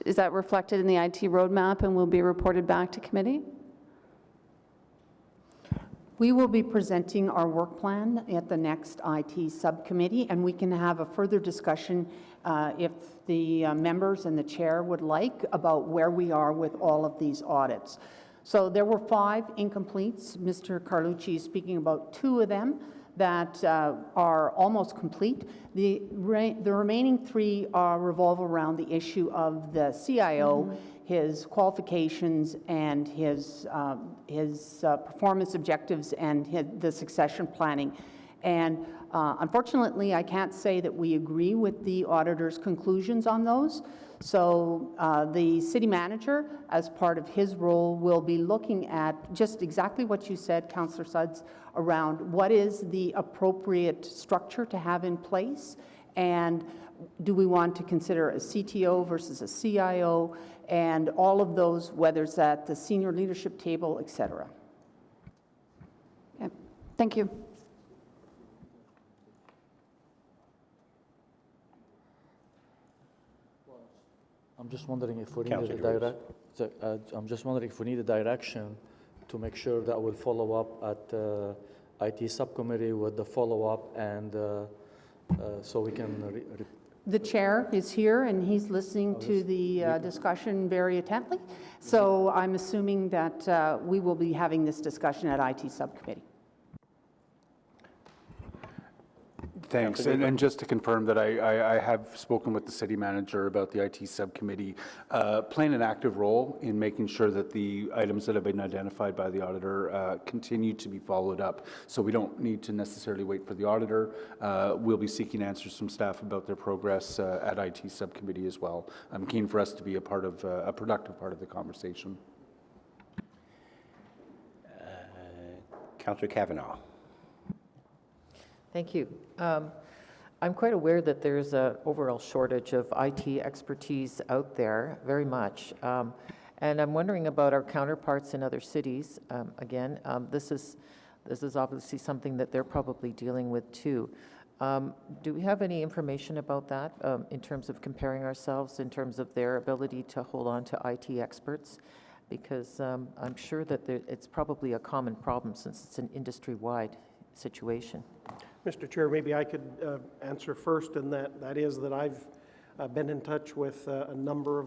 Speaker 17: Is that reflected in the IT roadmap and will be reported back to committee?
Speaker 7: We will be presenting our work plan at the next IT subcommittee, and we can have a further discussion if the members and the chair would like about where we are with all of these audits. So there were 5 incompletes. Mr. Carlucci is speaking about 2 of them that are almost complete. The remaining 3 revolve around the issue of the CIO, his qualifications, and his performance objectives, and the succession planning. And unfortunately, I can't say that we agree with the auditor's conclusions on those. So the city manager, as part of his role, will be looking at just exactly what you said, Councillor Sudds, around what is the appropriate structure to have in place, and do we want to consider a CTO versus a CIO, and all of those, whether it's at the senior leadership table, et cetera.
Speaker 17: Okay. Thank you.
Speaker 13: I'm just wondering if we need I'm just wondering if we need a direction to make sure that we'll follow up at IT subcommittee with the follow-up, and so we can.
Speaker 7: The chair is here and he's listening to the discussion very attentively. So I'm assuming that we will be having this discussion at IT subcommittee.
Speaker 19: Thanks. And just to confirm that I have spoken with the city manager about the IT subcommittee playing an active role in making sure that the items that have been identified by the auditor continue to be followed up. So we don't need to necessarily wait for the auditor. We'll be seeking answers from staff about their progress at IT subcommittee as well. I'm keen for us to be a part of a productive part of the conversation.
Speaker 1: Councillor Kavanagh.
Speaker 5: Thank you. I'm quite aware that there's an overall shortage of IT expertise out there, very much. And I'm wondering about our counterparts in other cities. Again, this is obviously something that they're probably dealing with too. Do we have any information about that in terms of comparing ourselves, in terms of their ability to hold on to IT experts? Because I'm sure that it's probably a common problem since it's an industry-wide situation.
Speaker 9: Mr. Chair, maybe I could answer first, and that is that I've been in touch with a number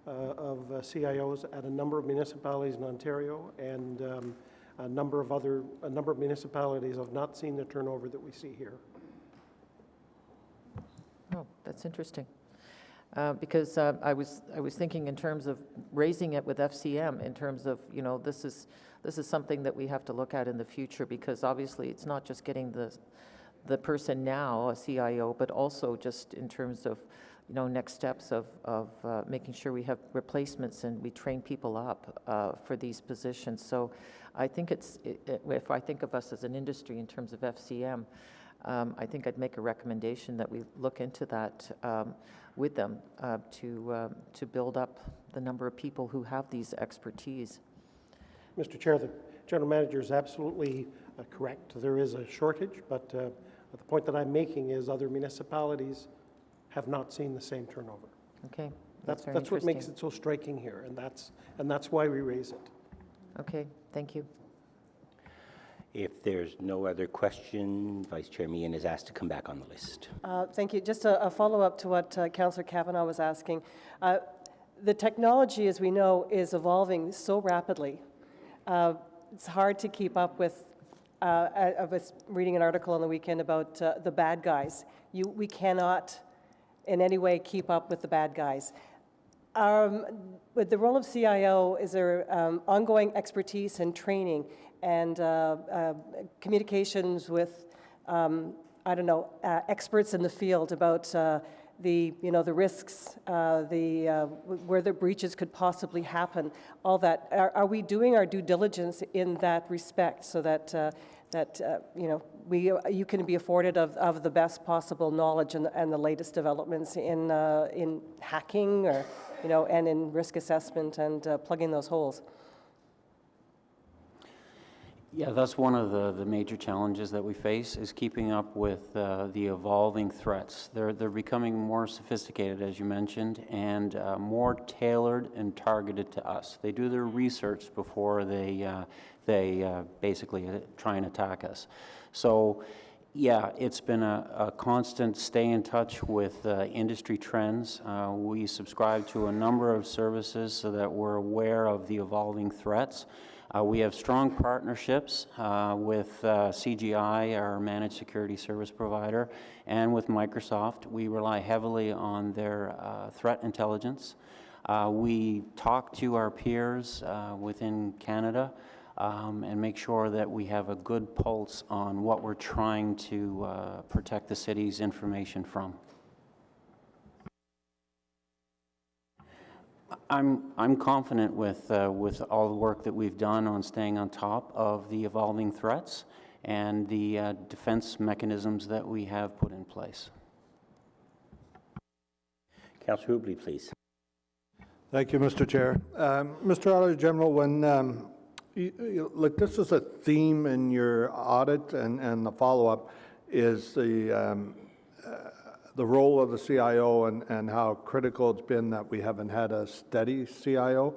Speaker 9: of CIOs at a number of municipalities in Ontario, and a number of municipalities have not seen the turnover that we see here.
Speaker 5: Oh, that's interesting. Because I was thinking in terms of raising it with FCM, in terms of, you know, this is something that we have to look at in the future, because obviously it's not just getting the person now, a CIO, but also just in terms of, you know, next steps of making sure we have replacements and we train people up for these positions. So I think if I think of us as an industry in terms of FCM, I think I'd make a recommendation that we look into that with them to build up the number of people who have these expertise.
Speaker 9: Mr. Chair, the General Manager is absolutely correct. There is a shortage, but the point that I'm making is other municipalities have not seen the same turnover.
Speaker 5: Okay,
Speaker 9: that's what makes it so striking here, and that's why we raise it. Okay,
Speaker 5: thank you.
Speaker 1: If there's no other question, Vice Chair Meehan is asked to come back on the list.
Speaker 8: Thank you. Just a follow-up to what Councillor Kavanagh was asking. The technology, as we know, is evolving so rapidly. It's hard to keep up with. I was reading an article on the weekend about the bad guys. We cannot in any way keep up with the bad guys. With the role of CIO, is there ongoing expertise and training and communications with, experts in the field about the risks, where the breaches could possibly happen, all that? Are we doing our due diligence in that respect so that you can be afforded of the best possible knowledge and the latest developments in hacking or and in risk assessment and plugging those holes?
Speaker 16: Yeah, that's one of the major challenges that we face, is keeping up with the evolving threats. They're becoming more sophisticated, as you mentioned, and more tailored and targeted to us. They do their research before they basically try and attack us. So, yeah, it's been a constant stay in touch with industry trends. We subscribe to a number of services so that we're aware of the evolving threats. We have strong partnerships with CGI, our managed security service provider, and with Microsoft. We rely heavily on their threat intelligence. We talk to our peers within Canada and make sure that we have a good pulse on what we're trying to protect the city's information from. I'm confident with all the work that we've done on staying on top of the evolving threats and the defense mechanisms that we have put in place.
Speaker 1: Councillor Hubley, please.
Speaker 4: Thank you, Mr. Chair. Mr. Auditor General, when like this is a theme in your audit and the follow-up is the role of the CIO and how critical it's been that we haven't had a steady CIO.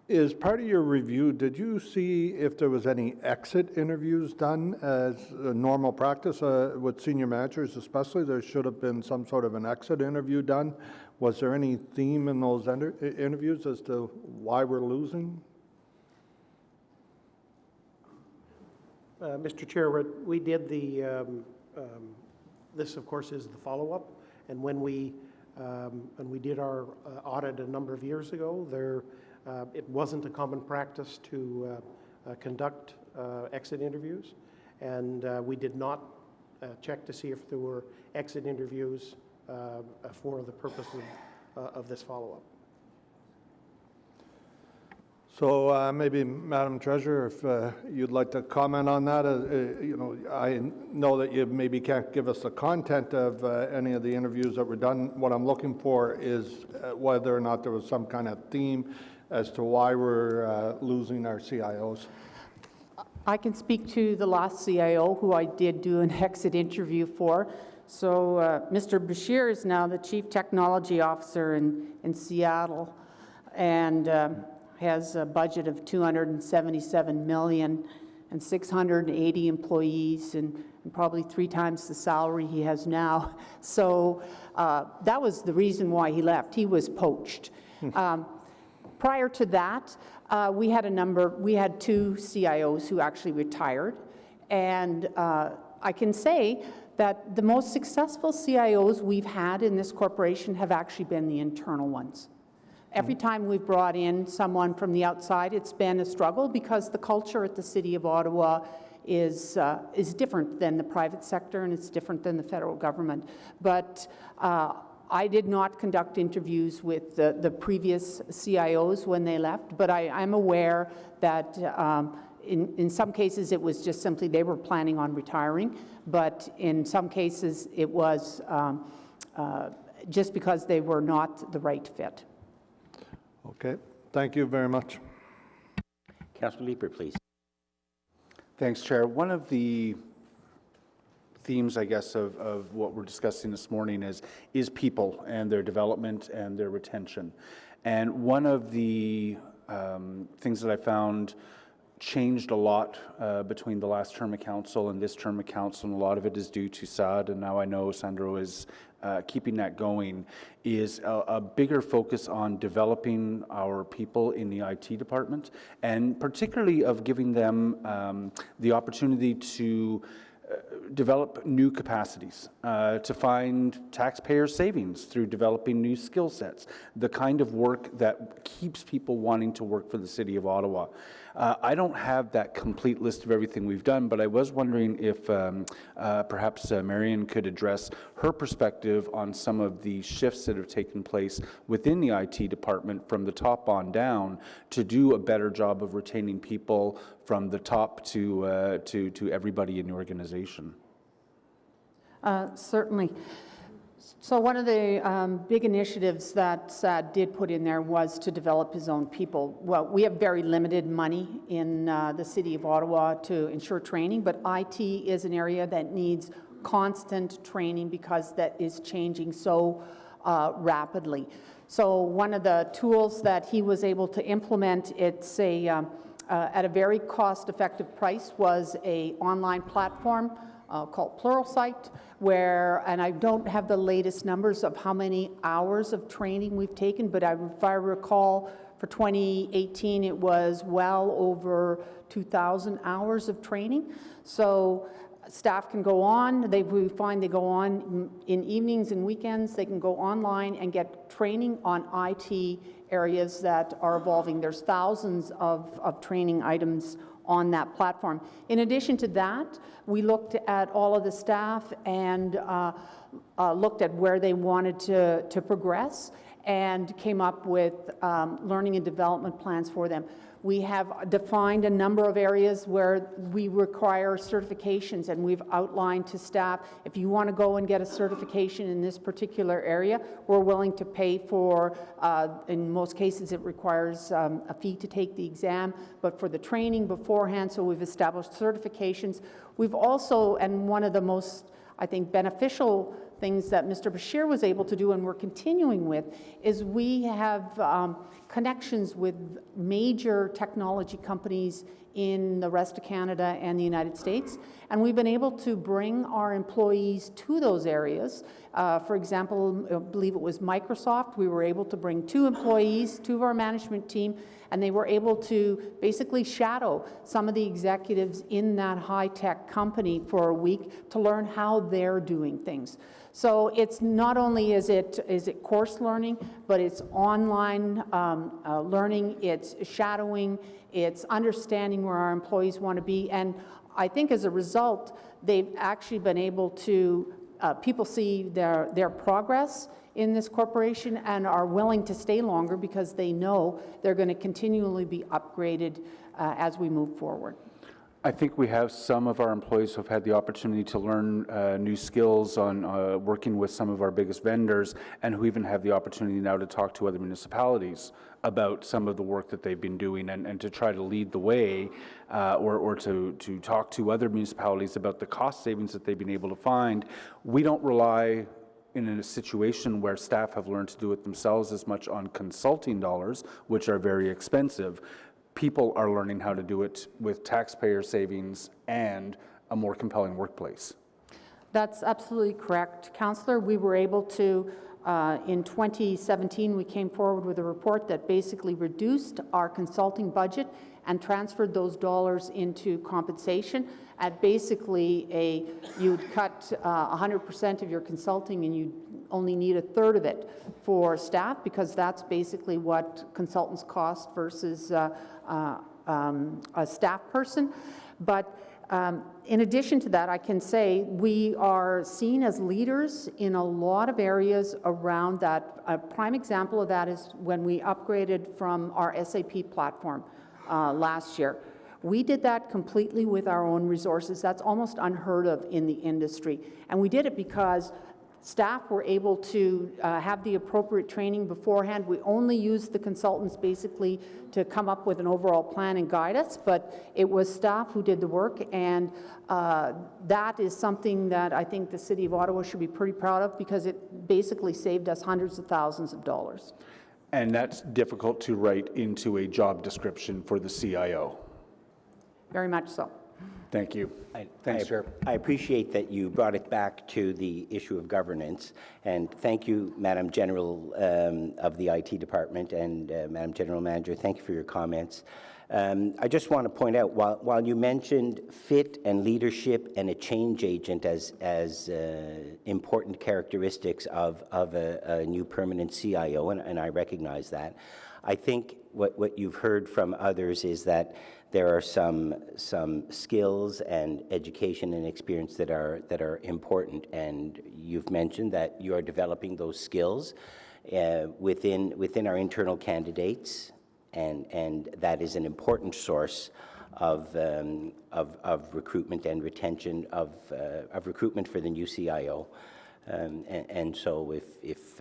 Speaker 4: As part of your review, did you see if there was any exit interviews done as a normal practice with senior managers especially? There should have been some sort of an exit interview done. Was there any theme in those interviews as to why we're losing?
Speaker 9: Mr. Chair, we did the, this of course is the follow-up, and when we did our audit a number of years ago, it wasn't a common practice to conduct exit interviews, and we did not check to see if there were exit interviews for the purpose of this follow-up.
Speaker 4: So maybe, Madam Treasurer, if you'd like to comment on that. You know, I know that you maybe can't give us the content of any of the interviews that were done. What I'm looking for is whether or not there was some kind of theme as to why we're losing our CIOs.
Speaker 7: I can speak to the last CIO, who I did do an exit interview for. So Mr. Bashir is now the Chief Technology Officer in Seattle, and has a budget of $277 million and 680 employees, and probably 3 times the salary he has now. So that was the reason why he left. He was poached. Prior to that, we had 2 CIOs who actually retired, and I can say that the most successful CIOs we've had in this corporation have actually been the internal ones. Every time we've brought in someone from the outside, it's been a struggle because the culture at the City of Ottawa is different than the private sector, and it's different than the federal government. But I did not conduct interviews with the previous CIOs when they left, but I'm aware that in some cases it was just simply they were planning on retiring, but in some cases it was just because they were not the right fit.
Speaker 4: Okay, thank you very much.
Speaker 1: Councillor Leeper, please.
Speaker 19: Thanks, Chair. One of the themes, I guess, of what we're discussing this morning is people and their development and their retention. And one of the things that I found changed a lot between the last term of council and this term of council, and a lot of it is due to SAD, and now I know Sandro is keeping that going, is a bigger focus on developing our people in the IT department, and particularly of giving them the opportunity to develop new capacities, to find taxpayer savings through developing new skill sets, the kind of work that keeps people wanting to work for the City of Ottawa. I don't have that complete list of everything we've done, but I was wondering if perhaps Marion could address her perspective on some of the shifts that have taken place within the IT department from the top on down to do a better job of retaining people from the top to everybody in the organization.
Speaker 7: Certainly. So one of the big initiatives that SAD did put in there was to develop his own people. Well, we have very limited money in the City of Ottawa to ensure training, but IT is an area that needs constant training because that is changing so rapidly. So one of the tools that he was able to implement, it's at a very cost-effective price, was an online platform called Pluralsight, where, and I don't have the latest numbers of how many hours of training we've taken, but if I recall, for 2018, it was well over 2,000 hours of training. So Staff can go on, we find they go on in evenings and weekends, they can go online and get training on IT areas that are evolving. There's thousands of training items on that platform. In addition to that, we looked at all of the staff and looked at where they wanted to progress and came up with learning and development plans for them. We have defined a number of areas where we require certifications, and we've outlined to staff, if you want to go and get a certification in this particular area, we're willing to pay for, in most cases it requires a fee to take the exam, but for the training beforehand, so we've established certifications. We've also, and one of the most, I think, beneficial things that Mr. Bashir was able to do and we're continuing with is we have connections with major technology companies in the rest of Canada and the United States, and we've been able to bring our employees to those areas. For example, I believe it was Microsoft, we were able to bring 2 employees, 2 of our management team, and they were able to basically shadow some of the executives in that high-tech company for a week to learn how they're doing things. So it's not only is it course learning, but it's online learning, it's shadowing, it's understanding where our employees want to be. And I think as a result, they've actually been able to, people see their progress in this corporation and are willing to stay longer because they know they're going to continually be upgraded as we move forward.
Speaker 19: I think we have some of our employees who have had the opportunity to learn new skills on working with some of our biggest vendors, and who even have the opportunity now to talk to other municipalities about some of the work that they've been doing, and to try to lead the way or to talk to other municipalities about the cost savings that they've been able to find. We don't rely in a situation where staff have learned to do it themselves as much on consulting dollars, which are very expensive. People are learning how to do it with taxpayer savings and a more compelling workplace.
Speaker 7: That's absolutely correct, Councillor. We were able to, in 2017, we came forward with a report that basically reduced our consulting budget and transferred those dollars into compensation at basically you'd cut 100% of your consulting and you only need a third of it for staff, because that's basically what consultants cost versus a staff person. But in addition to that, I can say we are seen as leaders in a lot of areas around that. A prime example of that is when we upgraded from our SAP platform last year. We did that completely with our own resources. That's almost unheard of in the industry. And we did it because staff were able to have the appropriate training beforehand. We only used the consultants basically to come up with an overall plan and guide us, but it was staff who did the work, and that is something that I think the City of Ottawa should be pretty proud of, because it basically saved us hundreds of thousands of dollars.
Speaker 19: And that's difficult to write into a job description for the CIO.
Speaker 7: Very much so.
Speaker 19: Thank you. Thanks, Chair.
Speaker 1: I appreciate that you brought it back to the issue of governance, and thank you, Madam General of the IT Department and Madam General Manager. Thank you for your comments. I just want to point out, while you mentioned fit and leadership and a change agent as important characteristics of a new permanent CIO, and I recognize that, I think what you've heard from others is that there are some skills and education and experience that are important, and you've mentioned that you are developing those skills within our internal candidates, and that is an important source of recruitment and retention of recruitment for the new CIO, and so if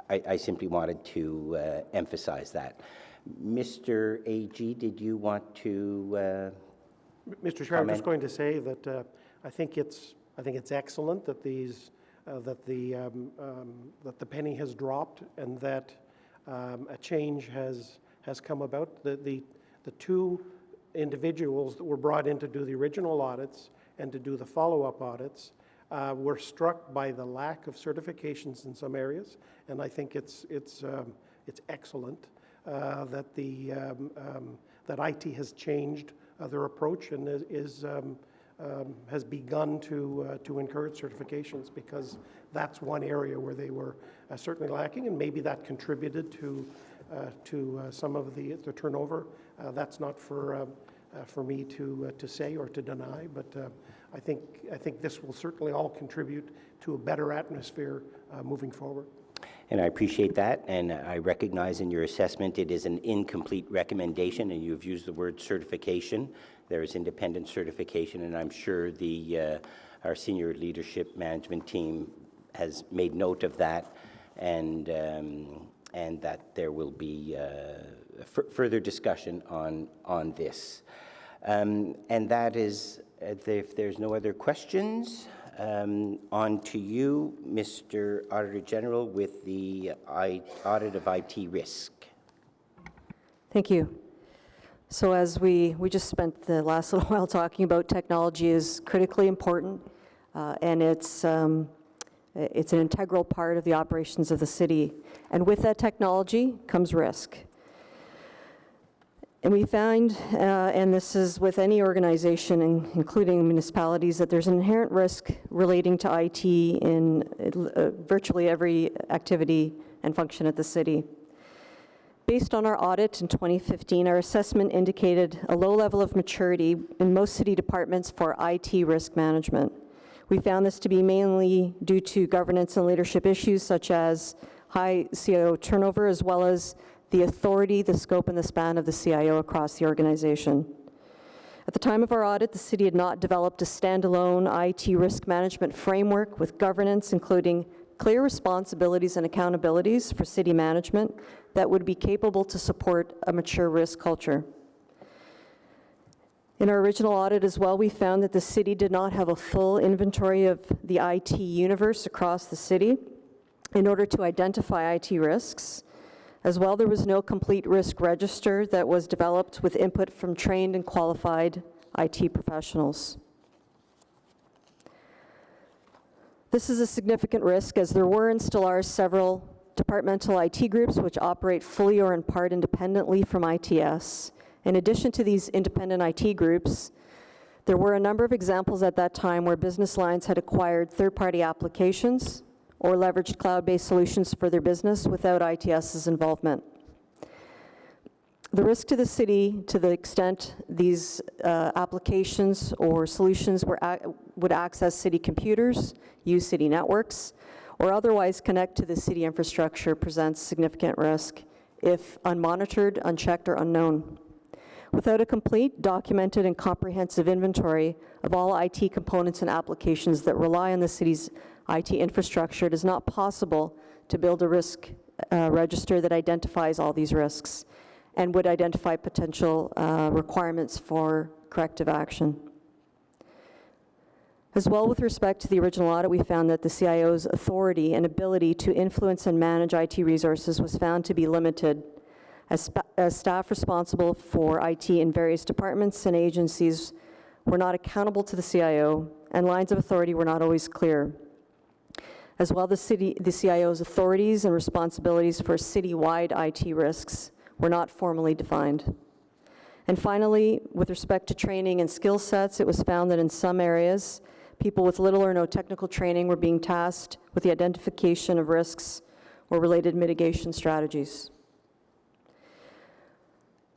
Speaker 1: I simply wanted to emphasize that. Mr. AG, did you want to
Speaker 9: Mr. Chair, I'm just going to say that I think it's excellent that that the penny has dropped and that a change has come about. The 2 individuals that were brought in to do the original audits and to do the follow-up audits were struck by the lack of certifications in some areas, and I think it's excellent that IT has changed their approach and is has begun to encourage certifications, because that's one area where they were certainly lacking, and maybe that contributed to some of the turnover. That's not for me to say or to deny, but I think this will certainly all contribute to a better atmosphere moving forward.
Speaker 1: And I appreciate that, and I recognize in your assessment it is an incomplete recommendation, and you've used the word certification. There is independent certification, and I'm sure our senior leadership management team has made note of that, and that there will be further discussion on this. And that is, if there's no other questions, on to you, Mr. Auditor General, with the audit of IT risk.
Speaker 11: Thank you. So as we just spent the last little while talking about, technology is critically important, and it's an integral part of the operations of the city. And with that technology comes risk. And we find, and this is with any organization, including municipalities, that there's an inherent risk relating to IT in virtually every activity and function at the city. Based on our audit in 2015, our assessment indicated a low level of maturity in most city departments for IT risk management. We found this to be mainly due to governance and leadership issues such as high CIO turnover, as well as the authority, the scope, and the span of the CIO across the organization. At the time of our audit, the city had not developed a standalone IT risk management framework with governance, including clear responsibilities and accountabilities for city management that would be capable to support a mature risk culture. In our original audit as well, we found that the city did not have a full inventory of the IT universe across the city in order to identify IT risks. As well, there was no complete risk register that was developed with input from trained and qualified IT professionals. This is a significant risk, as there were and still are several departmental IT groups which operate fully or in part independently from ITS. In addition to these independent IT groups, there were a number of examples at that time where business lines had acquired third-party applications or leveraged cloud-based solutions for their business without ITS's involvement. The risk to the city, to the extent these applications or solutions would access city computers, use city networks, or otherwise connect to the city infrastructure, presents significant risk if unmonitored, unchecked, or unknown. Without a complete, documented, and comprehensive inventory of all IT components and applications that rely on the city's IT infrastructure, it is not possible to build a risk register that identifies all these risks and would identify potential requirements for corrective action. As well, with respect to the original audit, we found that the CIO's authority and ability to influence and manage IT resources was found to be limited, as staff responsible for IT in various departments and agencies were not accountable to the CIO, and lines of authority were not always clear. As well, the CIO's authorities and responsibilities for citywide IT risks were not formally defined. And finally, with respect to training and skill sets, it was found that in some areas, people with little or no technical training were being tasked with the identification of risks or related mitigation strategies.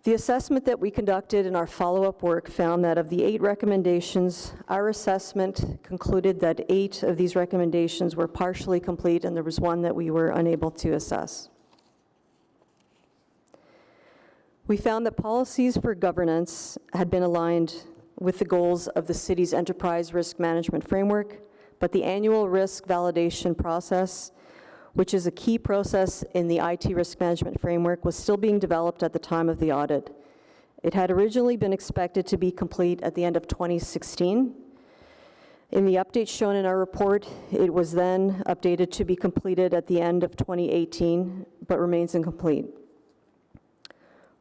Speaker 11: The assessment that we conducted in our follow-up work found that of the 8 recommendations, our assessment concluded that 8 of these recommendations were partially complete, and there was one that we were unable to assess. We found that policies for governance had been aligned with the goals of the city's enterprise risk management framework, but the annual risk validation process, which is a key process in the IT risk management framework, was still being developed at the time of the audit. It had originally been expected to be complete at the end of 2016. In the updates shown in our report, it was then updated to be completed at the end of 2018, but remains incomplete.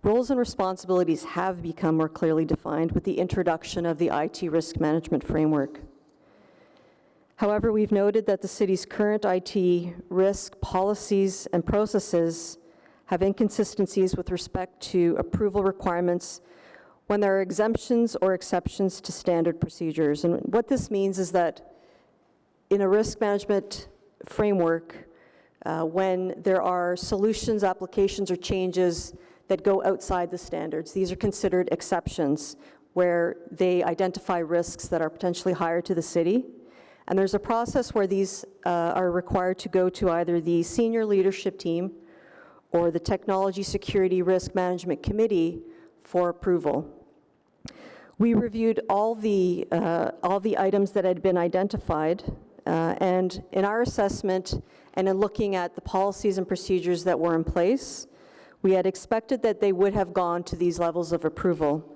Speaker 11: Roles and responsibilities have become more clearly defined with the introduction of the IT risk management framework. However, we've noted that the city's current IT risk policies and processes have inconsistencies with respect to approval requirements when there are exemptions or exceptions to standard procedures. And what this means is that in a risk management framework, when there are solutions, applications, or changes that go outside the standards, these are considered exceptions, where they identify risks that are potentially higher to the city. And there's a process where these are required to go to either the senior leadership team or the Technology Security Risk Management Committee for approval. We reviewed all the items that had been identified, and in our assessment and in looking at the policies and procedures that were in place, we had expected that they would have gone to these levels of approval.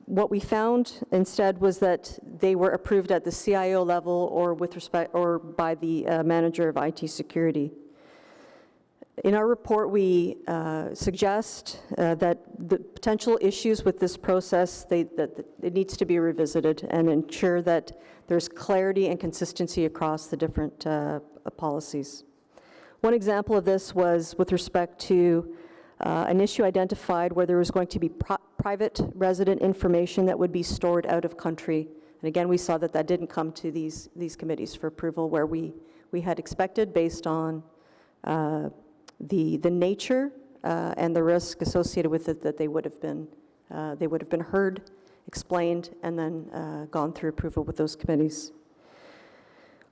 Speaker 11: What we found instead was that they were approved at the CIO level or by the manager of IT security. In our report, we suggest that the potential issues with this process, that it needs to be revisited and ensure that there's clarity and consistency across the different policies. One example of this was with respect to an issue identified where there was going to be private resident information that would be stored out of country. And again, we saw that that didn't come to these committees for approval where we had expected based on the nature and the risk associated with it, that they would have been heard, explained, and then gone through approval with those committees.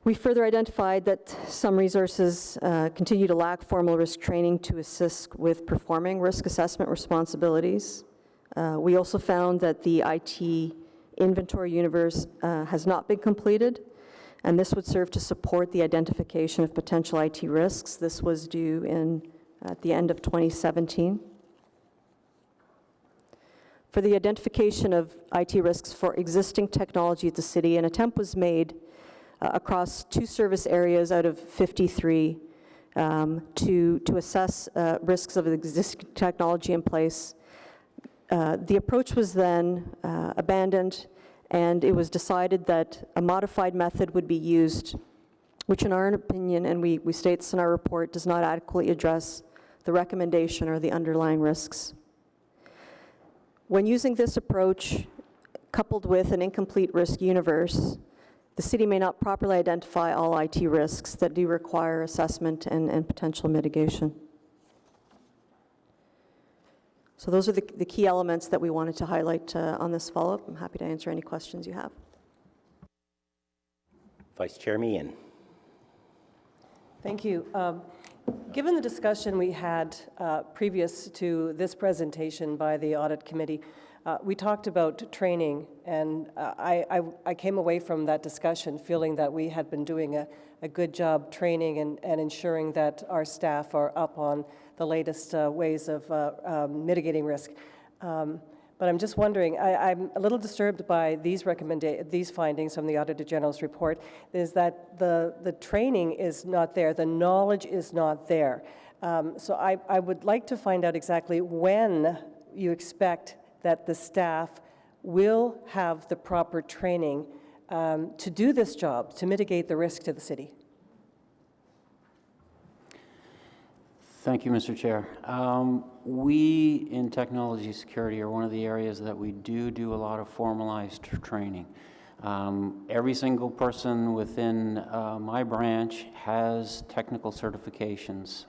Speaker 11: We further identified that some resources continue to lack formal risk training to assist with performing risk assessment responsibilities. We also found that the IT inventory universe has not been completed, and this would serve to support the identification of potential IT risks. This was due at the end of 2017. For the identification of IT risks for existing technology at the city, an attempt was made across 2 service areas out of 53 to assess risks of existing technology in place. The approach was then abandoned, and it was decided that a modified method would be used, which in our opinion, and we state this in our report, does not adequately address the recommendation or the underlying risks. When using this approach, coupled with an incomplete risk universe, the city may not properly identify all IT risks that do require assessment and potential mitigation. So those are the key elements that we wanted to highlight on this follow-up. I'm happy to answer any questions you have.
Speaker 1: Vice Chair Meehan.
Speaker 8: Thank you. Given the discussion we had previous to this presentation by the Audit Committee, we talked about training, and I came away from that discussion feeling that we had been doing a good job training and ensuring that our staff are up on the latest ways of mitigating risk. But I'm just wondering, I'm a little disturbed by these findings from the Auditor General's report, is that the training is not there, the knowledge is not there. So I would like to find out exactly when you expect that the staff will have the proper training to do this job, to mitigate the risk to the city.
Speaker 16: Thank you, Mr. Chair. We in technology security are one of the areas that we do a lot of formalized training. Every single person within my branch has technical certifications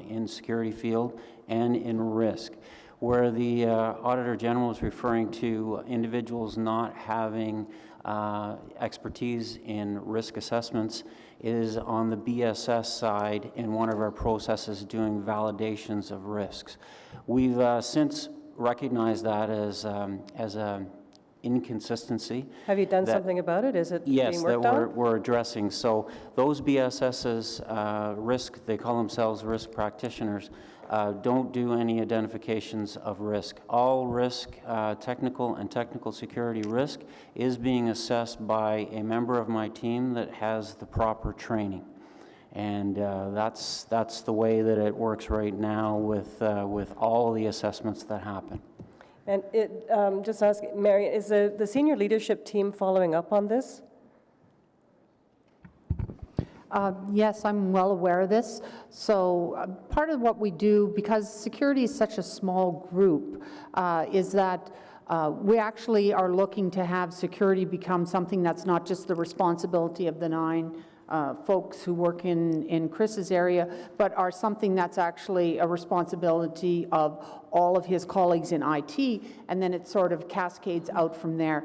Speaker 16: in security field and in risk. Where the Auditor General is referring to individuals not having expertise in risk assessments is on the BSS side in one of our processes doing validations of risks. We've since recognized that as an inconsistency.
Speaker 8: Have you done something about it? Is it being worked on?
Speaker 16: Yes, that we're addressing. So those BSSs, risk, they call themselves risk practitioners, don't do any identifications of risk. All risk, technical and technical security risk, is being assessed by a member of my team that has the proper training. And that's the way that it works right now with all the assessments that happen.
Speaker 8: And just asking, Mary, is the senior leadership team following up on this?
Speaker 7: Yes, I'm well aware of this. So part of what we do, because security is such a small group, is that We actually are looking to have security become something that's not just the responsibility of the 9 folks who work in Chris's area, but are something that's actually a responsibility of all of his colleagues in IT, and then it sort of cascades out from there.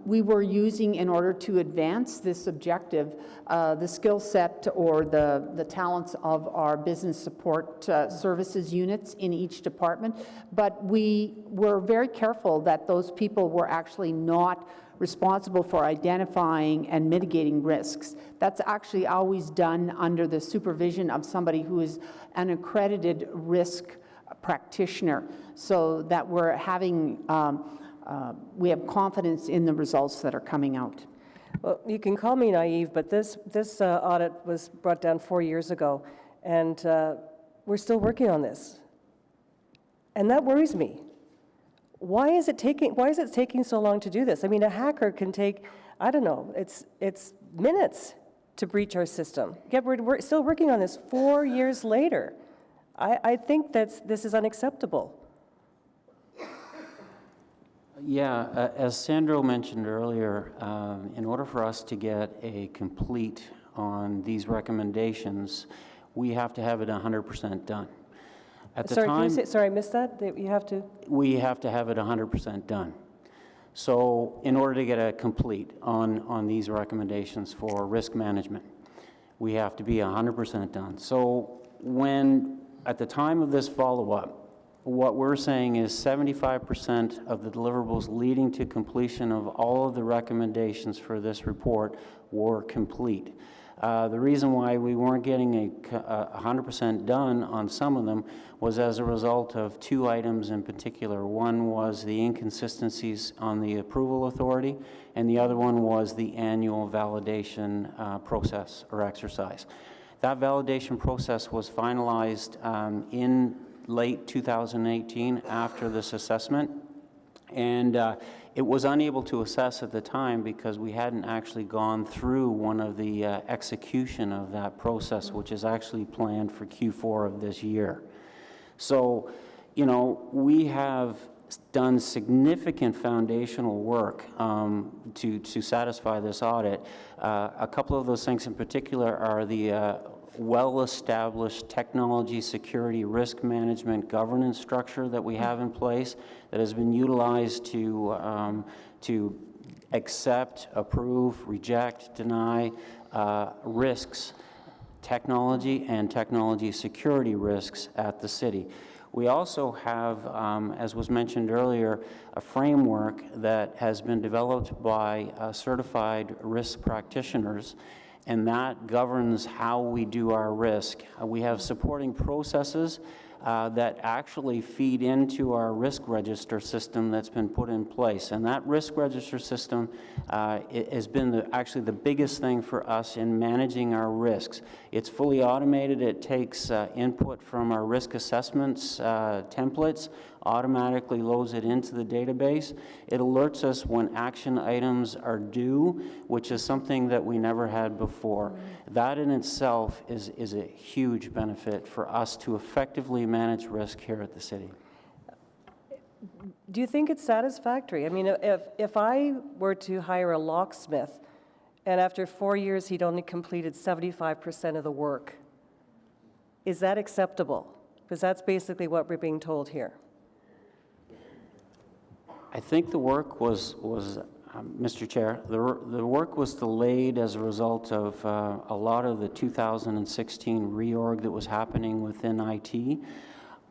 Speaker 7: We were using, in order to advance this objective, the skill set or the talents of our business support services units in each department, but we were very careful that those people were actually not responsible for identifying and mitigating risks. That's actually always done under the supervision of somebody who is an accredited risk practitioner, so that we're having, we have confidence in the results that are coming out.
Speaker 8: Well, you can call me naive, but this audit was brought down 4 years ago, and we're still working on this. And that worries me. Why is it taking so long to do this? I mean, a hacker can take, I don't know, it's minutes to breach our system. Yet we're still working on this 4 years later. I think this is unacceptable.
Speaker 16: Yeah, as Sandro mentioned earlier, in order for us to get a complete on these recommendations, we have to have it 100% done. At the
Speaker 8: Sorry,
Speaker 16: time,
Speaker 8: can you say, sorry, I missed that? That you have to?
Speaker 16: we have to have it 100% done. So in order to get a complete on these recommendations for risk management, we have to be 100% done. So when, at the time of this follow-up, what we're saying is 75% of the deliverables leading to completion of all of the recommendations for this report were complete. The reason why we weren't getting 100% done on some of them was as a result of 2 items in particular. One was the inconsistencies on the approval authority, and the other one was the annual validation process or exercise. That validation process was finalized in late 2018 after this assessment, and it was unable to assess at the time because we hadn't actually gone through one of the execution of that process, which is actually planned for Q4 of this year. So, you know, we have done significant foundational work to satisfy this audit. A couple of those things in particular are the well-established technology security risk management governance structure that we have in place that has been utilized to accept, approve, reject, deny risks, technology and technology security risks at the city. We also have, as was mentioned earlier, a framework that has been developed by certified risk practitioners, and that governs how we do our risk. We have supporting processes that actually feed into our risk register system that's been put in place. And that risk register system has been actually the biggest thing for us in managing our risks. It's fully automated. It takes input from our risk assessments templates, automatically loads it into the database. It alerts us when action items are due, which is something that we never had before. That in itself is a huge benefit for us to effectively manage risk here at the city.
Speaker 8: Do you think it's satisfactory? I mean, if I were to hire a locksmith and after 4 years he'd only completed 75% of the work, is that acceptable? Because that's basically what we're being told here.
Speaker 16: I think the work was Mr. Chair, the work was delayed as a result of a lot of the 2016 reorg that was happening within IT.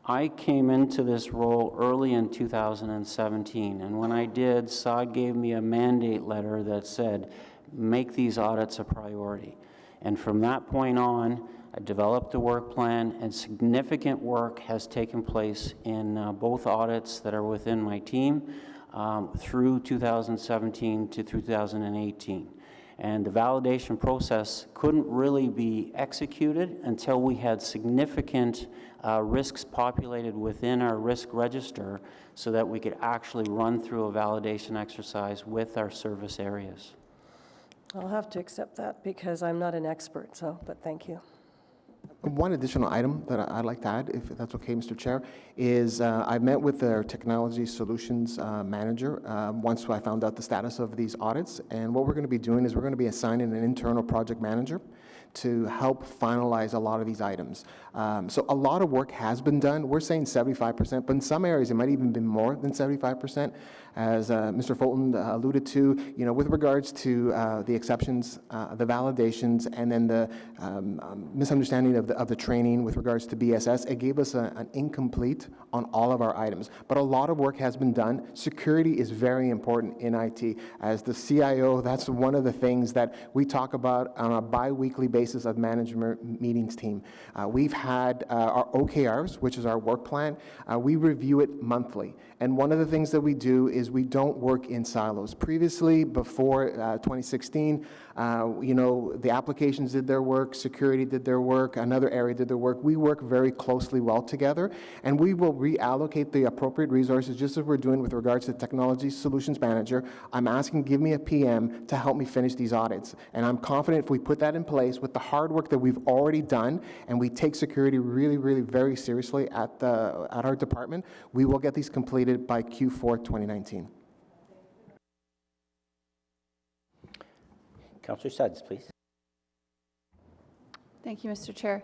Speaker 16: I came into this role early in 2017, and when I did, SOG gave me a mandate letter that said, make these audits a priority. And from that point on, I developed a work plan, and significant work has taken place in both audits that are within my team through 2017 to 2018. And the validation process couldn't really be executed until we had significant risks populated within our risk register so that we could actually run through a validation exercise with our service areas.
Speaker 8: I'll have to accept that because I'm not an expert, but thank you.
Speaker 18: One additional item that I'd like to add, if that's okay, Mr. Chair, is I met with their technology solutions manager once I found out the status of these audits. And what we're going to be doing is we're going to be assigning an internal project manager to help finalize a lot of these items. So a lot of work has been done. We're saying 75%, but in some areas it might even be more than 75%. As Mr. Fulton alluded to, with regards to the exceptions, the validations, and then the misunderstanding of the training with regards to BSS, it gave us an incomplete on all of our items. But a lot of work has been done. Security is very important in IT. As the CIO, that's one of the things that we talk about on a bi-weekly basis of management meetings team. We've had our OKRs, which is our work plan. We review it monthly. And one of the things that we do is we don't work in silos. Previously, before 2016, the applications did their work, security did their work, another area did their work. We work very closely well together, and we will reallocate the appropriate resources, just as we're doing with regards to Technology Solutions Manager. I'm asking, give me a PM to help me finish these audits. And I'm confident if we put that in place with the hard work that we've already done, and we take security really, really very seriously at our department, we will get these completed by Q4 2019.
Speaker 1: Councillor Suds, please.
Speaker 17: Thank you, Mr. Chair.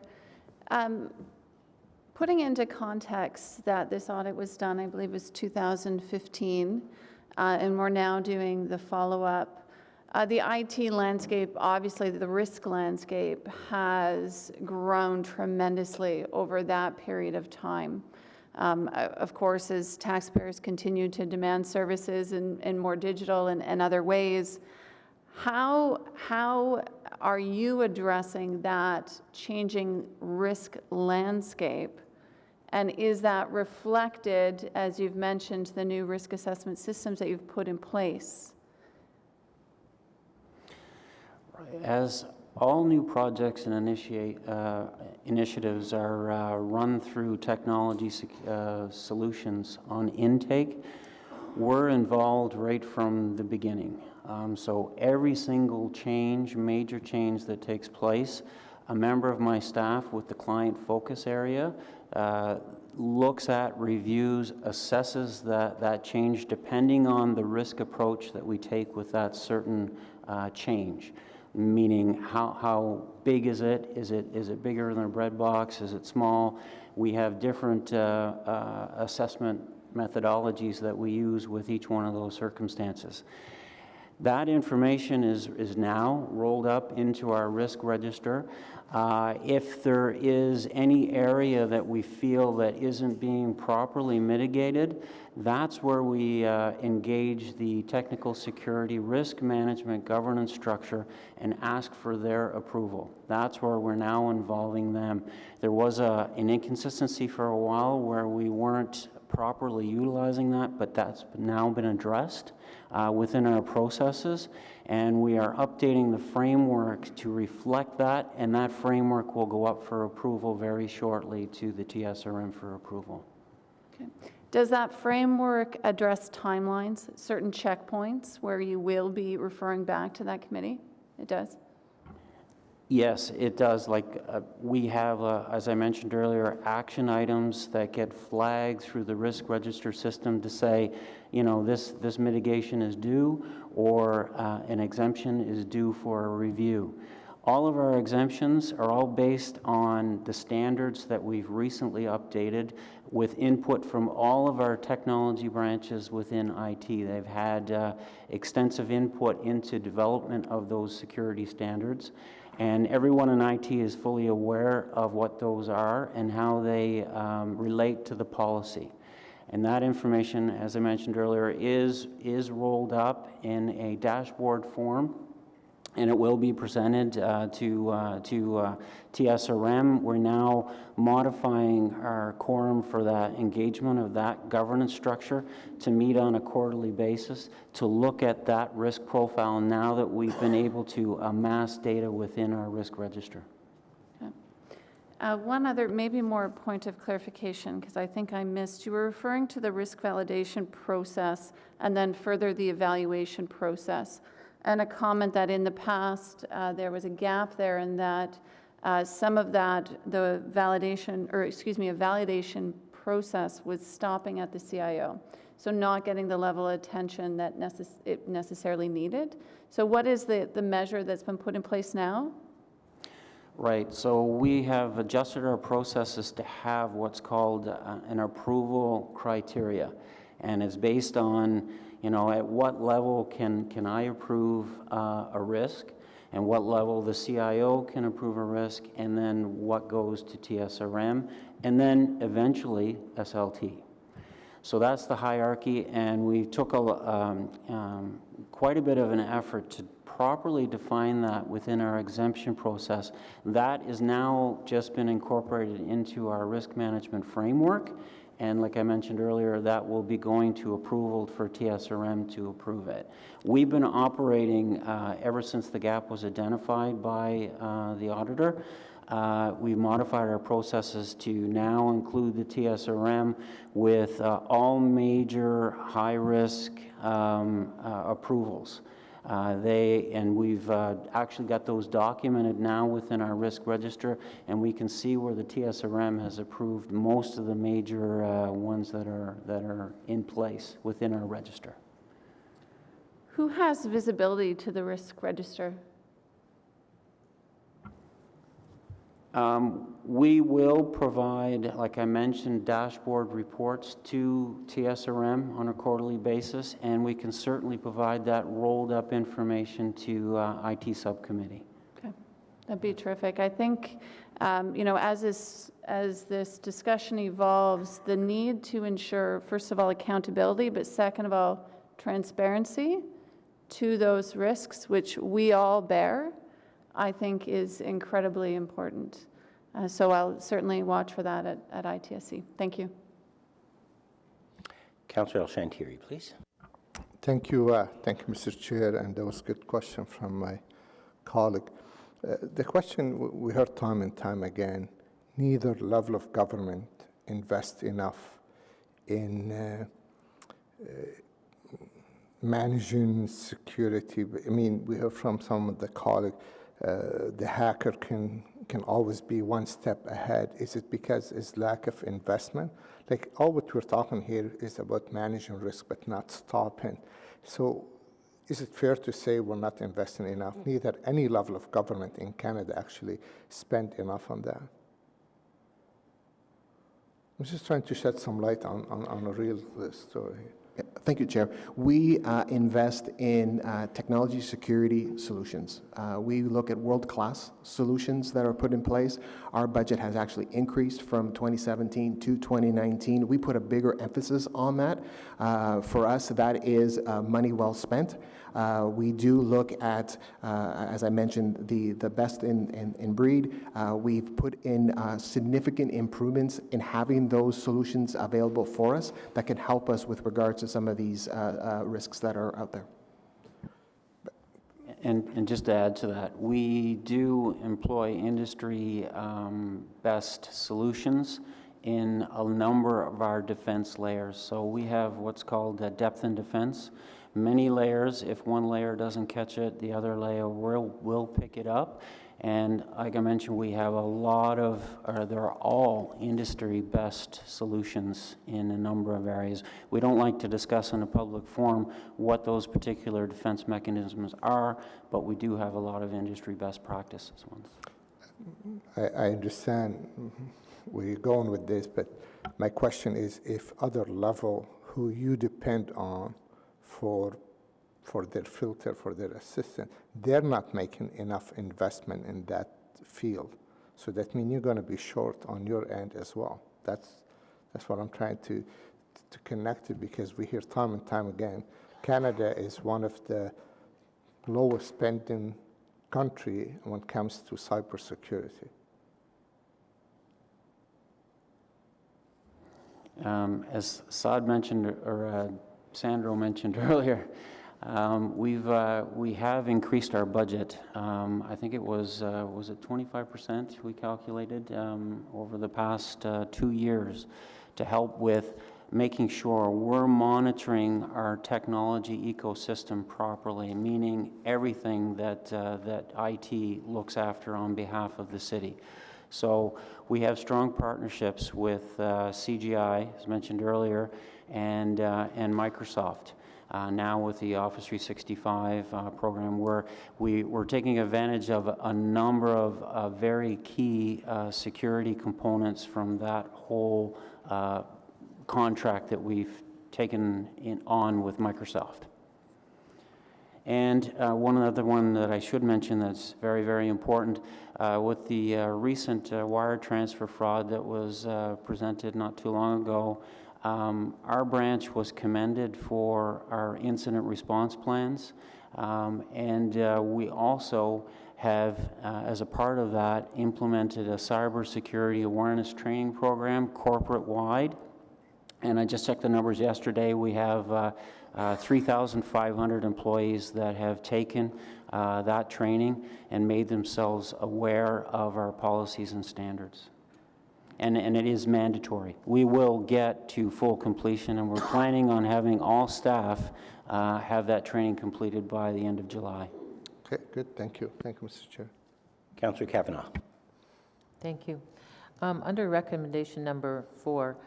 Speaker 17: Putting into context that this audit was done, I believe it was 2015, and we're now doing the follow-up. The IT landscape, obviously the risk landscape, has grown tremendously over that period of time. Of course, as taxpayers continue to demand services in more digital and other ways, how are you addressing that changing risk landscape? And is that reflected, as you've mentioned, the new risk assessment systems that you've put in place?
Speaker 16: As all new projects and initiatives are run through technology solutions on intake, we're involved right from the beginning. So every single change, major change that takes place, a member of my staff with the client focus area looks at, reviews, assesses that change depending on the risk approach that we take with that certain change. Meaning how big is it? Is it bigger than a bread box? Is it small? We have different assessment methodologies that we use with each one of those circumstances. That information is now rolled up into our risk register. If there is any area that we feel that isn't being properly mitigated, that's where we engage the technical security risk management governance structure and ask for their approval. That's where we're now involving them. There was an inconsistency for a while where we weren't properly utilizing that, but that's now been addressed within our processes, and we are updating the framework to reflect that, and that framework will go up for approval very shortly to the TSRM for approval.
Speaker 17: Okay. Does that framework address timelines, certain checkpoints where you will be referring back to that committee? It does?
Speaker 16: Yes, it does. Like we have, as I mentioned earlier, action items that get flagged through the risk register system to say, this mitigation is due, or an exemption is due for a review. All of our exemptions are all based on the standards that we've recently updated with input from all of our technology branches within IT. They've had extensive input into development of those security standards. And everyone in IT is fully aware of what those are and how they relate to the policy. And that information, as I mentioned earlier, is rolled up in a dashboard form, and it will be presented to TSRM. We're now modifying our quorum for that engagement of that governance structure to meet on a quarterly basis to look at that risk profile now that we've been able to amass data within our risk register.
Speaker 17: One other, maybe more point of clarification, because I think I missed. You were referring to the risk validation process and then further the evaluation process. And a comment that in the past there was a gap there in that some of that, the validation, or excuse me, a validation process was stopping at the CIO. So not getting the level of attention that it necessarily needed. So what is the measure that's been put in place now?
Speaker 16: Right, so we have adjusted our processes to have what's called an approval criteria. And it's based on, at what level can I approve a risk, and what level the CIO can approve a risk, and then what goes to TSRM, and then eventually SLT. So that's the hierarchy, and we took quite a bit of an effort to properly define that within our exemption process. That is now just been incorporated into our risk management framework, and like I mentioned earlier, that will be going to approval for TSRM to approve it. We've been operating ever since the gap was identified by the auditor. We modified our processes to now include the TSRM with all major high-risk approvals. We've actually got those documented now within our risk register, and we can see where the TSRM has approved most of the major ones that are in place within our register.
Speaker 17: Who has visibility to the risk register?
Speaker 16: We will provide, like I mentioned, dashboard reports to TSRM on a quarterly basis, and we can certainly provide that rolled up information to IT subcommittee.
Speaker 17: Okay, that'd be terrific. I think, as this discussion evolves, the need to ensure, first of all, accountability, but second of all, transparency to those risks, which we all bear, I think is incredibly important. So I'll certainly watch for that at ITSC. Thank you.
Speaker 1: Councillor El-Shantiri, please.
Speaker 6: Thank you, Mr. Chair, and that was a good question from my colleague. The question we heard time and time again, neither level of government invests enough in managing security. I mean, we heard from some of the colleagues, the hacker can always be one step ahead. Is it because it's lack of investment? Like, all what we're talking here is about managing risk, but not stopping. So is it fair to say we're not investing enough? Neither any level of government in Canada actually spend enough on that. I'm just trying to shed some light on a real story.
Speaker 18: Thank you, Chair. We invest in technology security solutions. We look at world-class solutions that are put in place. Our budget has actually increased from 2017 to 2019. We put a bigger emphasis on that. For us, that is money well spent. We do look at, as I mentioned, the best in breed. We've put in significant improvements in having those solutions available for us that can help us with regards to some of these risks that are out there.
Speaker 16: And just to add to that, we do employ industry best solutions in a number of our defense layers. So we have what's called depth in defense. Many layers, if one layer doesn't catch it, the other layer will pick it up. And like I mentioned, we have a lot of, they're all industry best solutions in a number of areas. We don't like to discuss in a public forum what those particular defense mechanisms are, but we do have a lot of industry best practices ones.
Speaker 6: I understand where you're going with this, but my question is, if other level who you depend on for their filter, for their assistant, they're not making enough investment in that field. So that means you're going to be short on your end as well. That's what I'm trying to connect it, because we hear time and time again, Canada is one of the lowest spending country when it comes to cybersecurity.
Speaker 16: As Saad mentioned, or Sandro mentioned earlier, we have increased our budget. I think it was it 25% we calculated over the past 2 years to help with making sure we're monitoring our technology ecosystem properly, meaning everything that, that IT looks after on behalf of the city. So we have strong partnerships with CGI, as mentioned earlier, and Microsoft. Now with the Office 365 program, where we're taking advantage of a number of very key security components from that whole contract that we've taken on with Microsoft. And one other one that I should mention that's very, very important, with the recent wire transfer fraud that was presented not too long ago, our branch was commended for our incident response plans, and we also have, as a part of that, implemented a cybersecurity awareness training program corporate-wide. And I just checked the numbers yesterday. We have 3,500 employees that have taken that training and made themselves aware of our policies and standards. And it is mandatory. We will get to full completion, and we're planning on having all staff have that training completed by the end of July.
Speaker 6: Okay, good. Thank you. Thank you, Mr. Chair.
Speaker 1: Councillor Kavanagh.
Speaker 5: Thank you. Under recommendation number 4,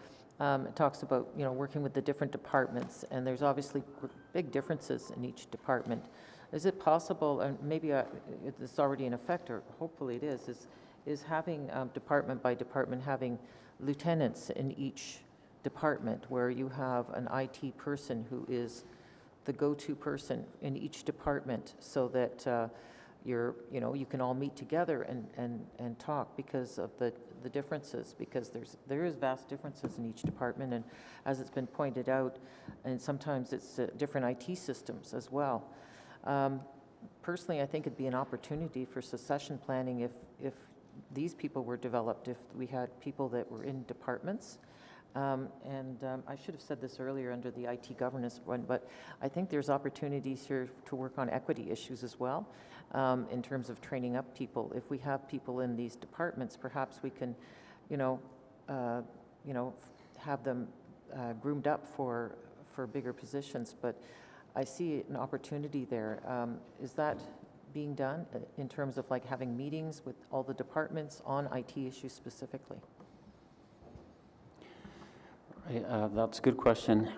Speaker 5: it talks about, you know, working with the different departments, and there's obviously big differences in each department. Is it possible, and maybe it's already in effect, or hopefully it is having department by department having lieutenants in each department, where you have an IT person who is the go-to person in each department, so that you can all meet together and talk because of the differences, because there is vast differences in each department, and as it's been pointed out, and sometimes it's different IT systems as well. Personally, I think it'd be an opportunity for succession planning if these people were developed, if we had people that were in departments. I should have said this earlier under the IT governance one, but I think there's opportunities here to work on equity issues as well, in terms of training up people. If we have people in these departments, perhaps we can, have them groomed up for bigger positions. But I see an opportunity there. Is that being done in terms of like having meetings with all the departments on IT issues specifically?
Speaker 16: That's a good question.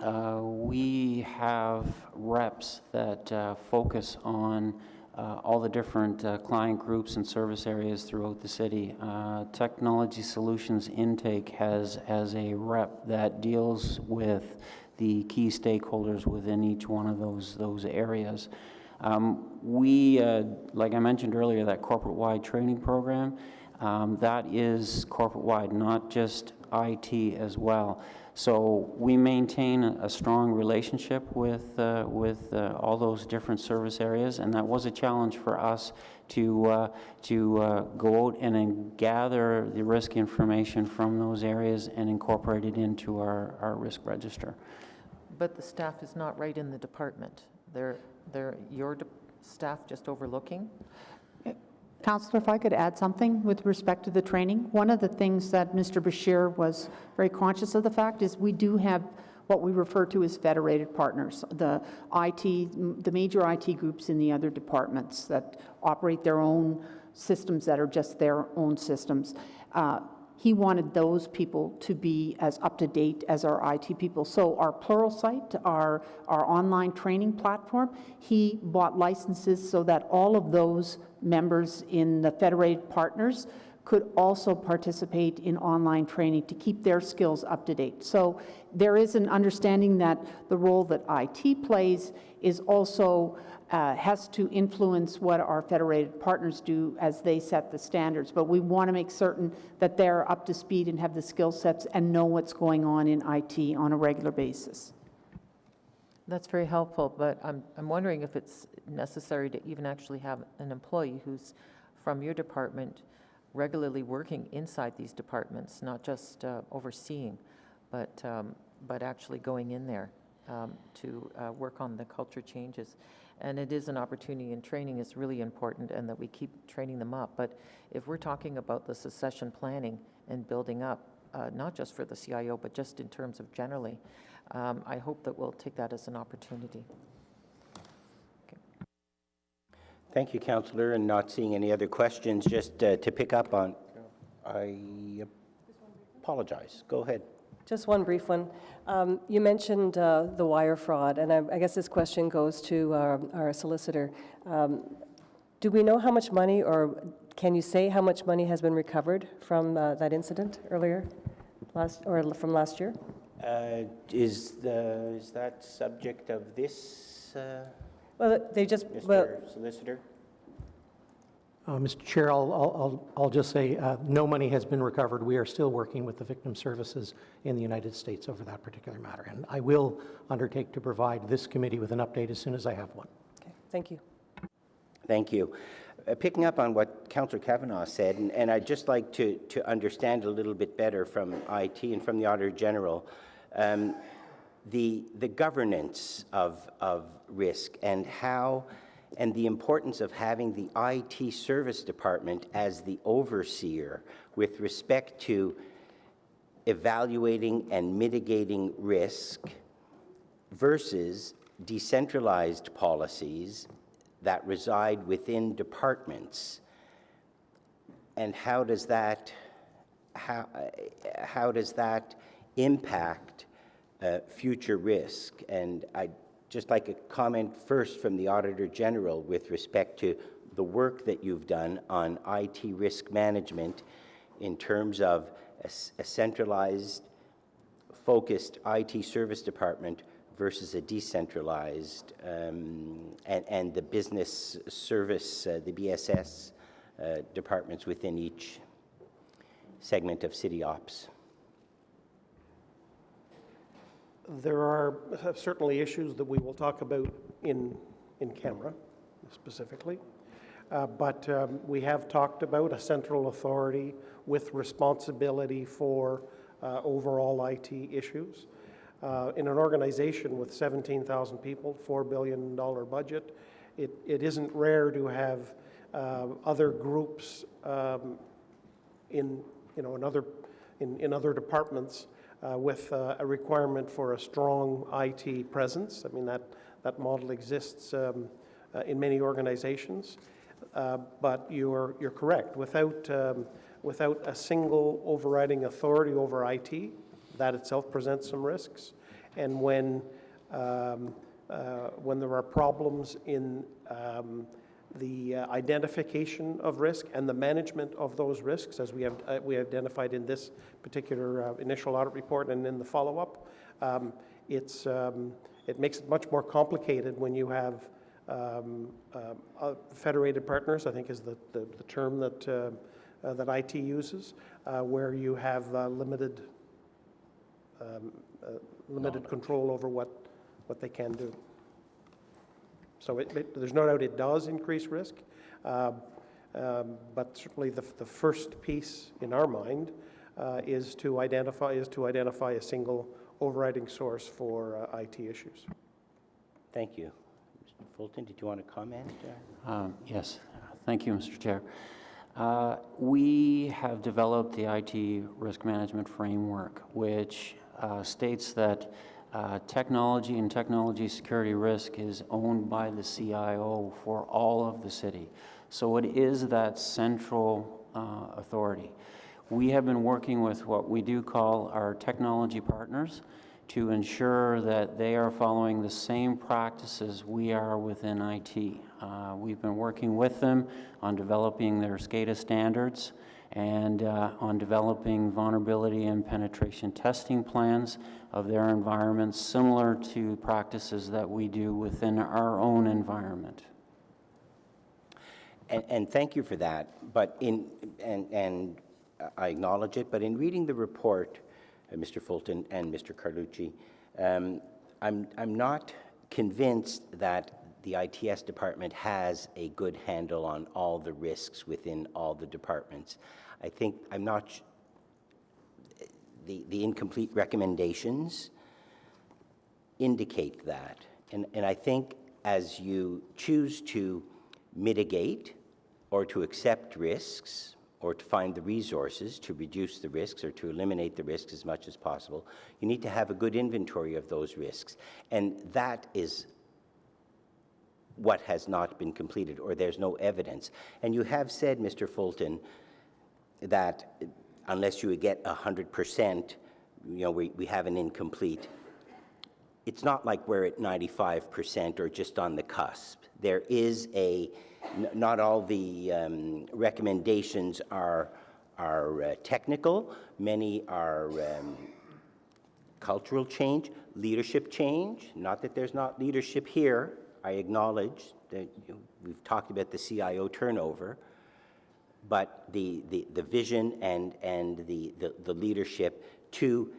Speaker 16: We have reps that focus on all the different client groups and service areas throughout the city. Technology Solutions Intake has a rep that deals with the key stakeholders within each one of those areas. We, like I mentioned earlier, that corporate-wide training program, that is corporate-wide, not just IT as well. So we maintain a strong relationship with all those different service areas, and that was a challenge for us to go out and then gather the risk information from those areas and incorporate it into our risk register.
Speaker 5: But the staff is not right in the department. They're your staff just overlooking?
Speaker 7: Councillor, if I could add something with respect to the training. One of the things that Mr. Bashir was very conscious of the fact is we do have what we refer to as federated partners, the major IT groups in the other departments that operate their own systems that are just their own systems. He wanted those people to be as up-to-date as our IT people. So our Pluralsight, our online training platform, he bought licenses so that all of those members in the federated partners could also participate in online training to keep their skills up-to-date. So there is an understanding that the role that IT plays is also has to influence what our federated partners do as they set the standards. But we want to make certain that they're up to speed and have the skill sets and know what's going on in IT on a regular basis.
Speaker 5: That's very helpful, but I'm wondering if it's necessary to even actually have an employee who's from your department regularly working inside these departments, not just overseeing, but actually going in there to work on the culture changes. And it is an opportunity, and training is really important, and that we keep training them up. But if we're talking about the succession planning and building up not just for the CIO, but just in terms of generally. I hope that we'll take that as an opportunity.
Speaker 1: Thank you, Councillor, and not seeing any other questions, just to pick up on, I apologize. Go ahead.
Speaker 8: Just one brief one. You mentioned the wire fraud, and I guess this question goes to our solicitor. Do we know how much money, or can you say how much money has been recovered from that incident earlier, from last year?
Speaker 1: Is that subject of this,
Speaker 8: Well, they just
Speaker 1: Mr. Solicitor?
Speaker 9: Mr. Chair, I'll just say no money has been recovered. We are still working with the victim services in the United States over that particular matter, and I will undertake to provide this committee with an update as soon as I have one.
Speaker 8: Okay, thank you.
Speaker 1: Thank you. Picking up on what Councillor Kavanagh said, and I'd just like to understand a little bit better from IT and from the Auditor General, the governance of risk and how, and the importance of having the IT service department as the overseer with respect to evaluating and mitigating risk versus decentralized policies that reside within departments. And how does that impact future risk? And I'd just like a comment first from the Auditor General with respect to the work that you've done on IT risk management in terms of a centralized, focused IT service department versus a decentralized, and the business service, the BSS departments within each segment of city ops.
Speaker 9: There are certainly issues that we will talk about in camera, specifically. But we have talked about a central authority with responsibility for overall IT issues. In an organization with 17,000 people, $4 billion budget, it isn't rare to have other groups in other departments with a requirement for a strong IT presence. I mean, that model exists in many organizations. But you're correct. Without a single overriding authority over IT, that itself presents some risks. And when there are problems in the identification of risk and the management of those risks, as we identified in this particular initial audit report and in the follow-up, it makes it much more complicated when you have federated partners, I think is the term that IT uses, where you have limited control over what they can do. So there's no doubt it does increase risk, but certainly the first piece in our mind is to identify a single overriding source for IT issues.
Speaker 1: Thank you. Mr. Fulton, did you want to comment?
Speaker 16: Yes, thank you, Mr. Chair. We have developed the IT risk management framework, which states that technology and technology security risk is owned by the CIO for all of the city. So it is that central authority. We have been working with what we do call our technology partners to ensure that they are following the same practices we are within IT. We've been working with them on developing their SCADA standards and on developing vulnerability and penetration testing plans of their environments, similar to practices that we do within our own environment.
Speaker 1: And thank you for that. But and I acknowledge it. But in reading the report, Mr. Fulton and Mr. Carlucci, I'm not convinced that the ITS department has a good handle on all the risks within all the departments. I think I'm not. The incomplete recommendations indicate that, and I think as you choose to mitigate or to accept risks or to find the resources to reduce the risks or to eliminate the risks as much as possible, you need to have a good inventory of those risks. And that is what has not been completed, or there's no evidence. And you have said, Mr. Fulton, that unless you get 100%, we have an incomplete. It's not like we're at 95% or just on the cusp. There is not all the recommendations are technical. Many are cultural change, leadership change. Not that there's not leadership here. I acknowledge that we've talked about the CIO turnover, but the vision and the leadership to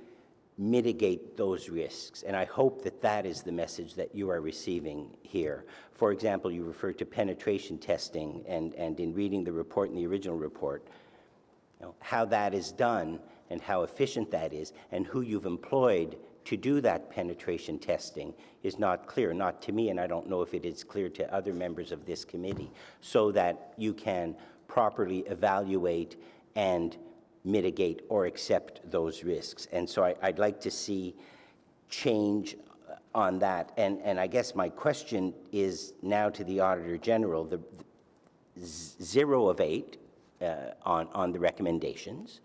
Speaker 1: mitigate those risks. And I hope that that is the message that you are receiving here. For example, you referred to penetration testing, and in reading the report, in the original report, how that is done and how efficient that is, and who you've employed to do that penetration testing is not clear, not to me, and I don't know if it is clear to other members of this committee, so that you can properly evaluate and mitigate or accept those risks. And so I'd like to see change on that. And I guess my question is now to the Auditor General, the 0 of 8 on the recommendations.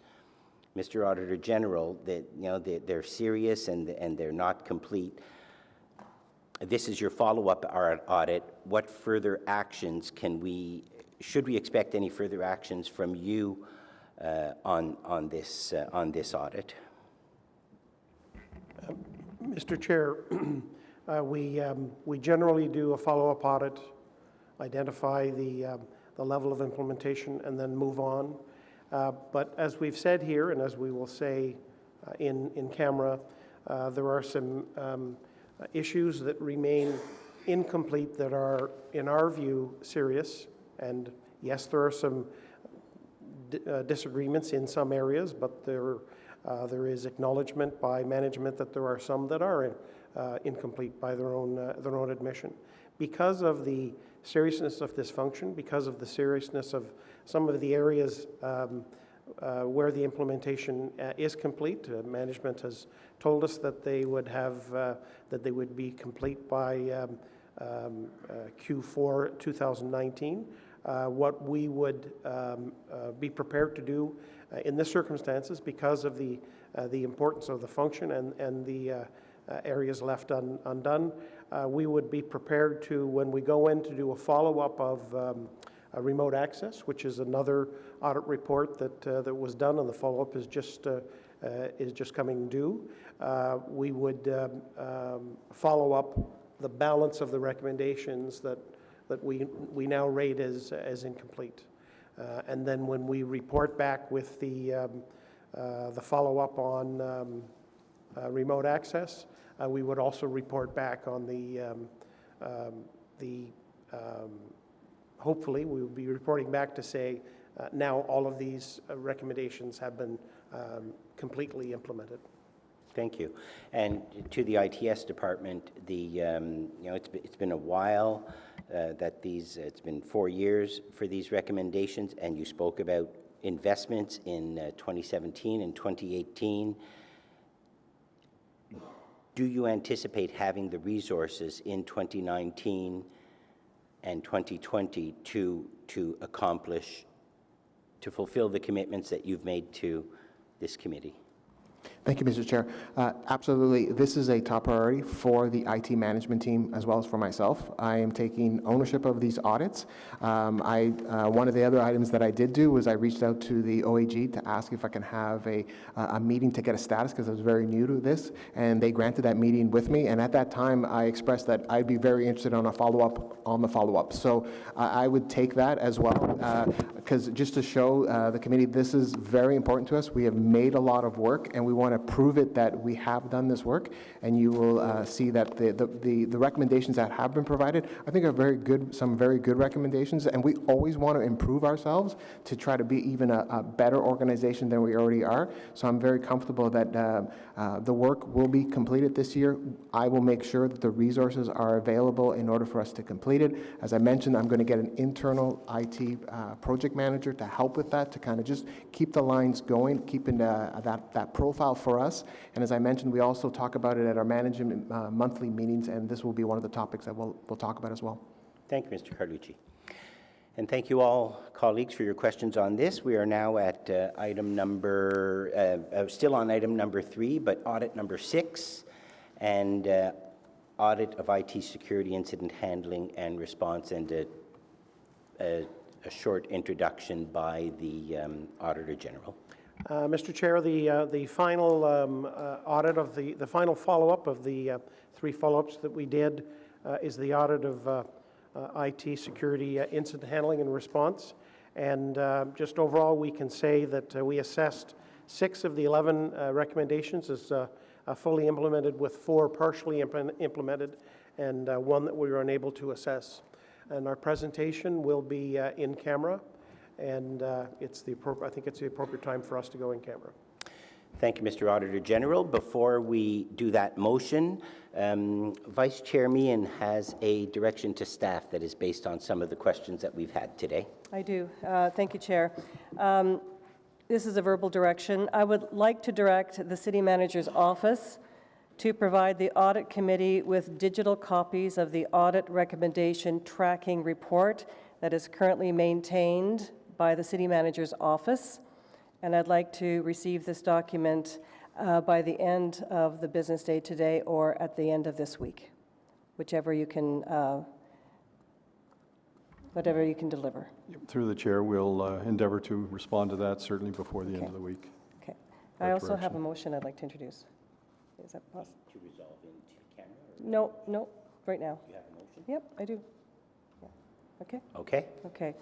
Speaker 1: Mr. Auditor General, they're serious and they're not complete. This is your follow-up audit. What further actions should we expect any further actions from you on this audit?
Speaker 9: Mr. Chair, we generally do a follow-up audit, identify the level of implementation, and then move on. But as we've said here, and as we will say in camera, there are some issues that remain incomplete that are, in our view, serious. And yes, there are some disagreements in some areas, but there is acknowledgement by management that there are some that are incomplete by their own admission. Because of the seriousness of this function, because of the seriousness of some of the areas where the implementation is complete, management has told us that they would be complete by Q4 2019. What we would be prepared to do in this circumstances, because of the importance of the function and the areas left undone, we would be prepared to, when we go in to do a follow-up of remote access, which is another audit report that was done, and the follow-up is just coming due. We would follow up the balance of the recommendations that we now rate as incomplete. And then when we report back with the follow-up on remote access, we would also report back on hopefully we will be reporting back to say now all of these recommendations have been completely implemented.
Speaker 1: Thank you. And to the ITS department, it's been a while it's been 4 years for these recommendations, and you spoke about investments in 2017 and 2018. Do you anticipate having the resources in 2019 and 2020 to fulfill the commitments that you've made to this committee?
Speaker 18: Thank you, Mr. Chair. Absolutely. This is a top priority for the IT management team as well as for myself. I am taking ownership of these audits. One of the other items that I did do was I reached out to the OAG to ask if I can have a meeting to get a status, because I was very new to this, and they granted that meeting with me. And at that time, I expressed that I'd be very interested on a follow-up on the follow-up. So I would take that as well, because just to show the committee, this is very important to us. We have made a lot of work, and we want want to prove it that we have done this work, and you will see that the recommendations that have been provided, I think, are very good, some very good recommendations, and we always want to improve ourselves to try to be even a better organization than we already are. So I'm very comfortable that the work will be completed this year. I will make sure that the resources are available in order for us to complete it. As I mentioned, I'm going to get an internal IT project manager to help with that, to kind of just keep the lines going, keeping that profile for us. And as I mentioned, we also talk about it at our management monthly meetings, and this will be one of the topics that we'll talk about as well.
Speaker 1: Thank you, Mr. Carlucci. And thank you all, colleagues, for your questions on this. We are now at still on item number 3, but audit number 6, and audit of IT security incident handling and response, and a short introduction by the Auditor General.
Speaker 9: Mr. Chair, the final audit of the final follow-up of the 3 follow-ups that we did is the audit of IT security incident handling and response. And just overall, we can say that we assessed 6 of the 11 recommendations as fully implemented, with 4 partially implemented, and 1 that we were unable to assess. And our presentation will be in camera, and I think it's the appropriate time for us to go in camera.
Speaker 1: Thank you, Mr. Auditor General. Before we do that motion, Vice Chair Meehan has a direction to staff that is based on some of the questions that we've had today.
Speaker 8: I do. Thank you, Chair. This is a verbal direction. I would like to direct the City Manager's Office to provide the Audit Committee with digital copies of the Audit Recommendation Tracking Report that is currently maintained by the City Manager's Office. And I'd like to receive this document by the end of the business day today or at the end of this week, whatever you can deliver.
Speaker 20: Through the chair, we'll endeavor to respond to that certainly before the end of the week.
Speaker 8: Okay. I also have a motion I'd like to introduce. Is that possible?
Speaker 1: To resolve into camera?
Speaker 8: No, right now.
Speaker 1: You have a motion?
Speaker 8: Yep, I do. Yeah. Okay?
Speaker 1: Okay.
Speaker 8: Okay.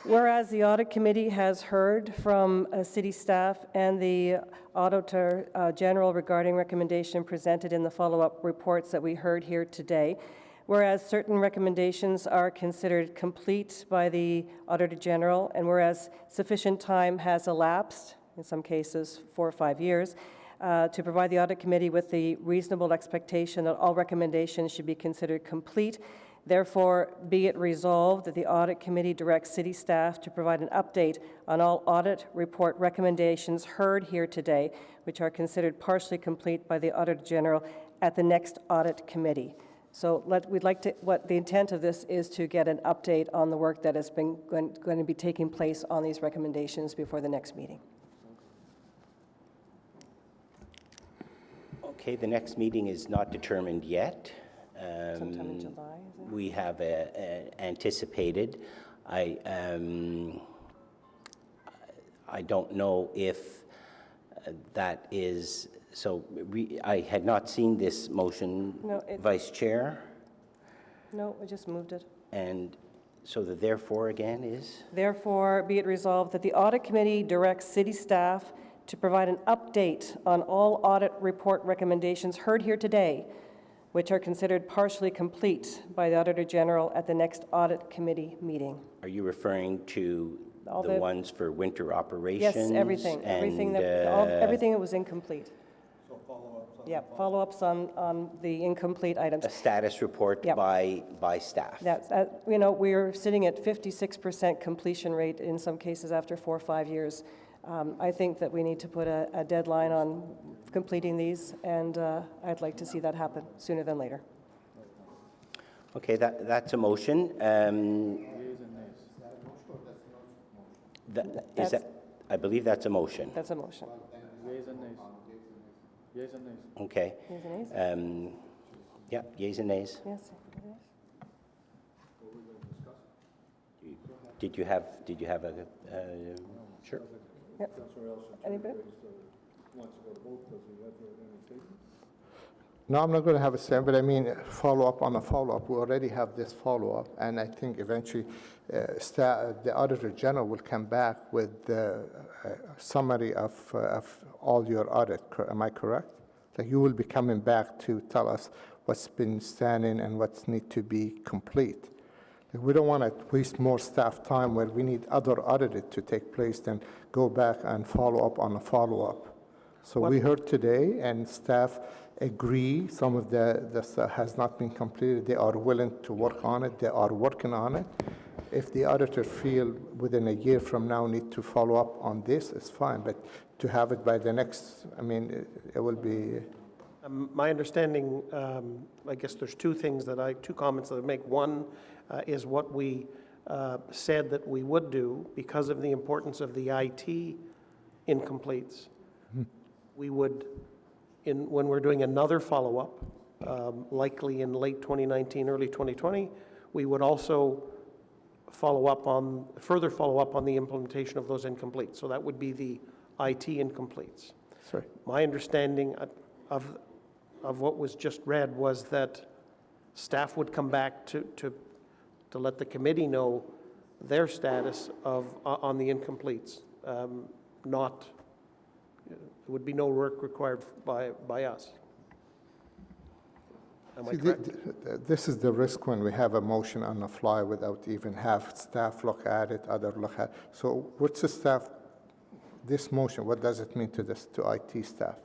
Speaker 8: Whereas the Audit Committee has heard from City staff and the Auditor General regarding recommendation presented in the follow-up reports that we heard here today, whereas certain recommendations are considered complete by the Auditor General, and whereas sufficient time has elapsed, in some cases 4 or 5 years, to provide the Audit Committee with the reasonable expectation that all recommendations should be considered complete, therefore, be it resolved that the Audit Committee directs City staff to provide an update on all audit report recommendations heard here today, which are considered partially complete by the Auditor General at the next Audit Committee. So what the intent of this is to get an update on the work that has been going to be taking place on these recommendations before the next meeting.
Speaker 1: Okay, the next meeting is not determined yet.
Speaker 8: Sometime in July, is it?
Speaker 1: We have anticipated. I don't know if that is, so I had not seen this motion,
Speaker 8: No,
Speaker 1: Vice Chair.
Speaker 8: No, we just moved it.
Speaker 1: And so the therefore again is?
Speaker 8: Therefore, be it resolved that the Audit Committee directs City staff to provide an update on all audit report recommendations heard here today, which are considered partially complete by the Auditor General at the next Audit Committee meeting.
Speaker 1: Are you referring to
Speaker 8: All
Speaker 1: the ones for winter operations?
Speaker 8: Yes, everything. Everything that was incomplete.
Speaker 4: So follow-ups on
Speaker 8: Yeah, follow-ups on the incomplete items.
Speaker 1: A status report
Speaker 8: Yep.
Speaker 1: by staff.
Speaker 8: That's, we're sitting at 56% completion rate in some cases after 4 or 5 years. I think that we need to put a deadline on completing these, and I'd like to see that happen sooner than later.
Speaker 1: Okay, that's a motion. I believe that's a motion.
Speaker 8: That's a motion.
Speaker 13: Yeas and nays. Yeas and nays.
Speaker 1: Okay.
Speaker 8: Yeas and nays?
Speaker 1: Yeah, yeas and nays.
Speaker 8: Yes.
Speaker 1: Did you have a, sure?
Speaker 8: Yep. Anybody?
Speaker 6: No, I'm not going to have a say, but I mean, follow-up on a follow-up. We already have this follow-up, and I think eventually the Auditor General will come back with the summary of all your audit. Am I correct? Like you will be coming back to tell us what's been standing and what's need to be complete. Like we don't want to waste more staff time where we need other audit to take place than go back and follow up on a follow-up. So we heard today, and staff agree some of the stuff has not been completed. They are willing to work on it. They are working on it. If the auditor feel within a year from now need to follow up on this, it's fine. But to have it by the next, I mean, it will be.
Speaker 9: My understanding, I guess there's two comments that I make. One is what we said that we would do because of the importance of the IT incompletes. We would, when we're doing another follow-up, likely in late 2019, early 2020, we would also further follow up on the implementation of those incompletes. So that would be the IT incompletes.
Speaker 6: Sorry.
Speaker 9: My understanding of what was just read was that staff would come back to let the committee know their status on the incompletes. There would be no work required by us. Am I correct?
Speaker 6: This is the risk when we have a motion on the fly without even have staff look at it, other look at it. So what's the staff, this motion, what does it mean to IT staff?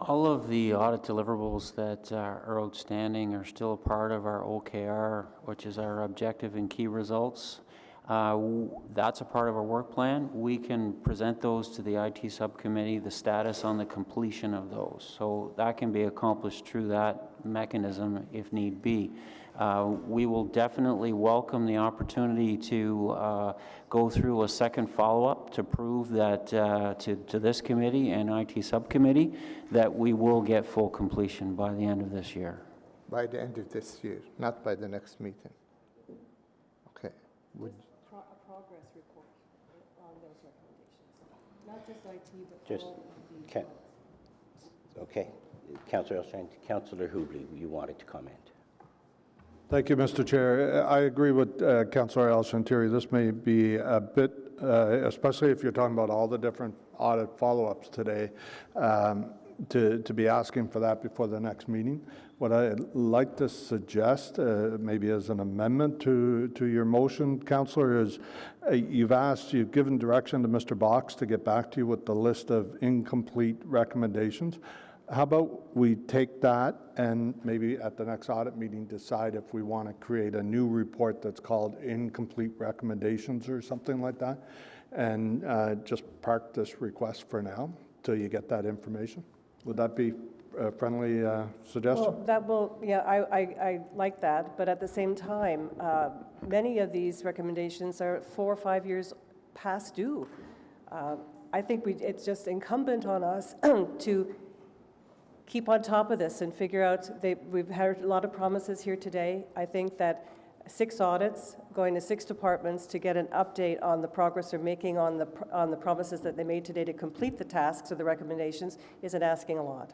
Speaker 16: All of the audit deliverables that are outstanding are still a part of our OKR, which is our objective and key results. That's a part of our work plan. We can present those to the IT subcommittee, the status on the completion of those. So that can be accomplished through that mechanism if need be. We will definitely welcome the opportunity to go through a second follow-up to prove that to this committee and IT subcommittee that we will get full completion by the end of this year.
Speaker 6: By the end of this year, not by the next meeting. Okay.
Speaker 8: A progress report on those recommendations, not just IT, but
Speaker 1: Just,
Speaker 8: all of the
Speaker 1: okay. Councillor Elshine, Councillor Hubley, you wanted to comment.
Speaker 4: Thank you, Mr. Chair. I agree with Councillor El-Shantiri. This may be a bit, especially if you're talking about all the different audit follow-ups today, to be asking for that before the next meeting. What I'd like to suggest, maybe as an amendment to your motion, Councillor, is you've given direction to Mr. Box to get back to you with the list of incomplete recommendations. How about we take that and maybe at the next audit meeting decide if we want to create a new report that's called incomplete recommendations or something like that, and just park this request for now till you get that information? Would that be a friendly suggestion?
Speaker 8: Well, I like that, but at the same time, many of these recommendations are 4 or 5 years past due. I think it's just incumbent on us to keep on top of this and figure out, we've heard a lot of promises here today. I think that 6 audits, going to 6 departments to get an update on the progress they're making on the promises that they made today to complete the tasks or the recommendations isn't asking a lot.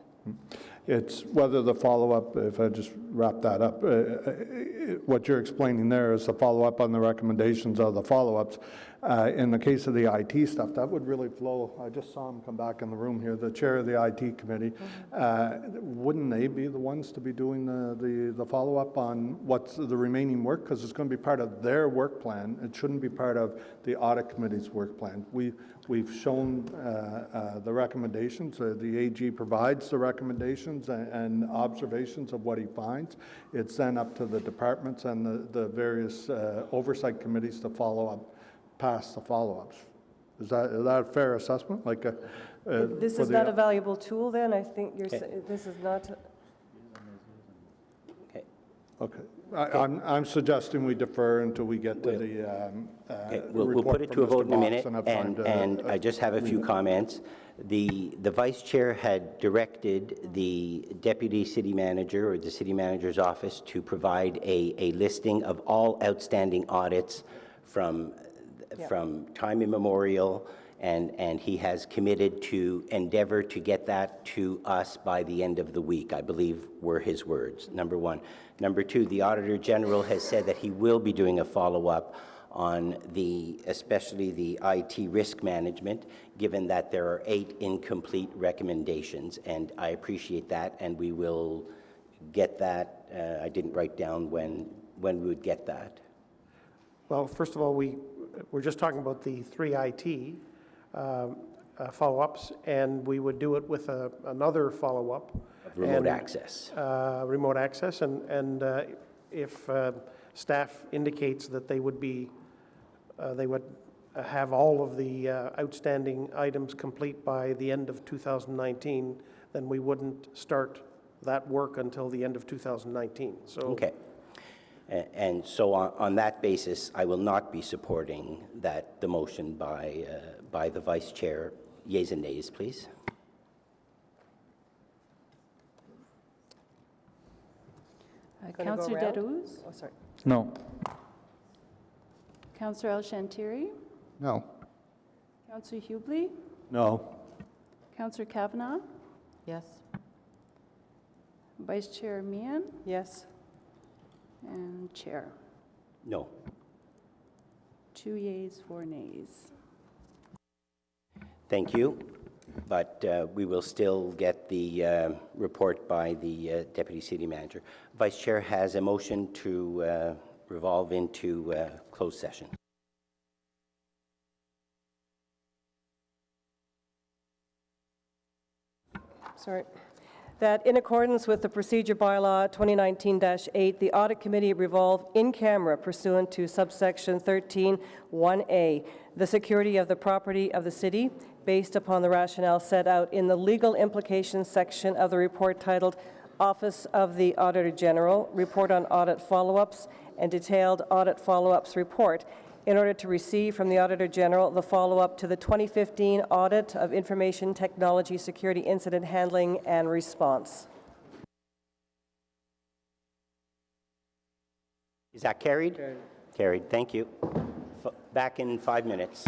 Speaker 4: It's whether the follow-up, if I just wrap that up, what you're explaining there is the follow-up on the recommendations of the follow-ups. In the case of the IT stuff, that would really flow. I just saw him come back in the room here, the chair of the IT committee. Wouldn't they be the ones to be doing the follow-up on what's the remaining work? Because it's going to be part of their work plan. It shouldn't be part of the audit committee's work plan. We've shown the recommendations. The AG provides the recommendations and observations of what he finds. It's then up to the departments and the various oversight committees to follow up past the follow-ups. Is that a fair assessment?
Speaker 8: This is not a valuable tool then? I think this is not...
Speaker 4: Okay. I'm suggesting we defer until we get to the
Speaker 1: We'll put it to a vote in a minute, and I just have a few comments. The Vice Chair had directed the Deputy City Manager or the City Manager's office to provide a listing of all outstanding audits from from time immemorial, and he has committed to endeavor to get that to us by the end of the week, I believe were his words, number one. Number two, the Auditor General has said that he will be doing a follow-up on especially the IT risk management, given that there are 8 incomplete recommendations, and I appreciate that, and we will get that. I didn't write down when we would get that.
Speaker 9: Well, first of all, we're just talking about the 3 IT follow-ups, and we would do it with another follow-up.
Speaker 1: Remote access.
Speaker 9: Remote access, and if staff indicates that they would have all of the outstanding items complete by the end of 2019, then we wouldn't start that work until the end of 2019. So.
Speaker 1: Okay. And so on that basis, I will not be supporting the motion by the Vice Chair. Yeas and nays, please.
Speaker 17: Councillor Derouz?
Speaker 8: Oh, sorry.
Speaker 13: No.
Speaker 17: Councillor El Shantiri?
Speaker 6: No.
Speaker 17: Councillor Hubley?
Speaker 20: No.
Speaker 17: Councillor Kavanagh?
Speaker 5: Yes.
Speaker 17: Vice Chair Meehan?
Speaker 8: Yes.
Speaker 17: And Chair.
Speaker 1: No.
Speaker 17: 2 yeas, 4 nays.
Speaker 1: Thank you. But we will still get the report by the Deputy City Manager. Vice Chair has a motion to revolve into closed session.
Speaker 8: Sorry. That in accordance with the Procedure Bylaw 2019-8, the Audit Committee revolve in camera pursuant to subsection 13(1)A, the security of the property of the city, based upon the rationale set out in the legal implications section of the report titled Office of the Auditor General, Report on Audit Follow-ups, and Detailed Audit Follow-ups Report, in order to receive from the Auditor General the follow-up to the 2015 Audit of Information Technology Security Incident Handling and Response.
Speaker 1: Is that carried? Carried. Thank you. Back in 5 minutes.